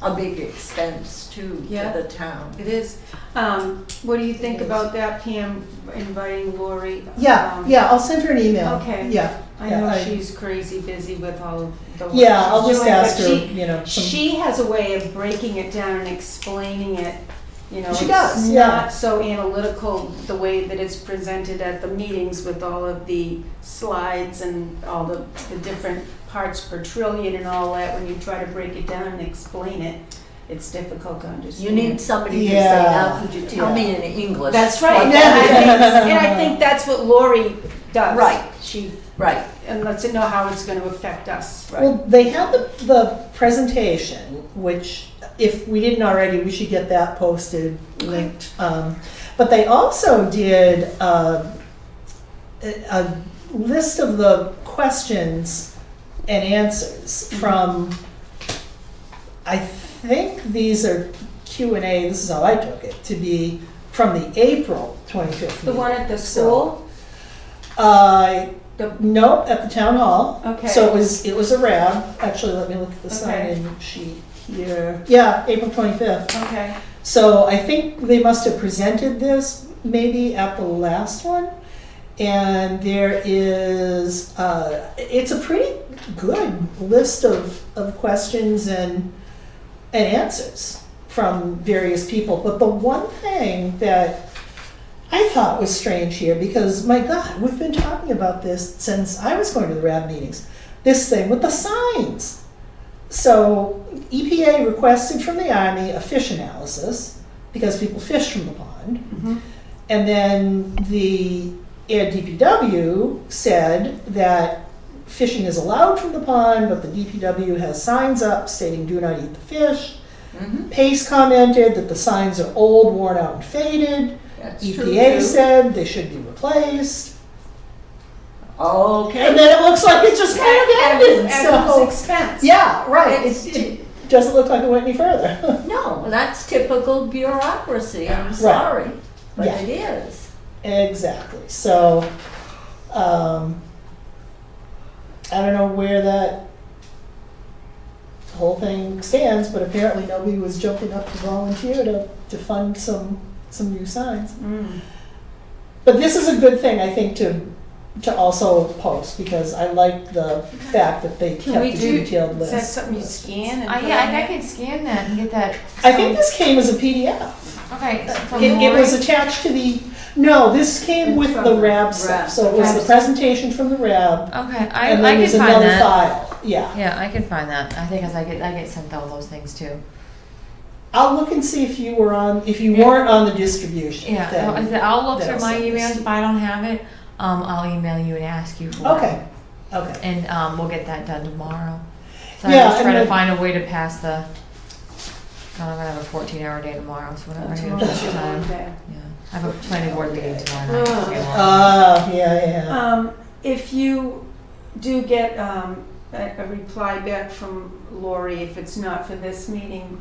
[SPEAKER 2] a big expense too
[SPEAKER 4] Yeah.
[SPEAKER 2] to the town.
[SPEAKER 4] It is. What do you think about that, Pam, inviting Lori?
[SPEAKER 1] Yeah, yeah, I'll send her an email.
[SPEAKER 4] Okay.
[SPEAKER 1] Yeah,
[SPEAKER 4] I
[SPEAKER 1] yeah,
[SPEAKER 4] know she's crazy busy with all of the work
[SPEAKER 1] yeah,
[SPEAKER 4] she's
[SPEAKER 1] I'll just
[SPEAKER 4] doing,
[SPEAKER 1] ask
[SPEAKER 4] but
[SPEAKER 1] her,
[SPEAKER 4] she-
[SPEAKER 1] you know, some,
[SPEAKER 4] She has a way of breaking it down and explaining it, you know.
[SPEAKER 1] She
[SPEAKER 4] it's
[SPEAKER 1] does, yeah.
[SPEAKER 4] Not so analytical the way that it's presented at the meetings with all of the slides and all the different parts per trillion and all that. When you try to break it down and explain it, it's difficult to understand.
[SPEAKER 2] You need somebody to say,
[SPEAKER 1] Yeah,
[SPEAKER 2] now could you tell
[SPEAKER 1] yeah.
[SPEAKER 2] me in English?
[SPEAKER 4] That's right.
[SPEAKER 2] what
[SPEAKER 1] Yeah.
[SPEAKER 2] that
[SPEAKER 4] And I think that's what Lori does.
[SPEAKER 2] Right.
[SPEAKER 4] She,
[SPEAKER 2] Right,
[SPEAKER 4] and lets it know how it's gonna affect us.
[SPEAKER 2] right.
[SPEAKER 1] well, they had the presentation, which if we didn't already, we should get that posted, linked. But they also did a list of the questions and answers from, I think these are Q&A, this is how I took it, to be from the April 25th
[SPEAKER 4] The
[SPEAKER 1] meeting.
[SPEAKER 4] one at the
[SPEAKER 1] So,
[SPEAKER 4] school? The-
[SPEAKER 1] No, at the town hall.
[SPEAKER 4] Okay.
[SPEAKER 1] So it was a RAB. Actually, let me look at the sign-in sheet here. Yeah, April 25th.
[SPEAKER 4] Okay.
[SPEAKER 1] So I think they must have presented this maybe at the last one. And there is, it's a pretty good list of questions and answers from various people. But the one thing that I thought was strange here, because my God, we've been talking about this since I was going to the RAB meetings, this thing with the signs. So EPA requested from the Army a fish analysis because people fish from the pond.
[SPEAKER 4] Mhm.
[SPEAKER 1] And then the Air DPW said that fishing is allowed from the pond, but the DPW has signs up stating do not eat the fish.
[SPEAKER 2] Mhm.
[SPEAKER 1] Pace commented that the signs are old, worn out, and faded.
[SPEAKER 2] That's true
[SPEAKER 1] EPA
[SPEAKER 2] too.
[SPEAKER 1] said they should be replaced.
[SPEAKER 2] Okay.
[SPEAKER 1] And then it looks like it just kind of ended,
[SPEAKER 4] At
[SPEAKER 1] so.
[SPEAKER 4] whose expense?
[SPEAKER 1] Yeah, right,
[SPEAKER 2] It's
[SPEAKER 1] it doesn't look like it went any further.
[SPEAKER 2] No, that's typical bureaucracy, I'm
[SPEAKER 1] Right.
[SPEAKER 2] sorry, but
[SPEAKER 1] Yeah.
[SPEAKER 2] it is.
[SPEAKER 1] Exactly, so, I don't know where that whole thing stands, but apparently nobody was jumping up to volunteer to fund some new signs.
[SPEAKER 4] Mm.
[SPEAKER 1] But this is a good thing, I think, to also post, because I like the fact that they
[SPEAKER 4] Can
[SPEAKER 1] kept
[SPEAKER 4] we
[SPEAKER 1] the
[SPEAKER 4] do,
[SPEAKER 1] detailed
[SPEAKER 4] is
[SPEAKER 1] list.
[SPEAKER 4] that something you scan and put
[SPEAKER 3] Yeah,
[SPEAKER 4] on
[SPEAKER 3] I
[SPEAKER 4] there?
[SPEAKER 3] can scan that and get that.
[SPEAKER 1] I think this came as a PDF.
[SPEAKER 3] Okay, from
[SPEAKER 1] It was
[SPEAKER 3] Lori?
[SPEAKER 1] attached to the, no, this came
[SPEAKER 4] It's
[SPEAKER 1] with
[SPEAKER 4] from
[SPEAKER 1] the
[SPEAKER 4] the
[SPEAKER 1] RAB
[SPEAKER 4] RAB.
[SPEAKER 1] stuff, so it was the presentation from the RAB,
[SPEAKER 3] Okay,
[SPEAKER 1] and
[SPEAKER 3] I
[SPEAKER 1] then
[SPEAKER 3] can
[SPEAKER 1] there's
[SPEAKER 3] find
[SPEAKER 1] another
[SPEAKER 3] that.
[SPEAKER 1] file, yeah.
[SPEAKER 3] Yeah, I can find that. I think as I get sent all those things too.
[SPEAKER 1] I'll look and see if you were on, if you
[SPEAKER 3] Yeah.
[SPEAKER 1] weren't on the distribution,
[SPEAKER 3] Yeah,
[SPEAKER 1] then.
[SPEAKER 3] I'll look
[SPEAKER 1] then
[SPEAKER 3] through
[SPEAKER 1] I'll
[SPEAKER 3] my
[SPEAKER 1] send this.
[SPEAKER 3] emails. If I don't have it, I'll email you and ask you for it.
[SPEAKER 1] Okay, okay,
[SPEAKER 3] And we'll get that done tomorrow. So
[SPEAKER 1] Yeah,
[SPEAKER 3] I'm just
[SPEAKER 1] and
[SPEAKER 3] trying to
[SPEAKER 1] then-
[SPEAKER 3] find a way to pass the. I'm gonna have a 14-hour day tomorrow, so whenever I get
[SPEAKER 4] Tomorrow's
[SPEAKER 3] the
[SPEAKER 4] your
[SPEAKER 3] time.
[SPEAKER 4] long day.
[SPEAKER 3] Yeah. I have a planning board meeting tomorrow night.
[SPEAKER 1] Yeah.
[SPEAKER 4] If you do get a reply back from Lori, if it's not for this meeting,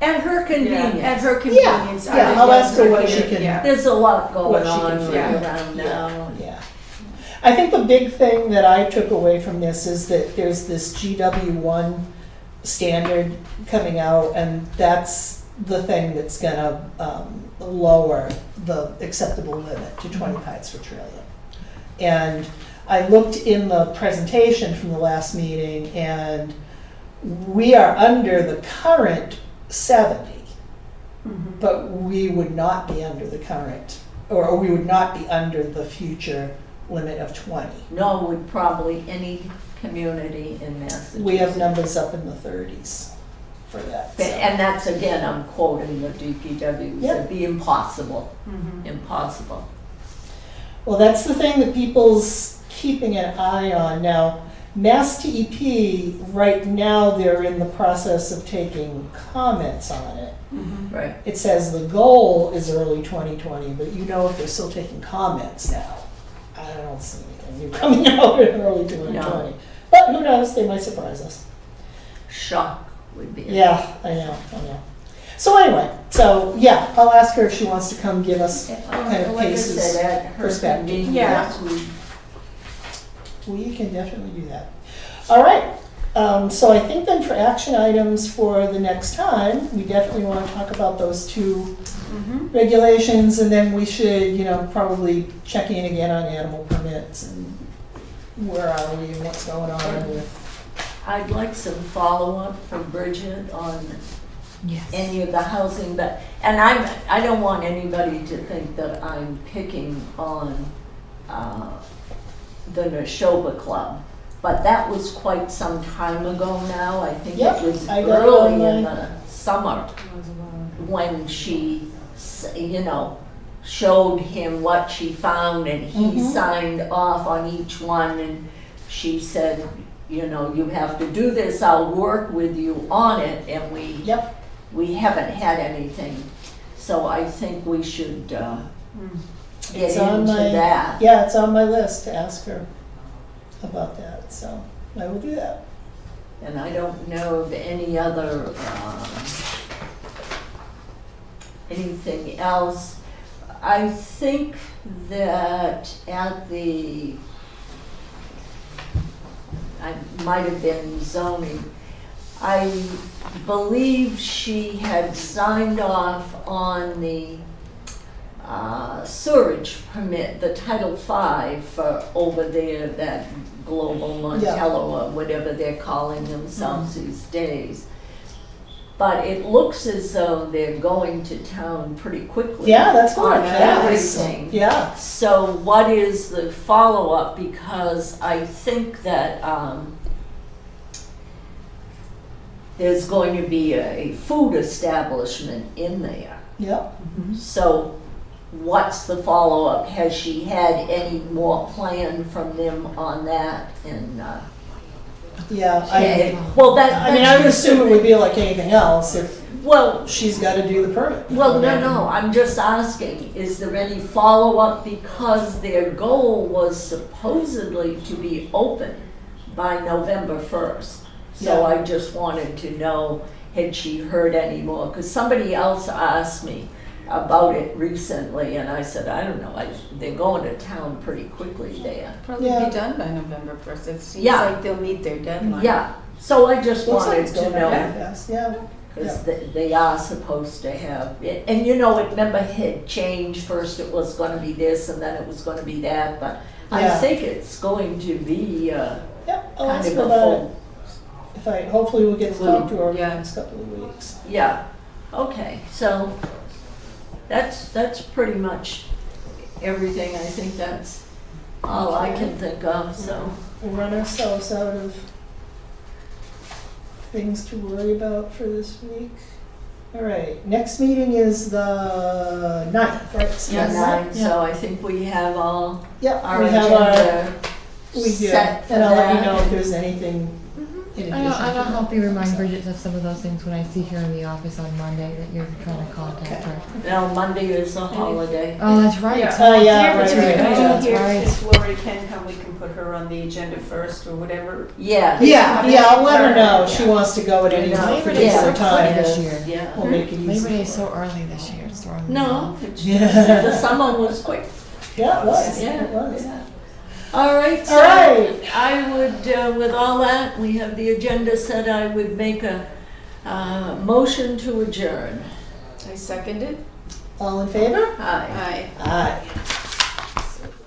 [SPEAKER 2] At her convenience.
[SPEAKER 4] at her convenience. I
[SPEAKER 1] Yeah,
[SPEAKER 4] would
[SPEAKER 1] I'll
[SPEAKER 4] get
[SPEAKER 1] ask her what
[SPEAKER 4] her
[SPEAKER 1] she
[SPEAKER 4] here,
[SPEAKER 1] can-
[SPEAKER 4] yeah.
[SPEAKER 2] There's a lot
[SPEAKER 1] What
[SPEAKER 2] going
[SPEAKER 1] she can
[SPEAKER 2] on
[SPEAKER 1] figure
[SPEAKER 2] right
[SPEAKER 1] out.
[SPEAKER 2] around now.
[SPEAKER 1] Yeah. I think the big thing that I took away from this is that there's this GW1 standard coming out, and that's the thing that's gonna lower the acceptable limit to 20 parts per trillion. And I looked in the presentation from the last meeting, and we are under the current 70.
[SPEAKER 4] Mhm.
[SPEAKER 1] But we would not be under the current, or we would not be under the future limit of 20.
[SPEAKER 2] Nor would probably any community in Massachusetts.
[SPEAKER 1] We have numbers up in the 30s for that. so.
[SPEAKER 2] And that's, again, I'm quoting the DPW,
[SPEAKER 1] Yep.
[SPEAKER 2] it'd be impossible,
[SPEAKER 4] Mhm.
[SPEAKER 2] impossible.
[SPEAKER 1] Well, that's the thing that people's keeping an eye on. Now, Mass TEP, right now, they're in the process of taking comments on it.
[SPEAKER 4] Mhm.
[SPEAKER 2] Right.
[SPEAKER 1] It says the goal is early 2020, but you know if they're still taking comments now. I don't see anything new coming out in early 2020. But who knows, they might surprise us.
[SPEAKER 2] Shock would be.
[SPEAKER 1] Yeah, I know. So anyway, yeah, I'll ask her if she wants to come give us kind of
[SPEAKER 2] Like I
[SPEAKER 1] cases.
[SPEAKER 2] said, at her
[SPEAKER 1] perspective.
[SPEAKER 2] convenience,
[SPEAKER 1] We can definitely do that. All right, so I think then for action items for the next time, we definitely want to talk about those two
[SPEAKER 4] Mhm.
[SPEAKER 1] regulations, and then we should, probably check in again on animal permits and where are we and what's going on with.
[SPEAKER 2] I'd like some follow-up from Bridget on
[SPEAKER 3] Yes.
[SPEAKER 2] any of the housing, but, and I don't want anybody to think that I'm picking on the Neshoba Club, but that was quite some time ago now. I think
[SPEAKER 1] Yep,
[SPEAKER 2] it was
[SPEAKER 1] I got it
[SPEAKER 2] early in
[SPEAKER 1] online.
[SPEAKER 2] the summer when she, showed him what she found, and he
[SPEAKER 1] Mhm.
[SPEAKER 2] signed off on each one, and she said, you have to do this, I'll work with you on it, and
[SPEAKER 1] Yep,
[SPEAKER 2] we haven't had anything. So I think we should
[SPEAKER 4] Mm.
[SPEAKER 2] get
[SPEAKER 1] It's on
[SPEAKER 2] into
[SPEAKER 1] my-
[SPEAKER 2] that.
[SPEAKER 1] yeah, it's on my list to ask her about that, so I will do that.
[SPEAKER 2] And I don't know of any other, anything else. I think that I might have been zoning, I believe she had signed off on the sewerage permit, the Title V for over there, that Global Montello or whatever they're calling themselves these days. But it looks as though they're going to town pretty quickly.
[SPEAKER 1] Yeah, that's good.
[SPEAKER 2] On
[SPEAKER 1] Yeah,
[SPEAKER 2] everything.
[SPEAKER 1] Yeah,
[SPEAKER 2] So what is the follow-up? Because I think that there's going to be a food establishment in there.
[SPEAKER 1] yep.
[SPEAKER 2] So what's the follow-up? Has she had any more plan from them on that? And,
[SPEAKER 1] Yeah,
[SPEAKER 2] well, that.
[SPEAKER 1] I mean, I would assume it would be like anything else if
[SPEAKER 2] Well,
[SPEAKER 1] she's got to do the permit.
[SPEAKER 2] Well, no, I'm just asking, is there any follow-up, because their goal was supposedly to be open by November 1st. So
[SPEAKER 1] Yeah.
[SPEAKER 2] I just wanted to know, had she heard any more? Because somebody else asked me about it recently, and I said, I don't know, they're going to town pretty quickly there.
[SPEAKER 4] Probably
[SPEAKER 1] Yeah.
[SPEAKER 4] be done by November 1st. It seems
[SPEAKER 2] Yeah.
[SPEAKER 4] like they'll meet their deadline.
[SPEAKER 2] Yeah, so I just
[SPEAKER 1] Looks like
[SPEAKER 2] wanted
[SPEAKER 1] it's
[SPEAKER 2] to
[SPEAKER 1] going
[SPEAKER 2] know.
[SPEAKER 1] pretty fast, yeah.
[SPEAKER 2] Because they are supposed to have, and remember it had changed, first it was gonna be this and then it was gonna be that, but I
[SPEAKER 1] Yeah.
[SPEAKER 2] think it's going to be
[SPEAKER 1] Yep, I'll
[SPEAKER 2] kind
[SPEAKER 1] ask
[SPEAKER 2] of
[SPEAKER 1] her
[SPEAKER 2] a
[SPEAKER 1] about it.
[SPEAKER 2] full,
[SPEAKER 1] Hopefully we'll get to talk to her in the
[SPEAKER 4] Yeah.
[SPEAKER 1] next couple of weeks.
[SPEAKER 2] yeah, okay, so that's pretty much everything, I think that's all I can think of, so.
[SPEAKER 1] We'll run ourselves out of things to worry about for this week. All right, next meeting is the 9th, right?
[SPEAKER 2] Yeah,
[SPEAKER 1] September?
[SPEAKER 2] so I think we have all
[SPEAKER 1] Yep,
[SPEAKER 2] our
[SPEAKER 1] we have our,
[SPEAKER 2] agenda
[SPEAKER 1] we do,
[SPEAKER 2] set for
[SPEAKER 1] and I'll let you
[SPEAKER 2] that.
[SPEAKER 1] know if there's anything in
[SPEAKER 3] And
[SPEAKER 1] addition to
[SPEAKER 3] I'll help you remind
[SPEAKER 1] so.
[SPEAKER 3] Bridget of some of those things when I see her in the office on Monday that you're trying to contact
[SPEAKER 1] Okay.
[SPEAKER 3] her.
[SPEAKER 2] Now, Monday is a holiday.
[SPEAKER 3] Oh, that's right.
[SPEAKER 4] Yeah.
[SPEAKER 3] It's
[SPEAKER 1] Oh,
[SPEAKER 3] all
[SPEAKER 1] yeah,
[SPEAKER 3] here
[SPEAKER 1] right,
[SPEAKER 3] for
[SPEAKER 1] right,
[SPEAKER 3] today.
[SPEAKER 1] right.
[SPEAKER 3] That's
[SPEAKER 4] Here,
[SPEAKER 3] right.
[SPEAKER 4] if Lori can, how we can put her on the agenda first or whatever.
[SPEAKER 2] Yeah.
[SPEAKER 1] Yeah, I'll let her know if she
[SPEAKER 4] Yeah.
[SPEAKER 1] wants to go at any
[SPEAKER 2] Yeah.
[SPEAKER 3] Labor Day is so
[SPEAKER 1] particular time.
[SPEAKER 3] quick this year.
[SPEAKER 2] Yeah.
[SPEAKER 1] We'll make it easy.
[SPEAKER 3] Labor Day is
[SPEAKER 1] for
[SPEAKER 3] so
[SPEAKER 1] her.
[SPEAKER 3] early this year. It's throwing me
[SPEAKER 2] No,
[SPEAKER 3] off.
[SPEAKER 2] it's
[SPEAKER 1] Yeah.
[SPEAKER 2] the summer was quick.
[SPEAKER 1] Yeah, it was.
[SPEAKER 2] Yeah.
[SPEAKER 1] It was.
[SPEAKER 2] All right, so
[SPEAKER 1] All right.
[SPEAKER 2] I would, with all that, we have the agenda set, I would make a motion to adjourn.
[SPEAKER 4] I second it.
[SPEAKER 1] All in favor?
[SPEAKER 2] Aye.
[SPEAKER 4] Aye.
[SPEAKER 1] Aye.